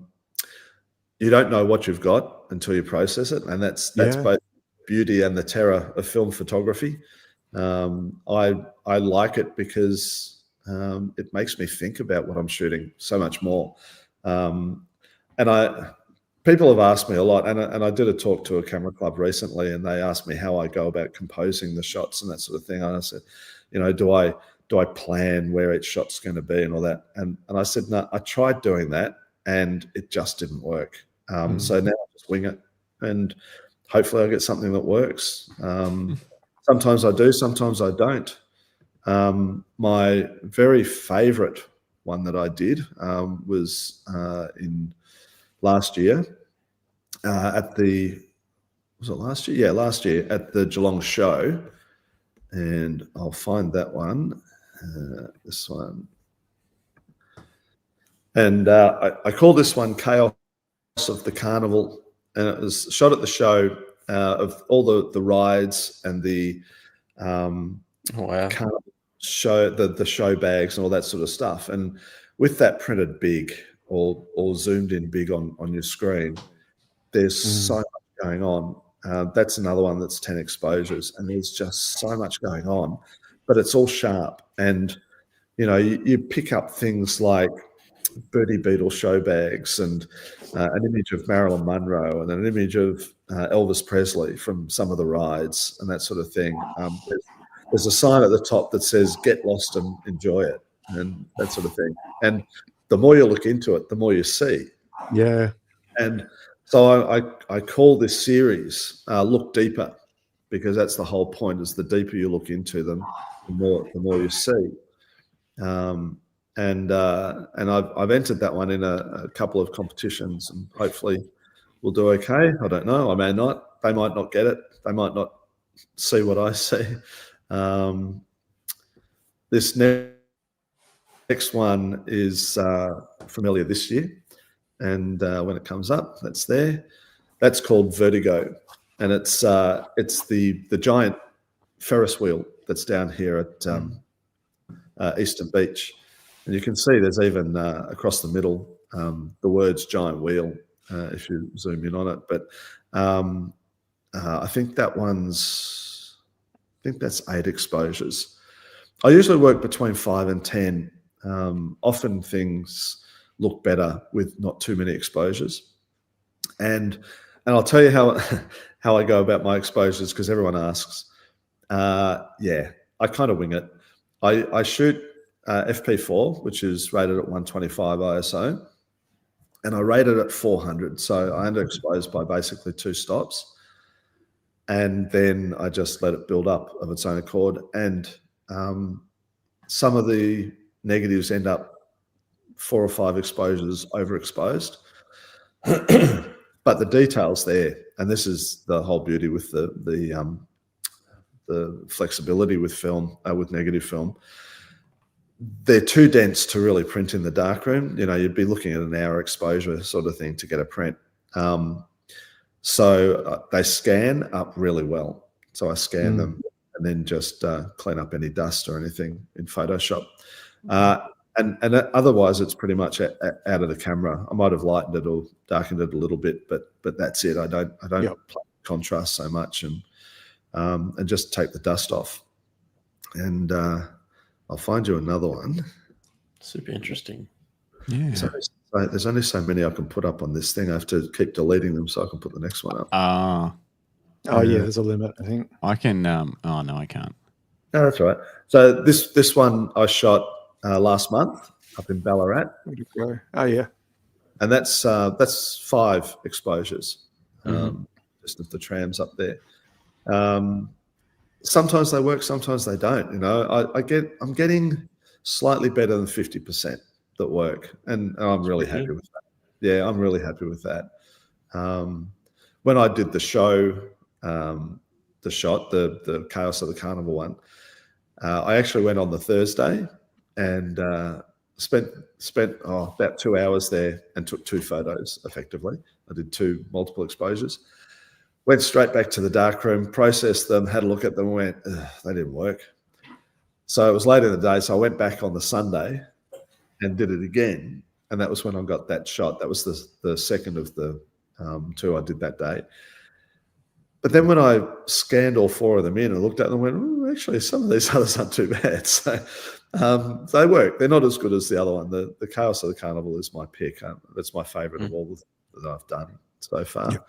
you don't know what you've got until you process it. And that's both beauty and the terror of film photography. I like it because it makes me think about what I'm shooting so much more. People have asked me a lot, and I did a talk to a camera club recently, and they asked me how I go about composing the shots and that sort of thing. And I said, do I plan where each shot's going to be and all that? And I said, no, I tried doing that, and it just didn't work. So now I just wing it, and hopefully I get something that works. Sometimes I do, sometimes I don't. My very favorite one that I did was in last year at the, was it last year? Yeah, last year at the Geelong show. And I'll find that one, this one. And I call this one Chaos of the Carnival. And it was shot at the show of all the rides and the carnival show, the show bags and all that sort of stuff. And with that printed big or zoomed in big on your screen, there's so much going on. That's another one that's 10 exposures, and there's just so much going on, but it's all sharp. And, you pick up things like Birdie Beetle show bags and an image of Marilyn Monroe and an image of Elvis Presley from some of the rides and that sort of thing. There's a sign at the top that says, "Get lost and enjoy it," and that sort of thing. And the more you look into it, the more you see. Yeah. And so I call this series Look Deeper, because that's the whole point, is the deeper you look into them, the more you see. And I've entered that one in a couple of competitions, and hopefully we'll do okay. I don't know. I may not. They might not get it. They might not see what I see. This next one is from earlier this year, and when it comes up, that's there. That's called Vertigo, and it's the giant Ferris wheel that's down here at Eastern Beach, and you can see there's even across the middle the words "giant wheel" if you zoom in on it. But I think that's 8 exposures. I usually work between 5 and 10. Often things look better with not too many exposures. And I'll tell you how I go about my exposures, because everyone asks. I kind of wing it. I shoot FP4, which is rated at 125 ISO, and I rate it at 400. So I underexpose by basically 2 stops. And then I just let it build up of its own accord. And some of the negatives end up 4 or 5 exposures overexposed. But the detail's there. And this is the whole beauty with the flexibility with film, with negative film. They're too dense to really print in the darkroom. You'd be looking at an hour exposure sort of thing to get a print. So they scan up really well. So I scan them and then just clean up any dust or anything in Photoshop. And otherwise, it's pretty much out of the camera. I might have lightened it or darkened it a little bit, but that's it. I don't play contrast so much, and just take the dust off. And I'll find you another one. Super interesting. Yeah. So there's only so many I can put up on this thing. I have to keep deleting them so I can put the next one up. Oh yeah, there's a limit, I think. I can. Oh no, I can't. No, that's all right. So this one I shot last month up in Ballarat. Where'd you go? Oh yeah. And that's 5 exposures, just of the trams up there. Sometimes they work, sometimes they don't. You know, I'm getting slightly better than 50% that work, and I'm really happy with that. Yeah, I'm really happy with that. When I did the show, the Chaos of the Carnival one, I actually went on the Thursday and spent about 2 hours there and took 2 photos effectively. I did 2 multiple exposures. Went straight back to the darkroom, processed them, had a look at them, and went, they didn't work. So it was late in the day, so I went back on the Sunday and did it again. And that was when I got that shot. That was the second of the 2 I did that day. But then when I scanned all 4 of them in and looked at them and went, oh, actually, some of these others aren't too bad. So they work. They're not as good as the other one. The Chaos of the Carnival is my pick. That's my favourite of all that I've done so far. Yep.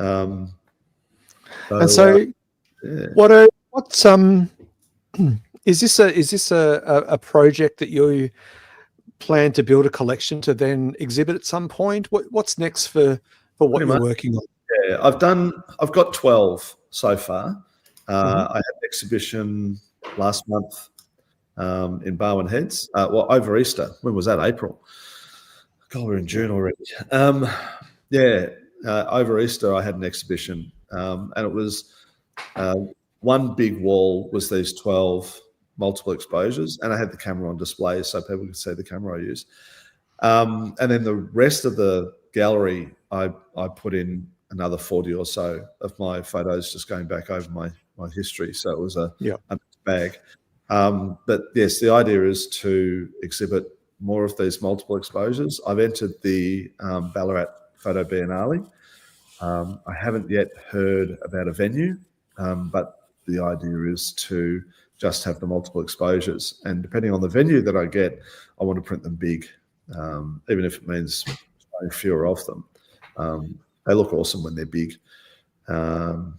Yeah. What's is this a project that you plan to build a collection to then exhibit at some point? What's next for what you're working on? Yeah, I've got 12 so far. I had an exhibition last month in Barwon Heads. Over Easter. When was that? April. God, we're in June already. Over Easter I had an exhibition, and it was one big wall was these 12 multiple exposures, and I had the camera on display so people could see the camera I use. And then the rest of the gallery, I put in another 40 or so of my photos, just going back over my history. So it was a mixed bag. But yes, the idea is to exhibit more of these multiple exposures. I've entered the Ballarat Photo Biennale. I haven't yet heard about a venue, but the idea is to just have the multiple exposures. And depending on the venue that I get, I want to print them big, even if it means showing fewer of them. They look awesome when they're big. And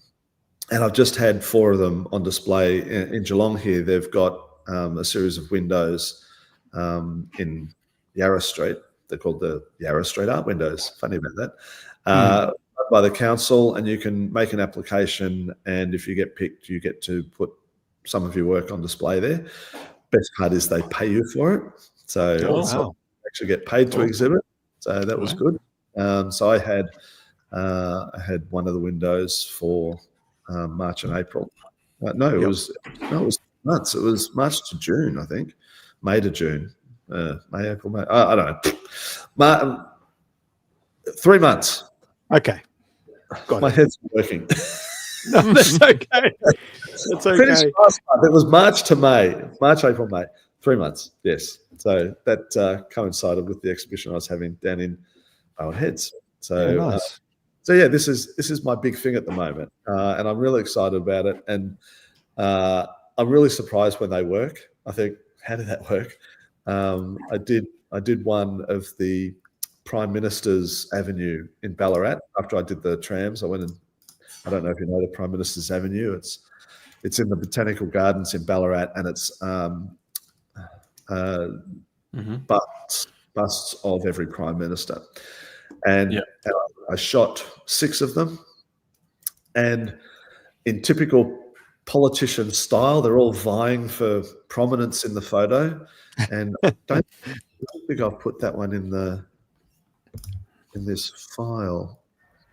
I've just had 4 of them on display in Geelong here. They've got a series of windows in Yarra Street. They're called the Yarra Street Art Windows. Funny about that. By the council, and you can make an application, and if you get picked, you get to put some of your work on display there. Best part is they pay you for it. So you actually get paid to exhibit. So that was good. So I had one of the windows for March and April. It was months. It was March to June, I think. May to June. May, April, May. I don't know. 3 months. Okay. My head's working. No, that's okay. That's okay. It was March to May. March, April, May. 3 months, yes. So that coincided with the exhibition I was having down in Barwon Heads. So, nice. This is my big thing at the moment, and I'm really excited about it. And I'm really surprised when they work. I think, how did that work? I did one of the Prime Minister's Avenue in Ballarat after I did the trams. I went and, I don't know if you know the Prime Minister's Avenue. It's in the Botanical Gardens in Ballarat, and it's busts of every Prime Minister. And I shot 6 of them, and in typical politician style, they're all vying for prominence in the photo. And I don't think I've put that one in this file.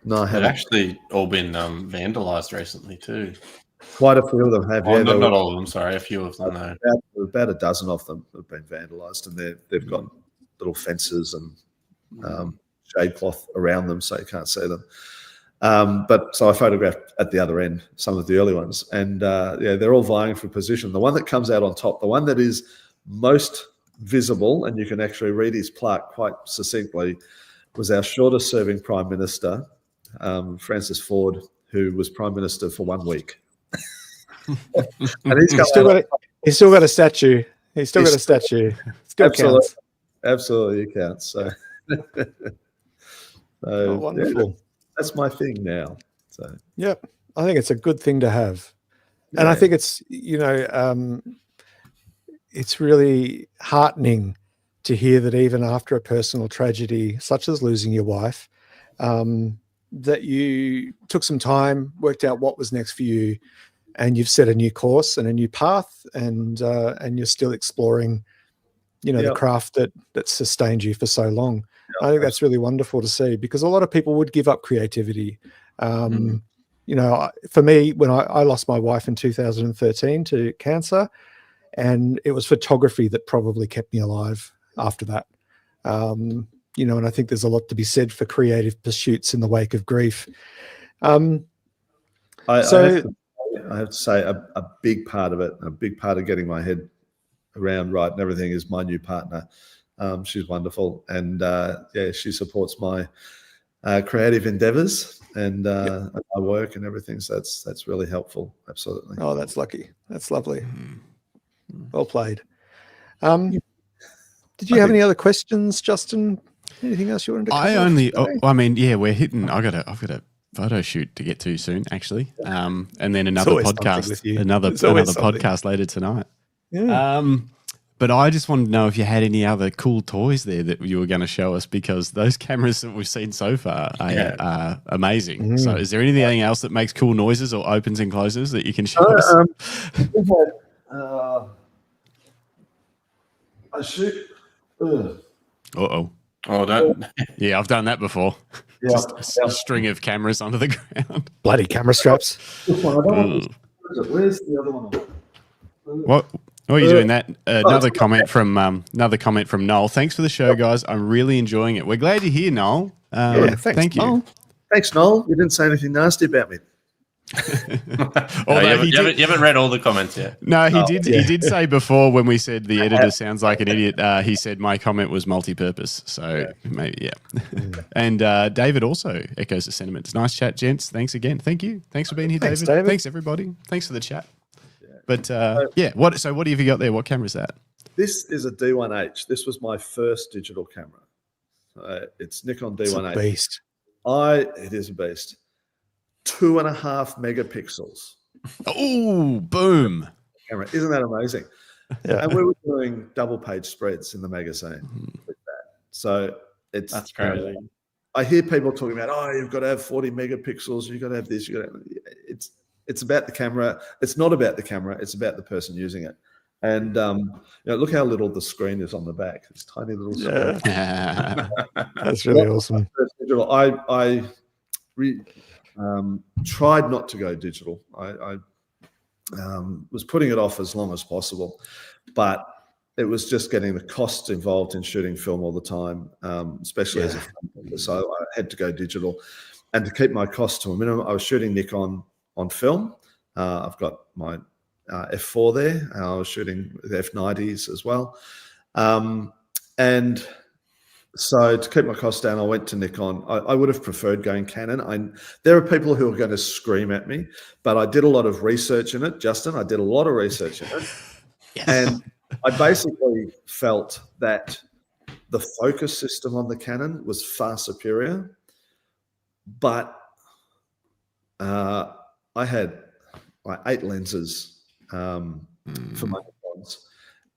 No, I haven't. They've actually all been vandalised recently too. Quite a few of them have. Not all of them. Sorry, a few of them. About a dozen of them have been vandalised, and they've got little fences and shade cloth around them, so you can't see them. So I photographed at the other end some of the early ones, and they're all vying for position. The one that comes out on top, the one that is most visible, and you can actually read his plaque quite succinctly, was our shortest serving Prime Minister, Francis Ford, who was Prime Minister for 1 week. And he's still got a statue. He's still got a statue. Still counts. Absolutely, it counts. So, wonderful. That's my thing now. So yep. I think it's a good thing to have. And I think it's, it's really heartening to hear that even after a personal tragedy, such as losing your wife, that you took some time, worked out what was next for you, and you've set a new course and a new path, and you're still exploring, the craft that sustained you for so long. I think that's really wonderful to see, because a lot of people would give up creativity. For me, when I lost my wife in 2013 to cancer, and it was photography that probably kept me alive after that. And I think there's a lot to be said for creative pursuits in the wake of grief. I have to say a big part of it, a big part of getting my head around right and everything is my new partner. She's wonderful, and she supports my creative endeavors and my work and everything. So that's really helpful. Absolutely. Oh, that's lucky. That's lovely. Well played. Did you have any other questions, Justin? Anything else you wanted to cover? We're hitting. I've got a photo shoot to get to soon, actually, and then another podcast, another podcast later tonight. Yeah. But I just wanted to know if you had any other cool toys there that you were going to show us, because those cameras that we've seen so far are amazing. So is there anything else that makes cool noises or opens and closes that you can show us? I shoot. Uh-oh. Oh, don't. Yeah, I've done that before. Yeah. Just a string of cameras onto the ground. Bloody camera straps. Where's the other one? What are you doing that? Another comment from Noel. Thanks for the show, guys. I'm really enjoying it. We're glad you're here, Noel. Thank you. Noel. Thanks, Noel. You didn't say anything nasty about me. You haven't read all the comments yet. No, he did. He did say before, when we said the editor sounds like an idiot, he said my comment was multi-purpose. So maybe, And David also echoes the sentiments. Nice chat, gents. Thanks again. Thank you. Thanks for being here, David. Thanks, everybody. Thanks for the chat. But what have you got there? What camera is that? This is a D1H. This was my first digital camera. It's Nikon D1H. It's a beast. It is a beast. 2.5 megapixels. Oh, boom. Camera. Isn't that amazing? Yeah. And we were doing double page spreads in the magazine with that. So that's crazy. I hear people talking about, you've got to have 40 megapixels, you've got to have this, it's about the camera. It's not about the camera. It's about the person using it. And look how little the screen is on the back. It's tiny little screen. That's really awesome. I tried not to go digital. I was putting it off as long as possible, but it was just getting the costs involved in shooting film all the time, especially as a filmmaker. So I had to go digital. And to keep my costs to a minimum, I was shooting Nikon on film. I've got my F4 there. I was shooting with F90s as well. And so to keep my costs down, I went to Nikon. I would have preferred going Canon. There are people who are going to scream at me, but I did a lot of research in it. Justin, I did a lot of research in it. Yes. And I basically felt that the focus system on the Canon was far superior, but I had like 8 lenses for my Nikons,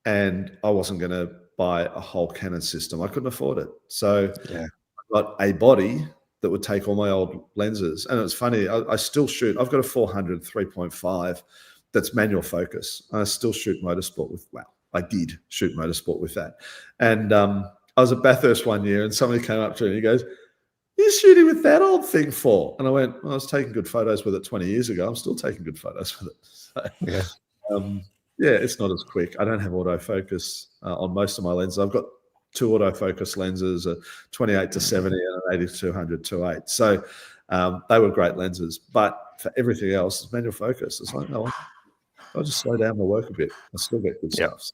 and I wasn't going to buy a whole Canon system. I couldn't afford it. So I got a body that would take all my old lenses. And it's funny, I still shoot. I've got a 400 3.5 that's manual focus. I still shoot motorsport with, I did shoot motorsport with that. And I was at Bathurst one year, and somebody came up to me and he goes, "You're shooting with that old thing for?" And I went, "I was taking good photos with it 20 years ago. I'm still taking good photos with it." So, it's not as quick. I don't have autofocus on most of my lenses. I've got 2 autofocus lenses, a 28-70 and an 80-200 2.8. So they were great lenses. But for everything else, it's manual focus. It's like, no, I'll just slow down my work a bit. I still get good stuff.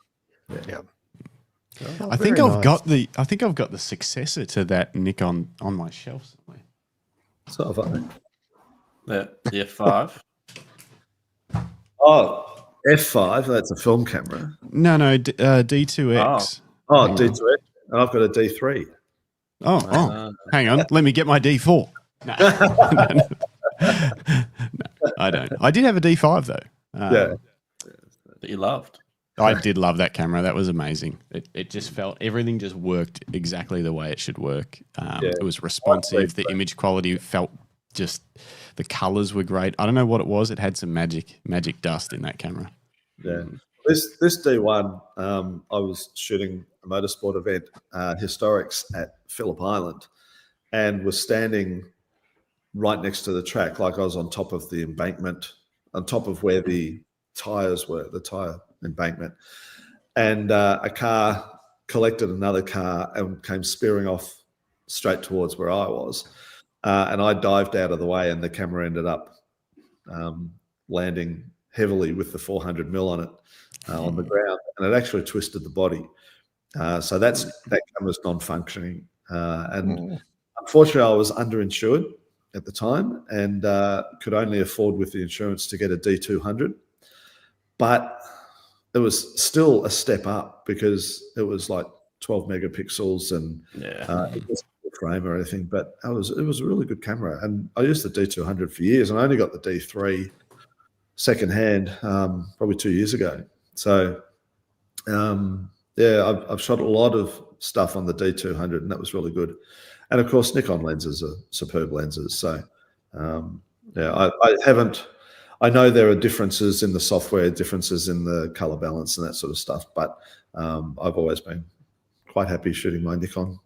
So, I think I've got the successor to that Nikon on my shelf somewhere. So have I. The F5. Oh, F5. That's a film camera. No, D2X. Oh, D2X. And I've got a D3. Oh, hang on. Let me get my D4. No. I don't. I did have a D5 though. Yeah. That you loved. I did love that camera. That was amazing. It just felt, everything just worked exactly the way it should work. It was responsive. The image quality felt just, the colors were great. I don't know what it was. It had some magic dust in that camera. Yeah. This D1, I was shooting a motorsport event, Historics at Phillip Island, and was standing right next to the track, like I was on top of the embankment, on top of where the tires were, the tire embankment. And a car collected another car and came spearing off straight towards where I was. And I dived out of the way, and the camera ended up landing heavily with the 400mm on it on the ground, and it actually twisted the body. So that camera's non-functioning. And unfortunately, I was underinsured at the time and could only afford with the insurance to get a D200. But it was still a step up because it was like 12 megapixels and it wasn't a frame or anything. But it was a really good camera. And I used the D200 for years, and I only got the D3 secondhand probably 2 years ago. So, I've shot a lot of stuff on the D200, and that was really good. And of course, Nikon lenses are superb lenses. So, I know there are differences in the software, differences in the color balance and that sort of stuff, but I've always been quite happy shooting my Nikon.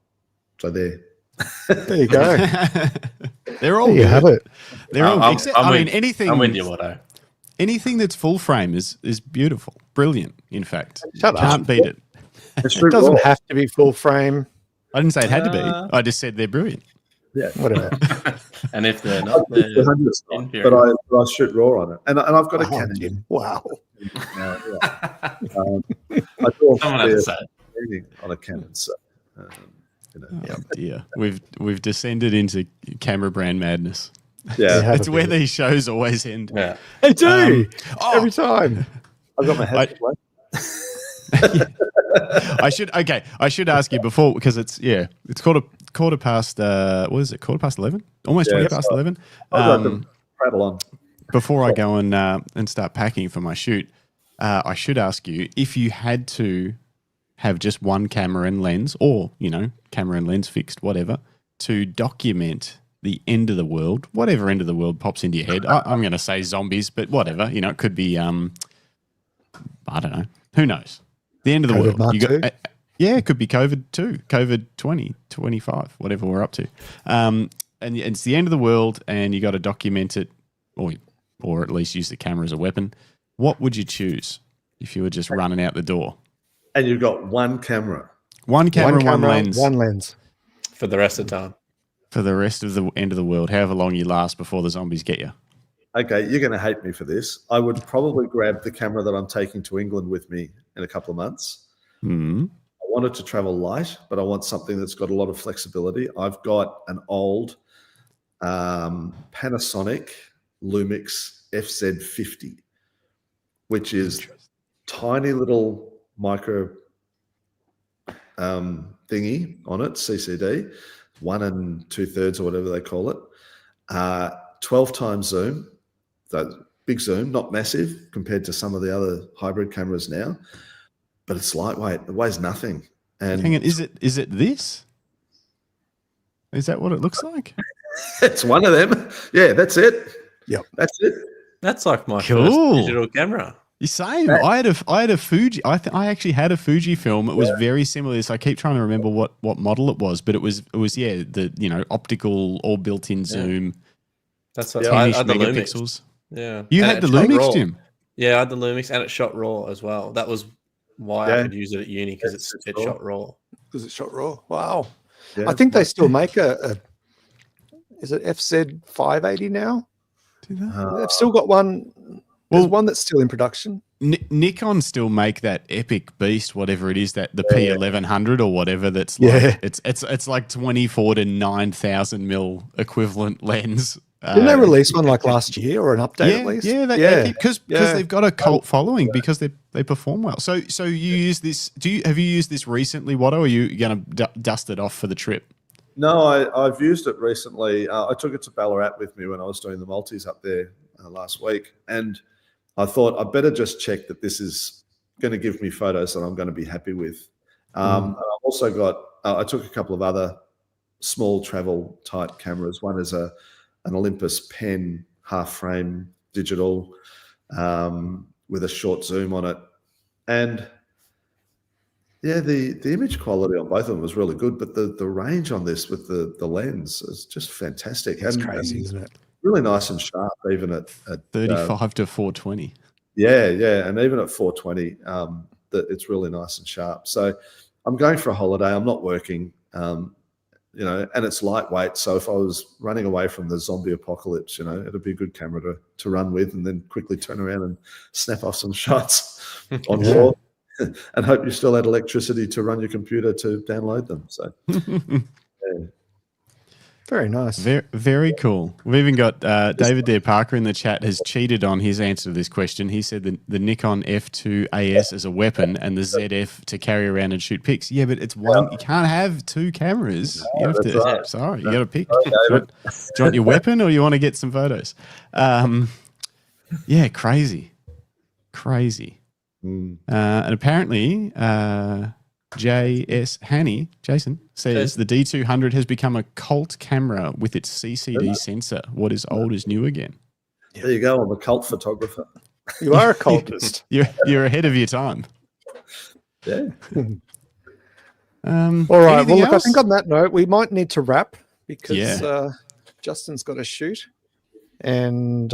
So there you go. They're all there you have it. They're all. Anything. I'm with you, Watto. Anything that's full frame is beautiful, brilliant. In fact, Shut up. can't beat it. It doesn't have to be full frame. I didn't say it had to be. I just said they're brilliant. Yeah, whatever. And if they're not, but I shoot raw on it, and I've got a Canon. Wow. I do on a Canon, so Oh dear, we've descended into camera brand madness. Yeah, it's where these shows always end. Yeah, they do every time. I've got my head. I should ask you before, because it's quarter past what is it, 11? Almost 20 past 11. Prattle on. Before I go and start packing for my shoot, I should ask you if you had to have just one camera and lens, or camera and lens fixed, whatever, to document the end of the world, whatever end of the world pops into your head. I'm going to say zombies, but whatever, it could be I don't know, who knows. The end of the COVID world. It could be COVID too, COVID 2025, whatever we're up to. And it's the end of the world, and you got to document it, or at least use the camera as a weapon. What would you choose if you were just running out the door? And you've got one camera. One camera, one lens. One lens. for the rest of the time. For the rest of the end of the world, however long you last before the zombies get you. Okay, you're going to hate me for this. I would probably grab the camera that I'm taking to England with me in a couple of months. Mm. I want it to travel light, but I want something that's got a lot of flexibility. I've got an old Panasonic Lumix FZ50, which is tiny little micro thingy on it, CCD, 1 2/3 or whatever they call it. 12 times zoom, so big zoom, not massive compared to some of the other hybrid cameras now, but it's lightweight. It weighs nothing. And hang on, is it this? Is that what it looks like? it's one of them. Yeah, that's it. Yep, that's it. That's like my Cool. first digital camera. You same. I had a Fuji. I actually had a Fuji film. It was very similar to this. I keep trying to remember what model it was, but it was the optical all built-in zoom. That's what I had the megapixels. Lumix. Yeah, You had the Lumix, Jim. Yeah, I had the Lumix, and it shot raw as well. That was why I could use it at uni, because it shot raw. Because it shot raw. Wow. Yeah. I think they still make is it FZ 580 now? They've still got one. There's one that's still in production. Nikon still make that epic beast, whatever it is, that the P1100 or whatever. That's like it's like 24 to 9,000 mil equivalent lens. Didn't they release one like last year, or an update at least? Because they've got a cult following, because they perform well. So you use this? Have you used this recently, Watto? Or are you going to dust it off for the trip? No, I've used it recently. I took it to Ballarat with me when I was doing the multis up there last week, and I thought I better just check that this is going to give me photos that I'm going to be happy with. And I've also got, I took a couple of other small travel type cameras. One is an Olympus pen half frame digital with a short zoom on it. And yeah, the image quality on both of them was really good, but the range on this with the lens is just fantastic. It's crazy, isn't it? Really nice and sharp, even at 35 to 420. Yeah, and even at 420, that it's really nice and sharp. So I'm going for a holiday. I'm not working, and it's lightweight. So if I was running away from the zombie apocalypse, it'd be a good camera to run with, and then quickly turn around and snap off some shots on board. And hope you still had electricity to run your computer to download them. So, yeah. Very nice. Very, very cool. We've even got David Dare Parker in the chat has cheated on his answer to this question. He said the Nikon F2AS is a weapon and the ZF to carry around and shoot pics. Yeah, but it's one. You can't have two cameras. You have to. Right. Sorry, you got to pick. Do you want your weapon or you want to get some photos? Yeah, crazy. And apparently, J.S. Hanny, Jason, says the D200 has become a cult camera with its CCD sensor. What is old is new again. There you go. I'm a cult photographer. You are a cultist. You're ahead of your time. Yeah. All right. Well, look, I think on that note, we might need to wrap because Justin's got to shoot. And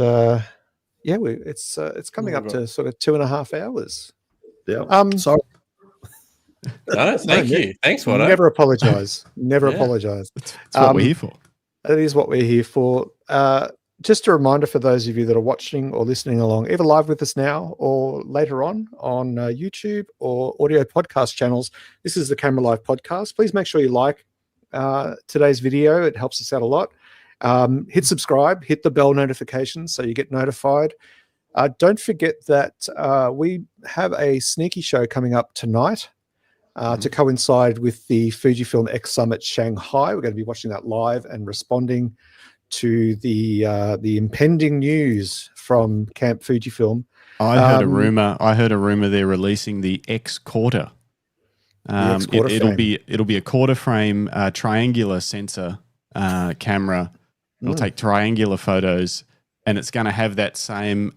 it's coming up to sort of 2.5 hours. Yeah. Sorry. No, thank you. Thanks, Watto. Never apologise. Never apologise. That's what we're here for. That is what we're here for. Just a reminder for those of you that are watching or listening along, either live with us now or later on YouTube or audio podcast channels. This is the Camera Live podcast. Please make sure you like today's video. It helps us out a lot. Hit subscribe, hit the bell notification so you get notified. Don't forget that we have a sneaky show coming up tonight to coincide with the Fujifilm X Summit Shanghai. We're going to be watching that live and responding to the impending news from Camp Fujifilm. I heard a rumor they're releasing the X Quarter. It'll be a quarter frame triangular sensor camera. It'll take triangular photos, and it's going to have that same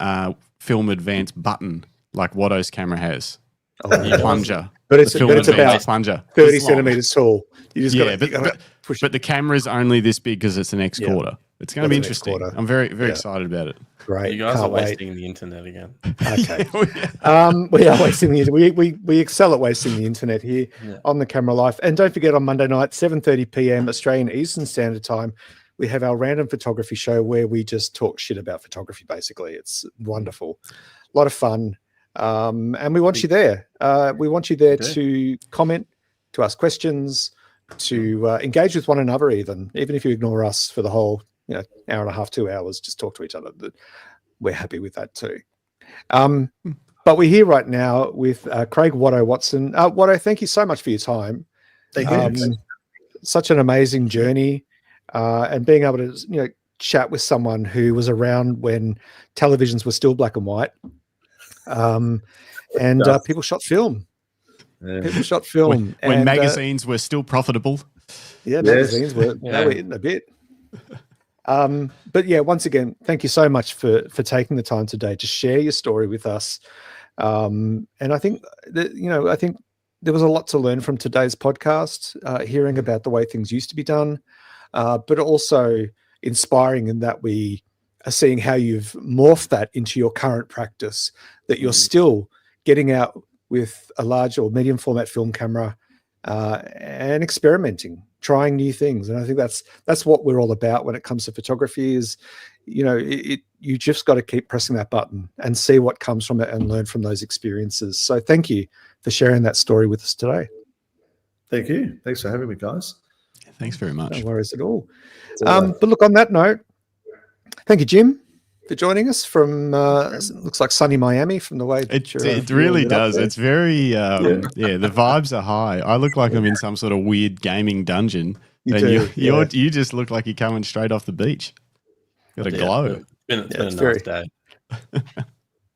Film Advance button like Watto's camera has. Plunger. But it's about plunger. 30 centimeters tall. You just got to push it. But the camera's only this big because it's an X quarter. It's going to be interesting. I'm very, very excited about it. Great. You guys are wasting the internet again. Okay. We are wasting the internet. We excel at wasting the internet here on the Camera Life. And don't forget, on Monday night, 7:30 p.m. Australian Eastern Standard Time, we have our random photography show where we just talk shit about photography, basically. It's wonderful. A lot of fun. And we want you there. We want you there to comment, to ask questions, to engage with one another even if you ignore us for the whole hour and a half, 2 hours, just talk to each other. We're happy with that too. But we're here right now with Craig Watto Watson. Watto, thank you so much for your time. Thank you. Such an amazing journey, and being able to chat with someone who was around when televisions were still black and white, and people shot film. Yeah. People shot film when magazines were still profitable. Yeah, magazines were in a bit. But yeah, once again, thank you so much for taking the time today to share your story with us. And I think that, I think there was a lot to learn from today's podcast, hearing about the way things used to be done, but also inspiring in that we are seeing how you've morphed that into your current practice, that you're still getting out with a large or medium format film camera and experimenting, trying new things. And I think that's what we're all about when it comes to photography is, you just got to keep pressing that button and see what comes from it and learn from those experiences. So thank you for sharing that story with us today. Thank you. Thanks for having me, guys. Thanks very much. No worries at all. But look, on that note, thank you, Jim, for joining us from looks like sunny Miami from the way that it really does. It's very the vibes are high. I look like I'm in some sort of weird gaming dungeon, you just look like you're coming straight off the beach. Got a glow. It's been a nice day.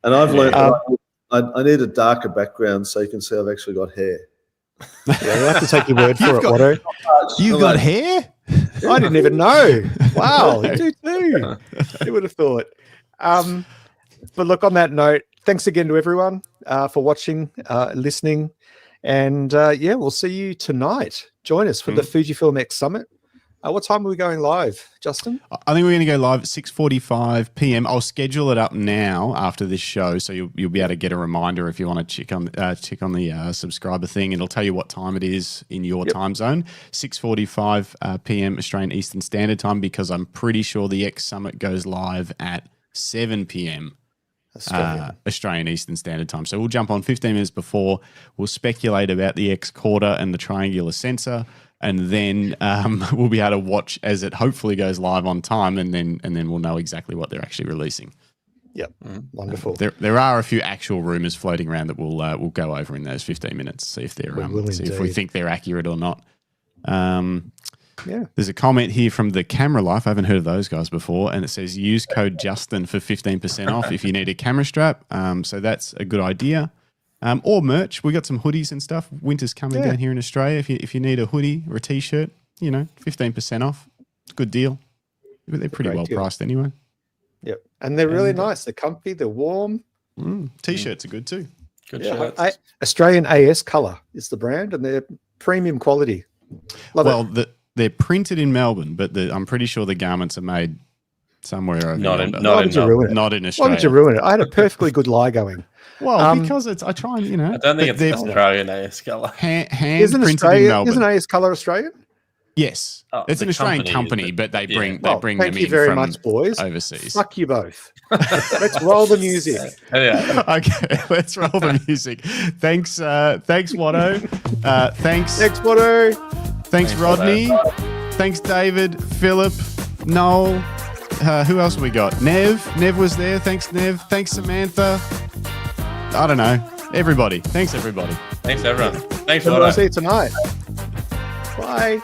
And I've learned I need a darker background so you can see I've actually got hair. Yeah, we'll have to take your word for it, Watto. You got hair? I didn't even know. Wow, you do too. Who would have thought? But look, on that note, thanks again to everyone for watching, listening. And we'll see you tonight. Join us for the Fujifilm X Summit. What time are we going live, Justin? I think we're going to go live at 6:45 p.m. I'll schedule it up now after this show, so you'll be able to get a reminder if you want to check on the subscriber thing. It'll tell you what time it is in your time zone. 6:45 p.m. Australian Eastern Standard Time, because I'm pretty sure the X Summit goes live at 7 p.m. Australian Eastern Standard Time. So we'll jump on 15 minutes before. We'll speculate about the X quarter and the triangular sensor. And then we'll be able to watch as it hopefully goes live on time, and then we'll know exactly what they're actually releasing. Yep, wonderful. There are a few actual rumors floating around that we'll go over in those 15 minutes, see if they're if we think they're accurate or not. There's a comment here from the Camera Life. I haven't heard of those guys before, and it says use code Justin for 15% off if you need a camera strap. So that's a good idea. Or merch. We got some hoodies and stuff. Winter's coming down here in Australia. If you need a hoodie or a t-shirt, 15% off. It's a good deal. They're pretty well priced anyway. Yep, and they're really nice. They're comfy. They're warm. T-shirts are good too. Good shirts. Australian AS Color is the brand, and they're premium quality. Love it. They're printed in Melbourne, but I'm pretty sure the garments are made somewhere over not in Australia. Why did you ruin it? I had a perfectly good lie going. Well, because I try and, I don't think it's Australian AS Color. Hand printed in Melbourne. Isn't AS Color Australian? Yes. It's an Australian company, but they bring them in thank you very much, boys. Overseas. Fuck you both. Let's roll the music. Okay, let's roll the music. Thanks, Watto. Thanks, Watto. Thanks, Rodney. Thanks, David, Philip, Noel. Who else we got? Nev was there. Thanks, Nev. Thanks, Samantha. I don't know. Everybody. Thanks, everybody. Thanks, everyone. Thanks, Watto. I'll see you tonight. Bye.